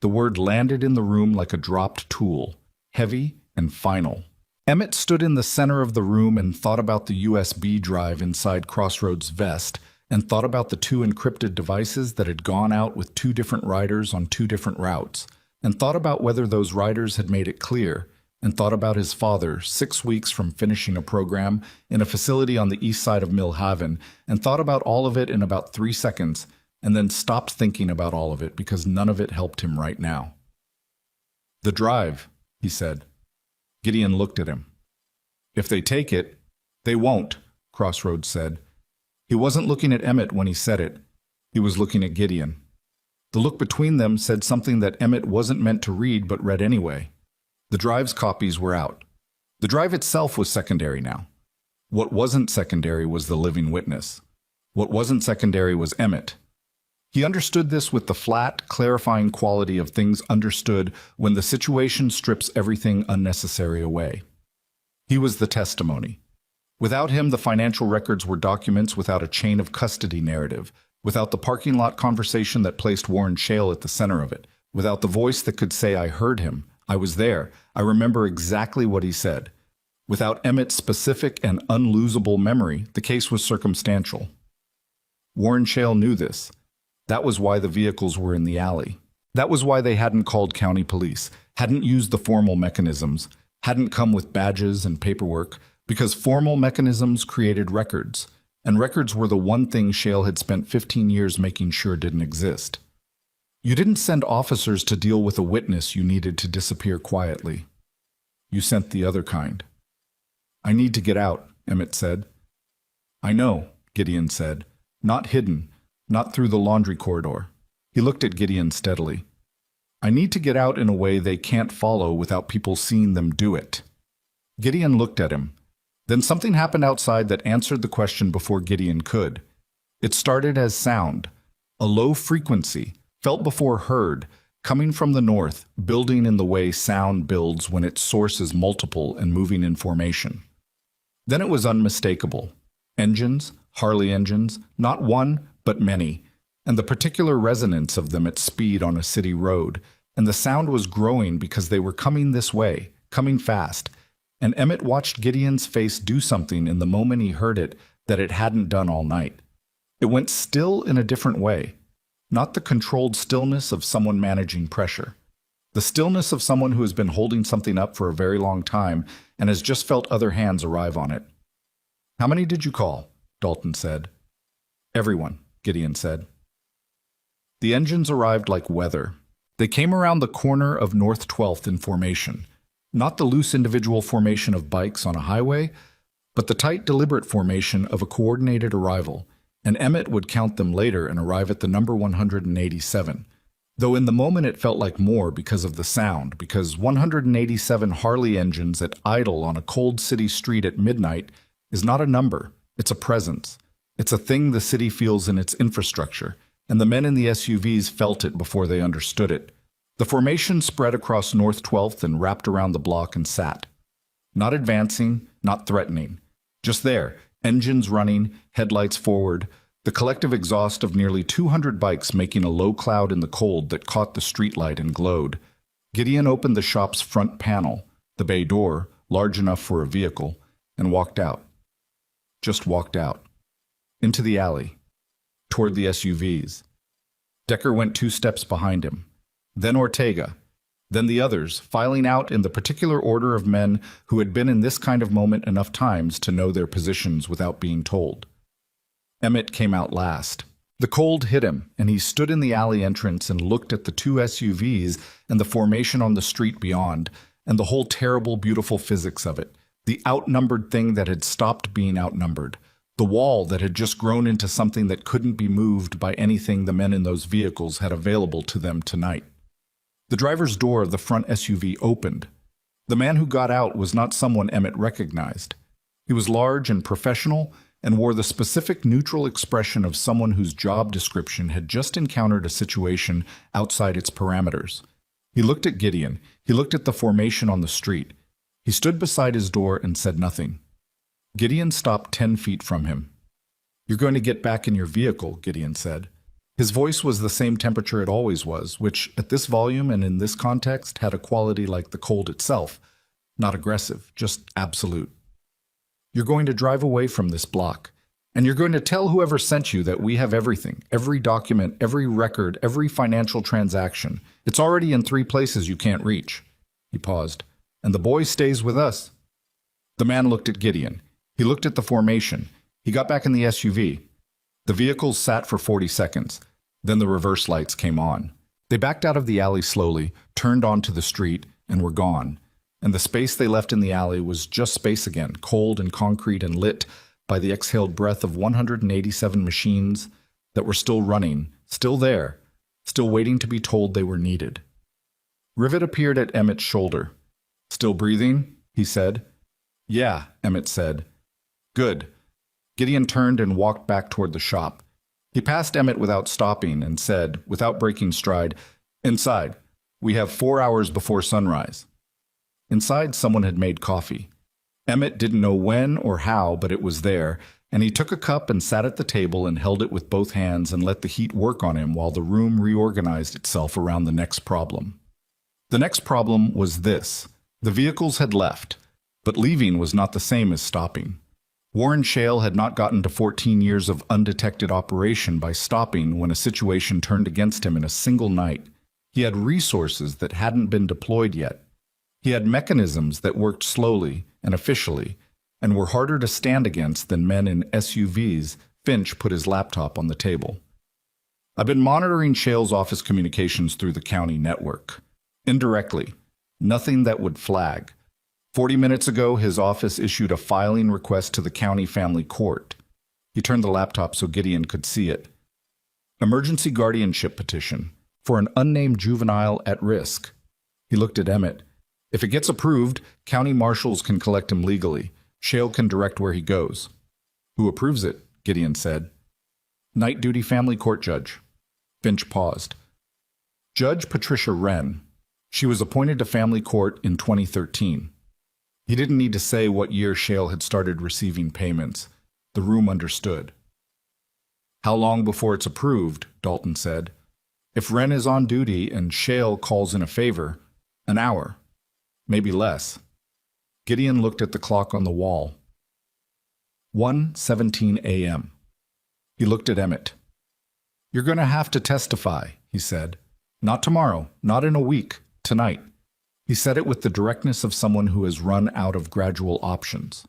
The word landed in the room like a dropped tool, heavy and final. Emmett stood in the center of the room and thought about the USB drive inside Crossroads' vest, and thought about the 2 encrypted devices that had gone out with 2 different riders on 2 different routes, and thought about whether those riders had made it clear, and thought about his father 6 weeks from finishing a program in a facility on the east side of Mill Haven, and thought about all of it in about 3 seconds, and then stopped thinking about all of it because none of it helped him right now. "The drive," he said. Gideon looked at him. "If they take it—" "They won't," Crossroads said. He wasn't looking at Emmett when he said it. He was looking at Gideon. The look between them said something that Emmett wasn't meant to read but read anyway. The drive's copies were out. The drive itself was secondary now. What wasn't secondary was the living witness. What wasn't secondary was Emmett. He understood this with the flat, clarifying quality of things understood when the situation strips everything unnecessary away. He was the testimony. Without him, the financial records were documents without a chain of custody narrative, without the parking lot conversation that placed Warren Shale at the center of it, without the voice that could say, "I heard him, I was there, I remember exactly what he said." Without Emmett's specific and unlosable memory, the case was circumstantial. Warren Shale knew this. That was why the vehicles were in the alley. That was why they hadn't called county police, hadn't used the formal mechanisms, hadn't come with badges and paperwork, because formal mechanisms created records, and records were the one thing Shale had spent 15 years making sure didn't exist. You didn't send officers to deal with a witness you needed to disappear quietly. You sent the other kind. "I need to get out," Emmett said. "I know," Gideon said. "Not hidden, not through the laundry corridor." He looked at Gideon steadily. "I need to get out in a way they can't follow without people seeing them do it." Gideon looked at him. Then something happened outside that answered the question before Gideon could. It started as sound, a low frequency, felt before heard, coming from the north, building in the way sound builds when its source is multiple and moving in formation. Then it was unmistakable. Engines, Harley engines, not one, but many, and the particular resonance of them at speed on a city road, and the sound was growing because they were coming this way, coming fast, and Emmett watched Gideon's face do something in the moment he heard it that it hadn't done all night. It went still in a different way, not the controlled stillness of someone managing pressure. The stillness of someone who has been holding something up for a very long time and has just felt other hands arrive on it. "How many did you call?" Dalton said. "Everyone," Gideon said. The engines arrived like weather. They came around the corner of North 12th in formation. Not the loose individual formation of bikes on a highway, but the tight, deliberate formation of a coordinated arrival, and Emmett would count them later and arrive at the number 187. Though in the moment it felt like more because of the sound, because 187 Harley engines at idle on a cold city street at midnight is not a number, it's a presence. It's a thing the city feels in its infrastructure, and the men in the SUVs felt it before they understood it. The formation spread across North 12th and wrapped around the block and sat. Not advancing, not threatening. Just there, engines running, headlights forward, the collective exhaust of nearly 200 bikes making a low cloud in the cold that caught the streetlight and glowed. Gideon opened the shop's front panel, the bay door, large enough for a vehicle, and walked out. Just walked out. Into the alley. Toward the SUVs. Decker went 2 steps behind him. Then Ortega. Then the others, filing out in the particular order of men who had been in this kind of moment enough times to know their positions without being told. Emmett came out last. The cold hit him, and he stood in the alley entrance and looked at the two SUVs and the formation on the street beyond, and the whole terrible, beautiful physics of it. The outnumbered thing that had stopped being outnumbered. The wall that had just grown into something that couldn't be moved by anything the men in those vehicles had available to them tonight. The driver's door of the front SUV opened. The man who got out was not someone Emmett recognized. He was large and professional and wore the specific neutral expression of someone whose job description had just encountered a situation outside its parameters. He looked at Gideon. He looked at the formation on the street. He stood beside his door and said nothing. Gideon stopped 10 feet from him. "You're going to get back in your vehicle," Gideon said. His voice was the same temperature it always was, which, at this volume and in this context, had a quality like the cold itself. Not aggressive, just absolute. "You're going to drive away from this block, and you're going to tell whoever sent you that we have everything, every document, every record, every financial transaction. It's already in 3 places you can't reach." He paused. "And the boy stays with us." The man looked at Gideon. He looked at the formation. He got back in the SUV. The vehicles sat for 40 seconds. Then the reverse lights came on. They backed out of the alley slowly, turned onto the street, and were gone. And the space they left in the alley was just space again, cold and concrete and lit by the exhaled breath of 187 machines that were still running, still there, still waiting to be told they were needed. Rivet appeared at Emmett's shoulder. "Still breathing?" he said. "Yeah," Emmett said. "Good." Gideon turned and walked back toward the shop. He passed Emmett without stopping and said, without breaking stride, "Inside. We have 4 hours before sunrise." Inside, someone had made coffee. Emmett didn't know when or how, but it was there, and he took a cup and sat at the table and held it with both hands and let the heat work on him while the room reorganized itself around the next problem. The next problem was this. The vehicles had left, but leaving was not the same as stopping. Warren Shale had not gotten to 14 years of undetected operation by stopping when a situation turned against him in a single night. He had resources that hadn't been deployed yet. He had mechanisms that worked slowly and officially and were harder to stand against than men in SUVs. Finch put his laptop on the table. "I've been monitoring Shale's office communications through the county network. Indirectly. Nothing that would flag. 40 minutes ago, his office issued a filing request to the county family court." He turned the laptop so Gideon could see it. "Emergency guardianship petition for an unnamed juvenile at risk." He looked at Emmett. "If it gets approved, county marshals can collect him legally. Shale can direct where he goes." "Who approves it?" Gideon said. "Night duty family court judge." Finch paused. "Judge Patricia Wren. She was appointed to family court in 2013. He didn't need to say what year Shale had started receiving payments. The room understood. "How long before it's approved?" Dalton said. "If Wren is on duty and Shale calls in a favor, an hour. Maybe less." Gideon looked at the clock on the wall. 1:17 a.m. He looked at Emmett. "You're going to have to testify," he said. "Not tomorrow, not in a week, tonight." He said it with the directness of someone who has run out of gradual options.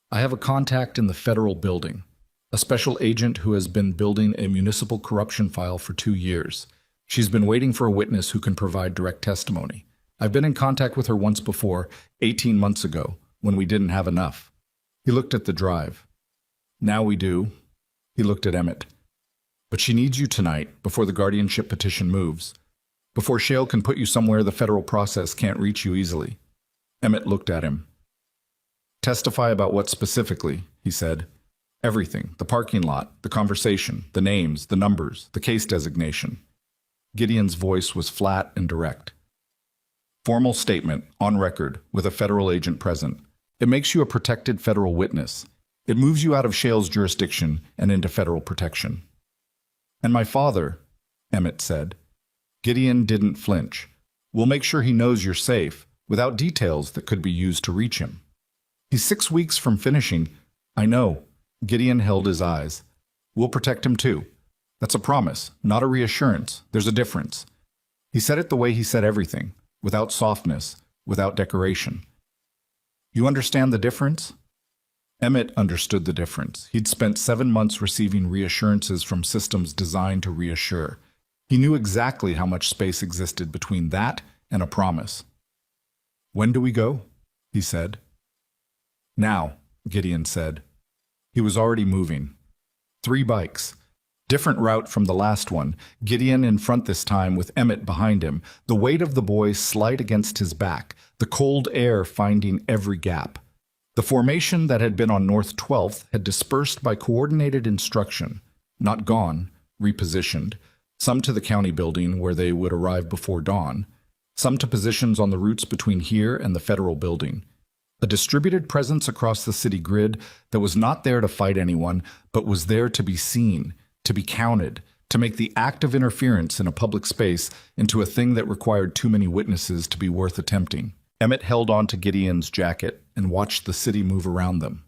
"I have a contact in the federal building, a special agent who has been building a municipal corruption file for 2 years. She's been waiting for a witness who can provide direct testimony. I've been in contact with her once before, 18 months ago, when we didn't have enough." He looked at the drive. "Now we do." He looked at Emmett. "But she needs you tonight, before the guardianship petition moves. Before Shale can put you somewhere the federal process can't reach you easily." Emmett looked at him. "Testify about what specifically?" he said. "Everything. The parking lot, the conversation, the names, the numbers, the case designation." Gideon's voice was flat and direct. "Formal statement, on record, with a federal agent present. It makes you a protected federal witness. It moves you out of Shale's jurisdiction and into federal protection." "And my father," Emmett said. Gideon didn't flinch. "We'll make sure he knows you're safe, without details that could be used to reach him." "He's 6 weeks from finishing." "I know." Gideon held his eyes. "We'll protect him too. That's a promise, not a reassurance. There's a difference." He said it the way he said everything, without softness, without decoration. "You understand the difference?" Emmett understood the difference. He'd spent 7 months receiving reassurances from systems designed to reassure. He knew exactly how much space existed between that and a promise. "When do we go?" he said. "Now," Gideon said. He was already moving. 3 bikes. Different route from the last one, Gideon in front this time with Emmett behind him, the weight of the boy slight against his back, the cold air finding every gap. The formation that had been on North 12th had dispersed by coordinated instruction, not gone, repositioned, some to the county building where they would arrive before dawn, some to positions on the routes between here and the federal building. A distributed presence across the city grid that was not there to fight anyone, but was there to be seen, to be counted, to make the act of interference in a public space into a thing that required too many witnesses to be worth attempting. Emmett held on to Gideon's jacket and watched the city move around them.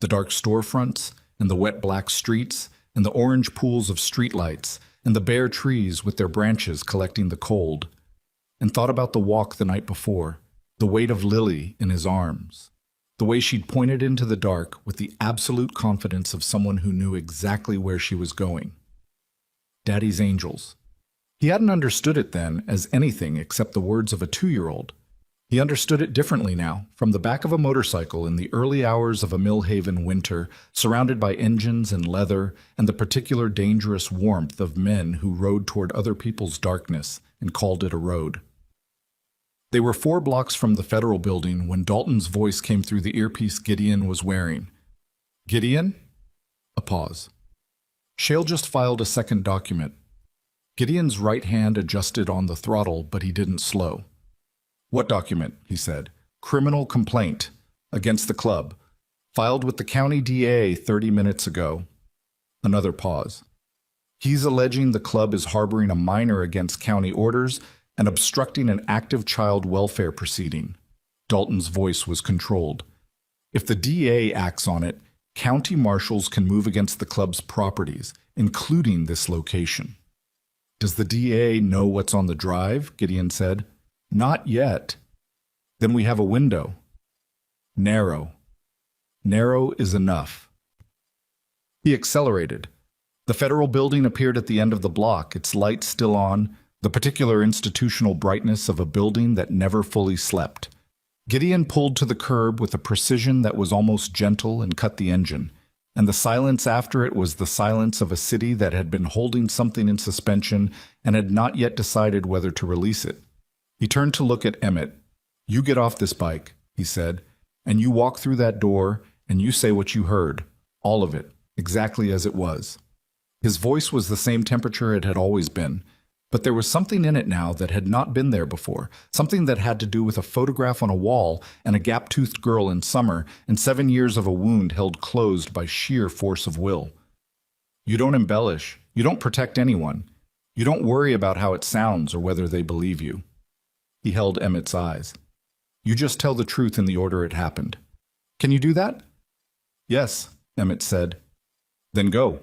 The dark storefronts, and the wet black streets, and the orange pools of streetlights, and the bare trees with their branches collecting the cold. And thought about the walk the night before, the weight of Lily in his arms, the way she'd pointed into the dark with the absolute confidence of someone who knew exactly where she was going. Daddy's angels. He hadn't understood it then as anything except the words of a 2-year-old. He understood it differently now, from the back of a motorcycle in the early hours of a Millhaven winter, surrounded by engines and leather and the particular dangerous warmth of men who rode toward other people's darkness and called it a road. They were 4 blocks from the federal building when Dalton's voice came through the earpiece Gideon was wearing. "Gideon?" A pause. Shale just filed a second document. Gideon's right hand adjusted on the throttle, but he didn't slow. "What document?" he said. "Criminal complaint. Against the club. Filed with the county DA 30 minutes ago." Another pause. "He's alleging the club is harboring a minor against county orders and obstructing an active child welfare proceeding." Dalton's voice was controlled. "If the DA acts on it, county marshals can move against the club's properties, including this location." "Does the DA know what's on the drive?" Gideon said. "Not yet." "Then we have a window." "Narrow. Narrow is enough." He accelerated. The federal building appeared at the end of the block, its lights still on, the particular institutional brightness of a building that never fully slept. Gideon pulled to the curb with a precision that was almost gentle and cut the engine, and the silence after it was the silence of a city that had been holding something in suspension and had not yet decided whether to release it. He turned to look at Emmett. "You get off this bike," he said, "and you walk through that door and you say what you heard, all of it, exactly as it was." His voice was the same temperature it had always been, but there was something in it now that had not been there before, something that had to do with a photograph on a wall and a gap-toothed girl in summer and 7 years of a wound held closed by sheer force of will. "You don't embellish. You don't protect anyone. You don't worry about how it sounds or whether they believe you." He held Emmett's eyes. "You just tell the truth in the order it happened. Can you do that?" "Yes," Emmett said. "Then go."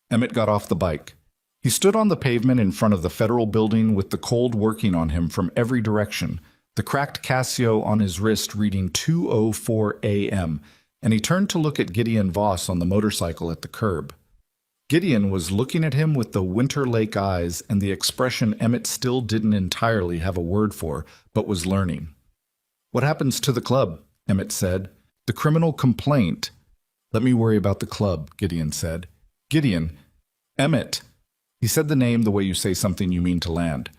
Emmett got off the bike. He stood on the pavement in front of the federal building with the cold working on him from every direction, the cracked Casio on his wrist reading 2:04 a.m., and he turned to look at Gideon Voss on the motorcycle at the curb. Gideon was looking at him with the Winter Lake eyes and the expression Emmett still didn't entirely have a word for, but was learning. "What happens to the club?" Emmett said. "The criminal complaint." "Let me worry about the club," Gideon said. "Gideon." "Emmett." He said the name the way you say something you mean to land.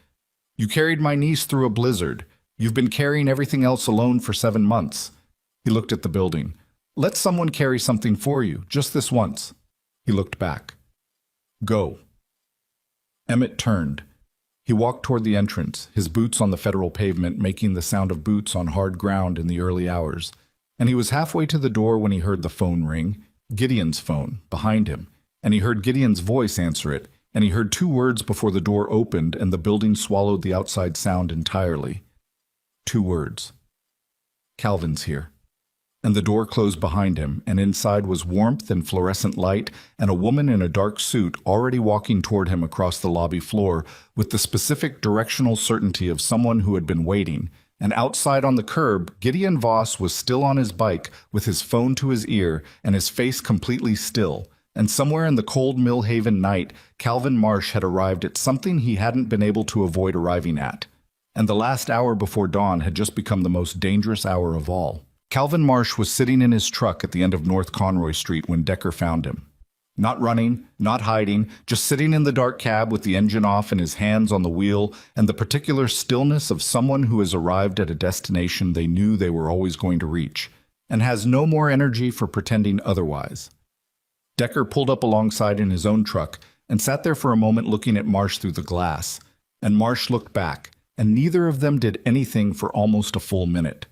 "You carried my niece through a blizzard. You've been carrying everything else alone for 7 months." He looked at the building. "Let someone carry something for you, just this once." He looked back. "Go." Emmett turned. He walked toward the entrance, his boots on the federal pavement making the sound of boots on hard ground in the early hours, and he was halfway to the door when he heard the phone ring, Gideon's phone, behind him, and he heard Gideon's voice answer it, and he heard 2 words before the door opened and the building swallowed the outside sound entirely. 2 words. "Calvin's here." And the door closed behind him, and inside was warmth and fluorescent light, and a woman in a dark suit already walking toward him across the lobby floor with the specific directional certainty of someone who had been waiting, and outside on the curb, Gideon Voss was still on his bike with his phone to his ear and his face completely still. And somewhere in the cold Millhaven night, Calvin Marsh had arrived at something he hadn't been able to avoid arriving at. And the last hour before dawn had just become the most dangerous hour of all. Calvin Marsh was sitting in his truck at the end of North Conroy Street when Decker found him. Not running, not hiding, just sitting in the dark cab with the engine off and his hands on the wheel and the particular stillness of someone who has arrived at a destination they knew they were always going to reach, and has no more energy for pretending otherwise. Decker pulled up alongside in his own truck and sat there for a moment looking at Marsh through the glass, and Marsh looked back, and neither of them did anything for almost a full minute.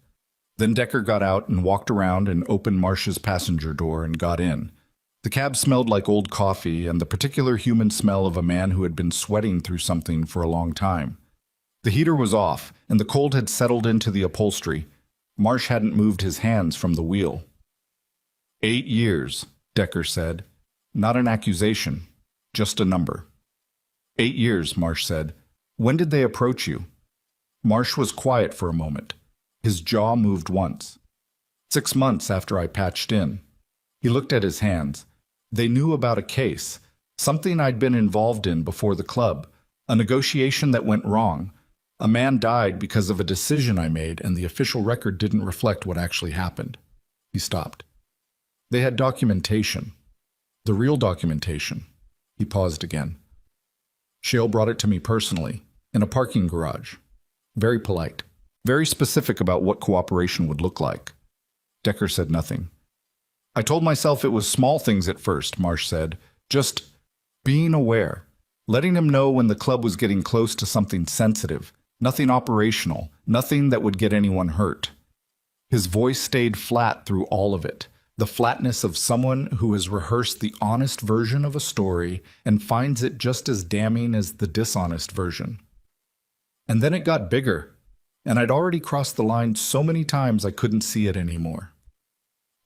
Then Decker got out and walked around and opened Marsh's passenger door and got in. The cab smelled like old coffee and the particular human smell of a man who had been sweating through something for a long time. The heater was off, and the cold had settled into the upholstery. Marsh hadn't moved his hands from the wheel. 8 years, Decker said. Not an accusation, just a number. 8 years, Marsh said. When did they approach you? Marsh was quiet for a moment. His jaw moved once. 6 months after I patched in. He looked at his hands. They knew about a case, something I'd been involved in before the club, a negotiation that went wrong. A man died because of a decision I made, and the official record didn't reflect what actually happened. He stopped. They had documentation. The real documentation. He paused again. Shale brought it to me personally, in a parking garage. Very polite. Very specific about what cooperation would look like. Decker said nothing. I told myself it was small things at first, Marsh said. Just being aware. Letting him know when the club was getting close to something sensitive. Nothing operational. Nothing that would get anyone hurt. His voice stayed flat through all of it. The flatness of someone who has rehearsed the honest version of a story and finds it just as damning as the dishonest version. And then it got bigger, and I'd already crossed the line so many times I couldn't see it anymore.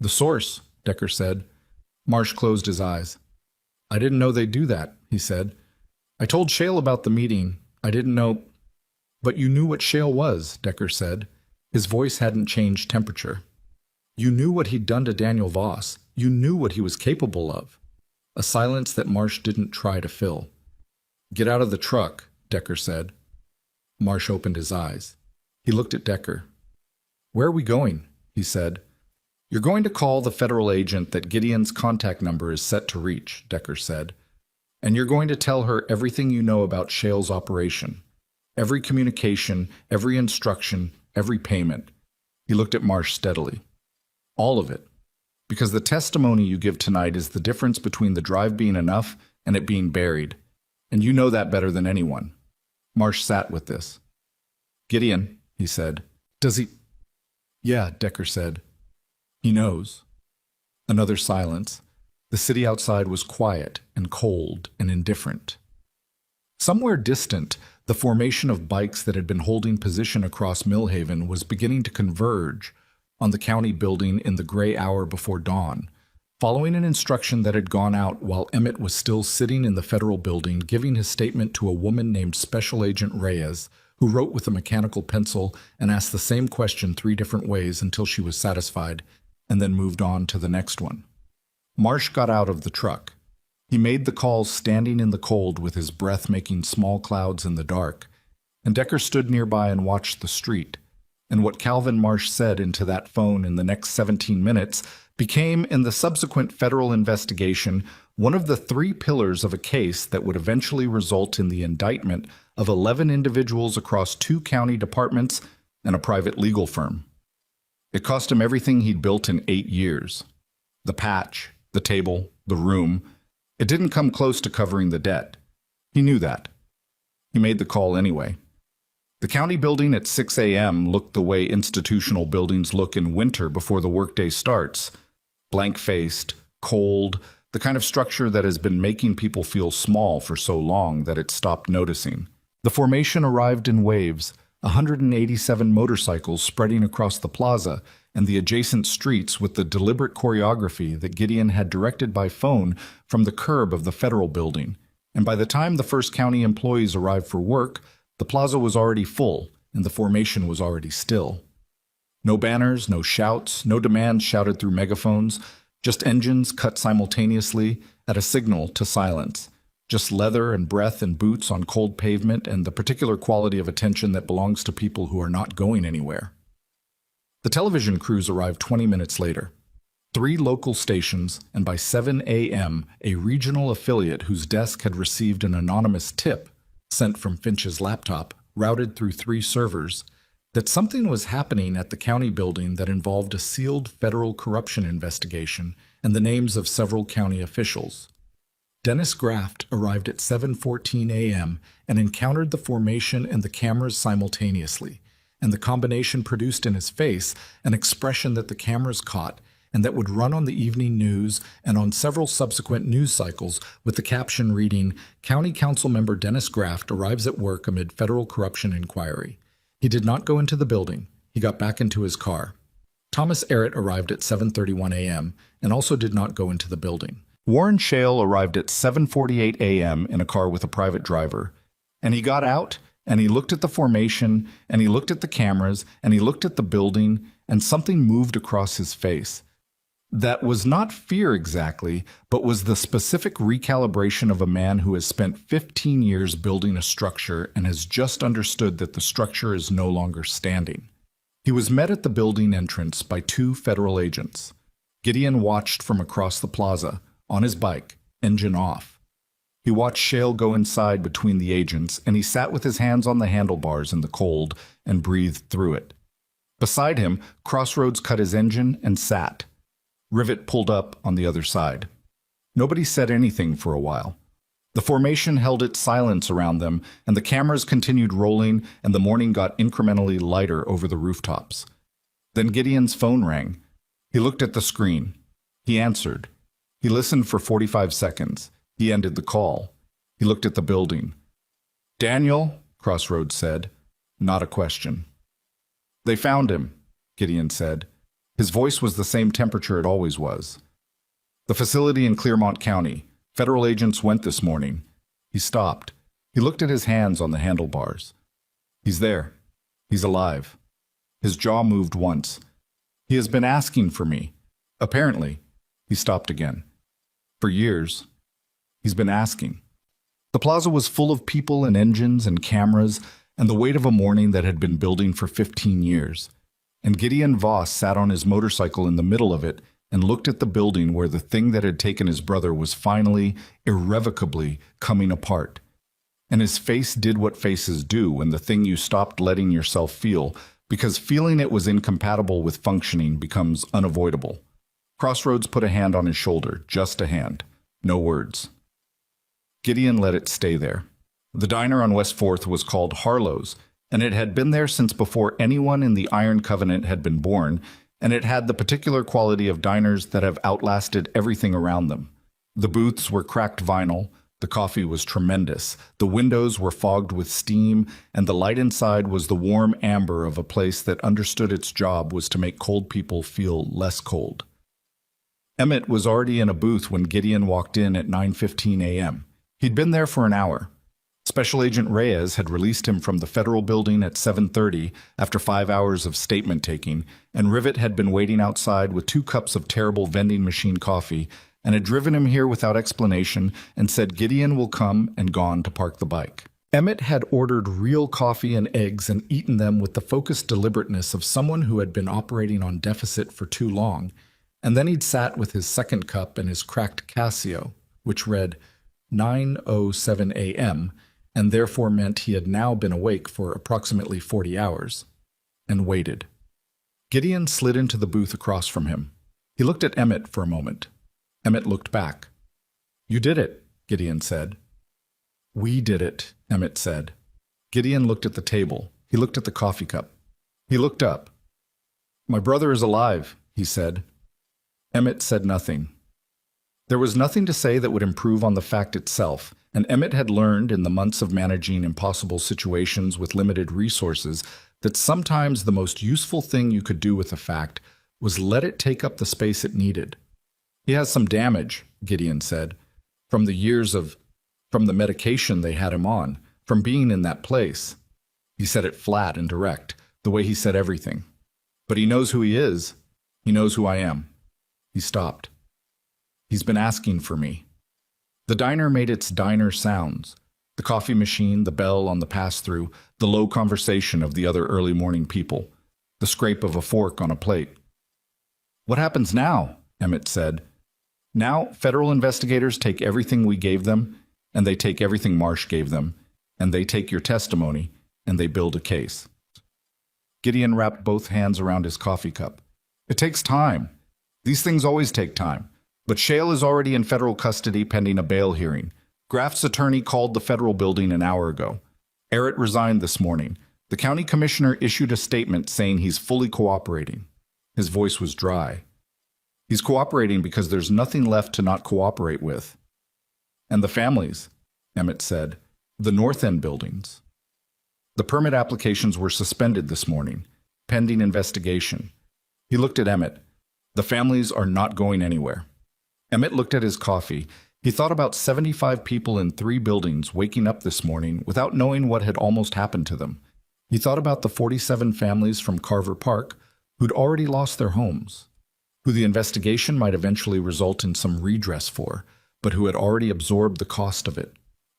The source, Decker said. Marsh closed his eyes. I didn't know they'd do that, he said. I told Shale about the meeting. I didn't know. But you knew what Shale was, Decker said. His voice hadn't changed temperature. You knew what he'd done to Daniel Voss. You knew what he was capable of. A silence that Marsh didn't try to fill. Get out of the truck, Decker said. Marsh opened his eyes. He looked at Decker. Where are we going? He said. You're going to call the federal agent that Gideon's contact number is set to reach, Decker said. And you're going to tell her everything you know about Shale's operation. Every communication, every instruction, every payment. He looked at Marsh steadily. All of it. Because the testimony you give tonight is the difference between the drive being enough and it being buried. And you know that better than anyone. Marsh sat with this. Gideon, he said. Does he? Yeah, Decker said. He knows. Another silence. The city outside was quiet and cold and indifferent. Somewhere distant, the formation of bikes that had been holding position across Millhaven was beginning to converge on the county building in the gray hour before dawn, following an instruction that had gone out while Emmett was still sitting in the federal building giving his statement to a woman named Special Agent Reyes, who wrote with a mechanical pencil and asked the same question 3 different ways until she was satisfied, and then moved on to the next one. Marsh got out of the truck. He made the call standing in the cold with his breath making small clouds in the dark, and Decker stood nearby and watched the street. And what Calvin Marsh said into that phone in the next 17 minutes became, in the subsequent federal investigation, one of the 3 pillars of a case that would eventually result in the indictment of 11 individuals across 2 county departments and a private legal firm. It cost him everything he'd built in 8 years. The patch, the table, the room. It didn't come close to covering the debt. He knew that. He made the call anyway. The county building at 6 a.m. looked the way institutional buildings look in winter before the workday starts. Blank-faced, cold, the kind of structure that has been making people feel small for so long that it stopped noticing. The formation arrived in waves, 187 motorcycles spreading across the plaza and the adjacent streets with the deliberate choreography that Gideon had directed by phone from the curb of the federal building. And by the time the first county employees arrived for work, the plaza was already full, and the formation was already still. No banners, no shouts, no demands shouted through megaphones, just engines cut simultaneously at a signal to silence. Just leather and breath and boots on cold pavement and the particular quality of attention that belongs to people who are not going anywhere. The television crews arrived 20 minutes later. 3 local stations, and by 7 a.m., a regional affiliate whose desk had received an anonymous tip sent from Finch's laptop, routed through 3 servers, that something was happening at the county building that involved a sealed federal corruption investigation and the names of several county officials. Dennis Graft arrived at 7:14 a.m. and encountered the formation and the cameras simultaneously, and the combination produced in his face an expression that the cameras caught and that would run on the evening news and on several subsequent news cycles with the caption reading, "County Council Member Dennis Graft arrives at work amid federal corruption inquiry." He did not go into the building. He got back into his car. Thomas Arrett arrived at 7:31 a.m. and also did not go into the building. Warren Shale arrived at 7:48 a.m. in a car with a private driver, and he got out, and he looked at the formation, and he looked at the cameras, and he looked at the building, and something moved across his face. That was not fear exactly, but was the specific recalibration of a man who has spent 15 years building a structure and has just understood that the structure is no longer standing. He was met at the building entrance by 2 federal agents. Gideon watched from across the plaza, on his bike, engine off. He watched Shale go inside between the agents, and he sat with his hands on the handlebars in the cold and breathed through it. Beside him, Crossroads cut his engine and sat. Rivet pulled up on the other side. Nobody said anything for a while. The formation held its silence around them, and the cameras continued rolling, and the morning got incrementally lighter over the rooftops. Then Gideon's phone rang. He looked at the screen. He answered. He listened for 45 seconds. He ended the call. He looked at the building. "Daniel," Crossroads said. Not a question. "They found him," Gideon said. His voice was the same temperature it always was. "The facility in Clermont County. Federal agents went this morning." He stopped. He looked at his hands on the handlebars. "He's there. He's alive." His jaw moved once. "He has been asking for me. Apparently." He stopped again. "For years. He's been asking." The plaza was full of people and engines and cameras and the weight of a morning that had been building for 15 years. And Gideon Voss sat on his motorcycle in the middle of it and looked at the building where the thing that had taken his brother was finally, irrevocably, coming apart. And his face did what faces do when the thing you stopped letting yourself feel, because feeling it was incompatible with functioning becomes unavoidable. Crossroads put a hand on his shoulder, just a hand. No words. Gideon let it stay there. The diner on West 4th was called Harlow's, and it had been there since before anyone in the Iron Covenant had been born, and it had the particular quality of diners that have outlasted everything around them. The booths were cracked vinyl, the coffee was tremendous, the windows were fogged with steam, and the light inside was the warm amber of a place that understood its job was to make cold people feel less cold. Emmett was already in a booth when Gideon walked in at 9:15 a.m. He'd been there for an hour. Special Agent Reyes had released him from the federal building at 7:30 after 5 hours of statement-taking, and Rivet had been waiting outside with 2 cups of terrible vending machine coffee and had driven him here without explanation and said Gideon will come and gone to park the bike. Emmett had ordered real coffee and eggs and eaten them with the focused deliberateness of someone who had been operating on deficit for too long, and then he'd sat with his second cup and his cracked Casio, which read 9:07 a.m., and therefore meant he had now been awake for approximately 40 hours, and waited. Gideon slid into the booth across from him. He looked at Emmett for a moment. Emmett looked back. "You did it," Gideon said. "We did it," Emmett said. Gideon looked at the table. He looked at the coffee cup. He looked up. "My brother is alive," he said. Emmett said nothing. There was nothing to say that would improve on the fact itself, and Emmett had learned in the months of managing impossible situations with limited resources that sometimes the most useful thing you could do with a fact was let it take up the space it needed. "He has some damage," Gideon said, from the medication they had him on, from being in that place." He said it flat and direct, the way he said everything. But he knows who he is. He knows who I am. He stopped. He's been asking for me. The diner made its diner sounds. The coffee machine, the bell on the pass-through, the low conversation of the other early morning people, the scrape of a fork on a plate. What happens now? Emmett said. Now, federal investigators take everything we gave them, and they take everything Marsh gave them, and they take your testimony, and they build a case. Gideon wrapped both hands around his coffee cup. It takes time. These things always take time. But Shale is already in federal custody pending a bail hearing. Graft's attorney called the federal building an hour ago. Arrett resigned this morning. The county commissioner issued a statement saying he's fully cooperating. His voice was dry. He's cooperating because there's nothing left to not cooperate with. And the families, Emmett said, the North End buildings. The permit applications were suspended this morning, pending investigation. He looked at Emmett. The families are not going anywhere. Emmett looked at his coffee. He thought about 75 people in 3 buildings waking up this morning without knowing what had almost happened to them. He thought about the 47 families from Carver Park who'd already lost their homes, who the investigation might eventually result in some redress for, but who had already absorbed the cost of it,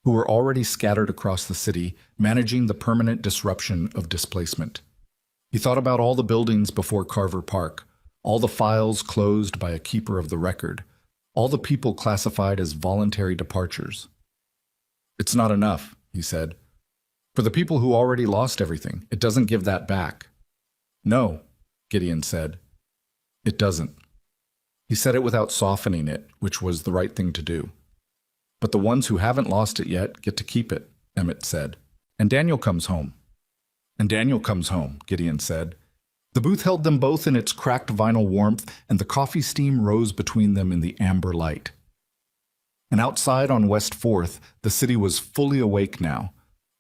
who were already scattered across the city, managing the permanent disruption of displacement. He thought about all the buildings before Carver Park, all the files closed by a keeper of the record, all the people classified as voluntary departures. It's not enough, he said. For the people who already lost everything, it doesn't give that back. No, Gideon said. It doesn't. He said it without softening it, which was the right thing to do. But the ones who haven't lost it yet get to keep it, Emmett said. And Daniel comes home. And Daniel comes home, Gideon said. The booth held them both in its cracked vinyl warmth, and the coffee steam rose between them in the amber light. And outside on West 4th, the city was fully awake now.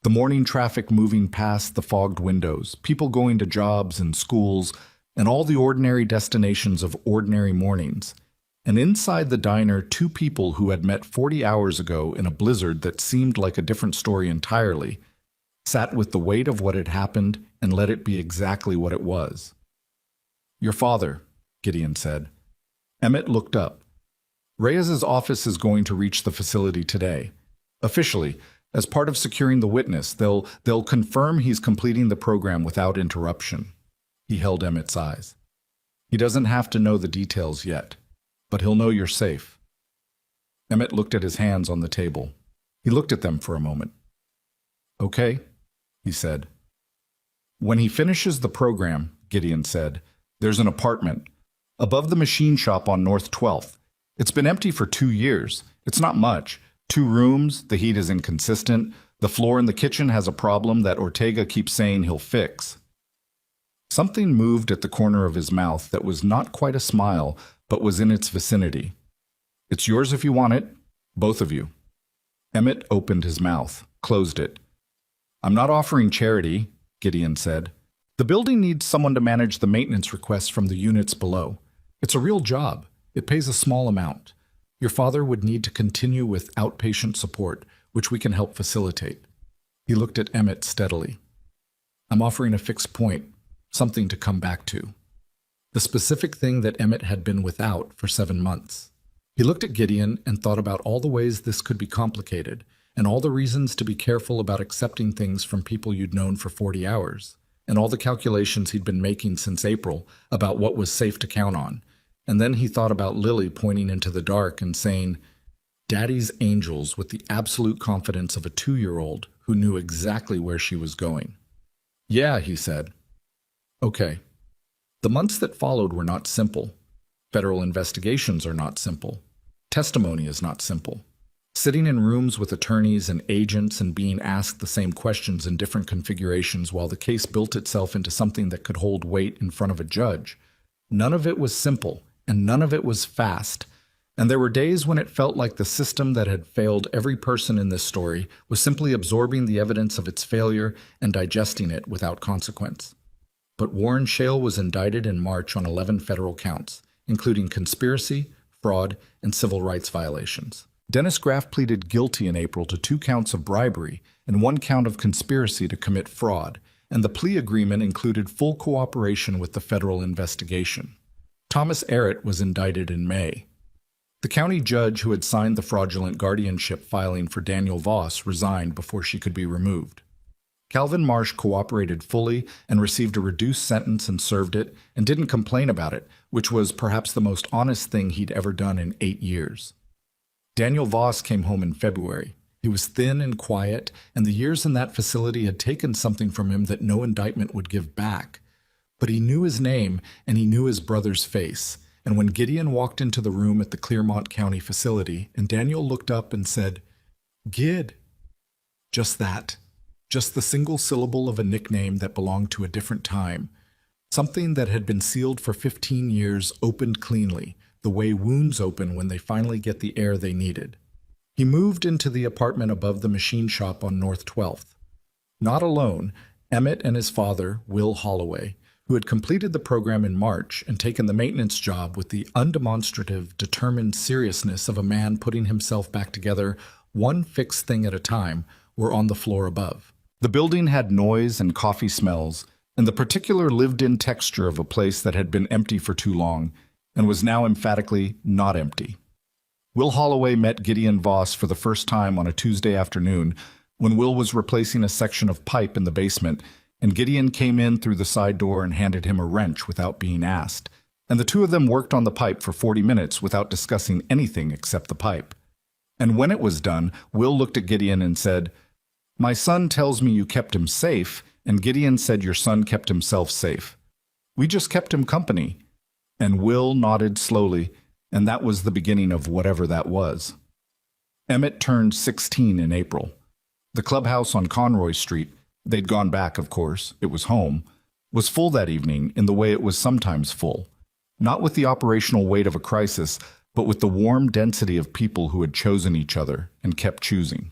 The morning traffic moving past the fogged windows, people going to jobs and schools, and all the ordinary destinations of ordinary mornings. And inside the diner, 2 people who had met 40 hours ago in a blizzard that seemed like a different story entirely, sat with the weight of what had happened and let it be exactly what it was. Your father, Gideon said. Emmett looked up. Reyes's office is going to reach the facility today. Officially, as part of securing the witness, they'll confirm he's completing the program without interruption. He held Emmett's eyes. He doesn't have to know the details yet, but he'll know you're safe. Emmett looked at his hands on the table. He looked at them for a moment. Okay, he said. When he finishes the program, Gideon said, there's an apartment above the machine shop on North 12th. It's been empty for 2 years. It's not much. 2 rooms, the heat is inconsistent. The floor in the kitchen has a problem that Ortega keeps saying he'll fix. Something moved at the corner of his mouth that was not quite a smile, but was in its vicinity. It's yours if you want it, both of you. Emmett opened his mouth, closed it. I'm not offering charity, Gideon said. The building needs someone to manage the maintenance requests from the units below. It's a real job. It pays a small amount. Your father would need to continue with outpatient support, which we can help facilitate. He looked at Emmett steadily. I'm offering a fixed point, something to come back to. The specific thing that Emmett had been without for 7 months. He looked at Gideon and thought about all the ways this could be complicated, and all the reasons to be careful about accepting things from people you'd known for 40 hours, and all the calculations he'd been making since April about what was safe to count on. And then he thought about Lily pointing into the dark and saying, Daddy's angels, with the absolute confidence of a 2-year-old who knew exactly where she was going. Yeah, he said. Okay. The months that followed were not simple. Federal investigations are not simple. Testimony is not simple. Sitting in rooms with attorneys and agents and being asked the same questions in different configurations while the case built itself into something that could hold weight in front of a judge. None of it was simple, and none of it was fast. And there were days when it felt like the system that had failed every person in this story was simply absorbing the evidence of its failure and digesting it without consequence. But Warren Shale was indicted in March on 11 federal counts, including conspiracy, fraud, and civil rights violations. Dennis Graft pleaded guilty in April to 2 counts of bribery and 1 count of conspiracy to commit fraud, and the plea agreement included full cooperation with the federal investigation. Thomas Arrett was indicted in May. The county judge who had signed the fraudulent guardianship filing for Daniel Voss resigned before she could be removed. Calvin Marsh cooperated fully and received a reduced sentence and served it, and didn't complain about it, which was perhaps the most honest thing he'd ever done in 8 years. Daniel Voss came home in February. He was thin and quiet, and the years in that facility had taken something from him that no indictment would give back. But he knew his name, and he knew his brother's face, and when Gideon walked into the room at the Clermont County facility, and Daniel looked up and said, "Gid," just that. Just the single syllable of a nickname that belonged to a different time. Something that had been sealed for 15 years opened cleanly, the way wounds open when they finally get the air they needed. He moved into the apartment above the machine shop on North 12th. Not alone, Emmett and his father, Will Holloway, who had completed the program in March and taken the maintenance job with the undemonstrative, determined seriousness of a man putting himself back together one fixed thing at a time, were on the floor above. The building had noise and coffee smells, and the particular lived-in texture of a place that had been empty for too long, and was now emphatically not empty. Will Holloway met Gideon Voss for the first time on a Tuesday afternoon, when Will was replacing a section of pipe in the basement, and Gideon came in through the side door and handed him a wrench without being asked, and the two of them worked on the pipe for 40 minutes without discussing anything except the pipe. And when it was done, Will looked at Gideon and said, "My son tells me you kept him safe," and Gideon said your son kept himself safe. "We just kept him company." And Will nodded slowly, and that was the beginning of whatever that was. Emmett turned 16 in April. The clubhouse on Conroy Street, they'd gone back, of course, it was home, was full that evening in the way it was sometimes full. Not with the operational weight of a crisis, but with the warm density of people who had chosen each other and kept choosing.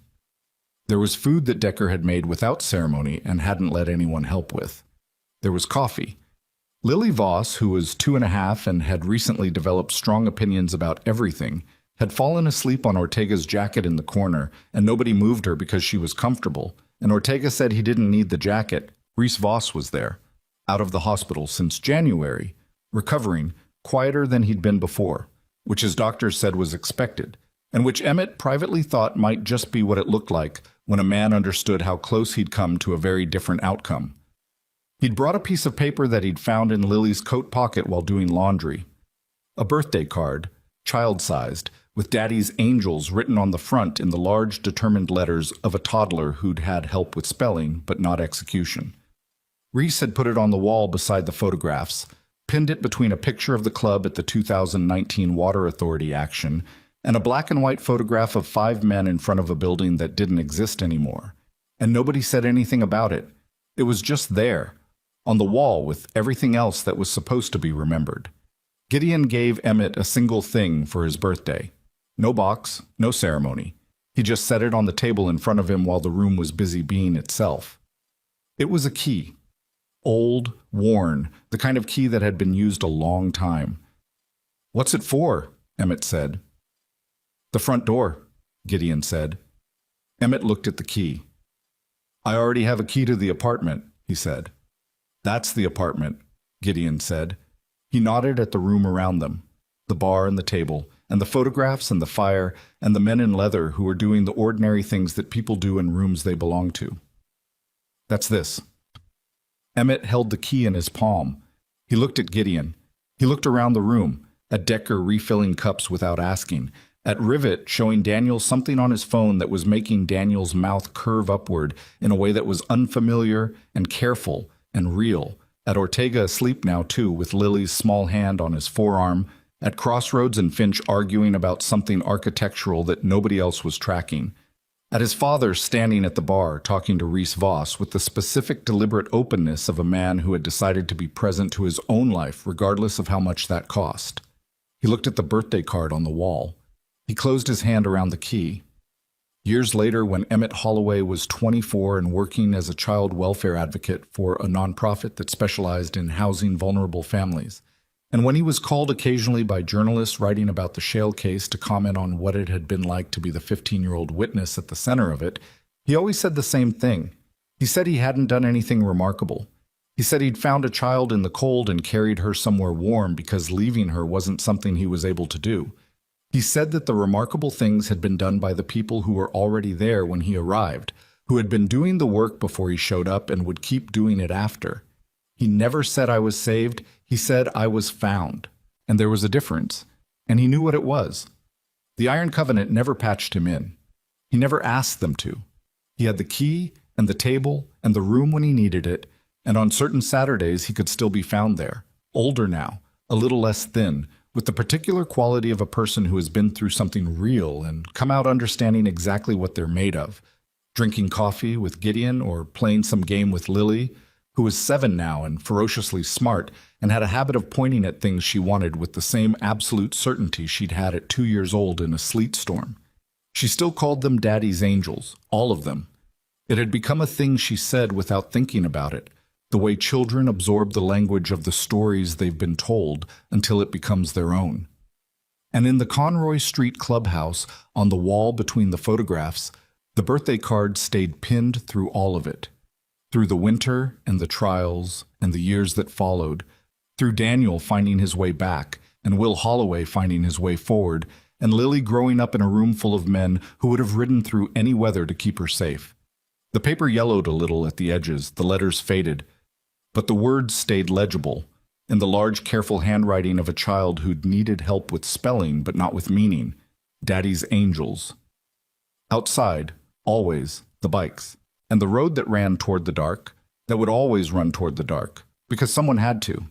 There was food that Decker had made without ceremony and hadn't let anyone help with. There was coffee. Lily Voss, who was 2.5 and had recently developed strong opinions about everything, had fallen asleep on Ortega's jacket in the corner, and nobody moved her because she was comfortable, and Ortega said he didn't need the jacket. Reese Voss was there, out of the hospital since January, recovering, quieter than he'd been before, which his doctors said was expected, and which Emmett privately thought might just be what it looked like when a man understood how close he'd come to a very different outcome. He'd brought a piece of paper that he'd found in Lily's coat pocket while doing laundry. A birthday card, child-sized, with Daddy's Angels written on the front in the large, determined letters of a toddler who'd had help with spelling, but not execution. Reese had put it on the wall beside the photographs, pinned it between a picture of the club at the 2019 Water Authority action and a black and white photograph of 5 men in front of a building that didn't exist anymore. And nobody said anything about it. It was just there, on the wall with everything else that was supposed to be remembered. Gideon gave Emmett a single thing for his birthday. No box, no ceremony. He just set it on the table in front of him while the room was busy being itself. It was a key. Old, worn, the kind of key that had been used a long time. "What's it for?" Emmett said. "The front door," Gideon said. Emmett looked at the key. "I already have a key to the apartment," he said. "That's the apartment," Gideon said. He nodded at the room around them, the bar and the table, and the photographs and the fire, and the men in leather who were doing the ordinary things that people do in rooms they belong to. "That's this." Emmett held the key in his palm. He looked at Gideon. He looked around the room, at Decker refilling cups without asking, at Rivet showing Daniel something on his phone that was making Daniel's mouth curve upward in a way that was unfamiliar and careful and real, at Ortega asleep now too with Lily's small hand on his forearm, at Crossroads and Finch arguing about something architectural that nobody else was tracking, at his father standing at the bar talking to Reese Voss with the specific deliberate openness of a man who had decided to be present to his own life regardless of how much that cost. He looked at the birthday card on the wall. He closed his hand around the key. Years later, when Emmett Holloway was 24 and working as a child welfare advocate for a nonprofit that specialized in housing vulnerable families, and when he was called occasionally by journalists writing about the Shale case to comment on what it had been like to be the 15-year-old witness at the center of it, he always said the same thing. He said he hadn't done anything remarkable. He said he'd found a child in the cold and carried her somewhere warm because leaving her wasn't something he was able to do. He said that the remarkable things had been done by the people who were already there when he arrived, who had been doing the work before he showed up and would keep doing it after. He never said I was saved, he said I was found. And there was a difference, and he knew what it was. The Iron Covenant never patched him in. He never asked them to. He had the key and the table and the room when he needed it, and on certain Saturdays he could still be found there, older now, a little less thin, with the particular quality of a person who has been through something real and come out understanding exactly what they're made of, drinking coffee with Gideon or playing some game with Lily, who was 7 now and ferociously smart and had a habit of pointing at things she wanted with the same absolute certainty she'd had at 2 years old in a sleet storm. She still called them Daddy's angels, all of them. It had become a thing she said without thinking about it, the way children absorb the language of the stories they've been told until it becomes their own. And in the Conroy Street clubhouse, on the wall between the photographs, the birthday card stayed pinned through all of it. Through the winter and the trials and the years that followed, through Daniel finding his way back and Will Holloway finding his way forward, and Lily growing up in a room full of men who would have ridden through any weather to keep her safe. The paper yellowed a little at the edges, the letters faded, but the words stayed legible, in the large, careful handwriting of a child who'd needed help with spelling but not with meaning. Daddy's angels. Outside, always, the bikes, and the road that ran toward the dark, that would always run toward the dark, because someone had to.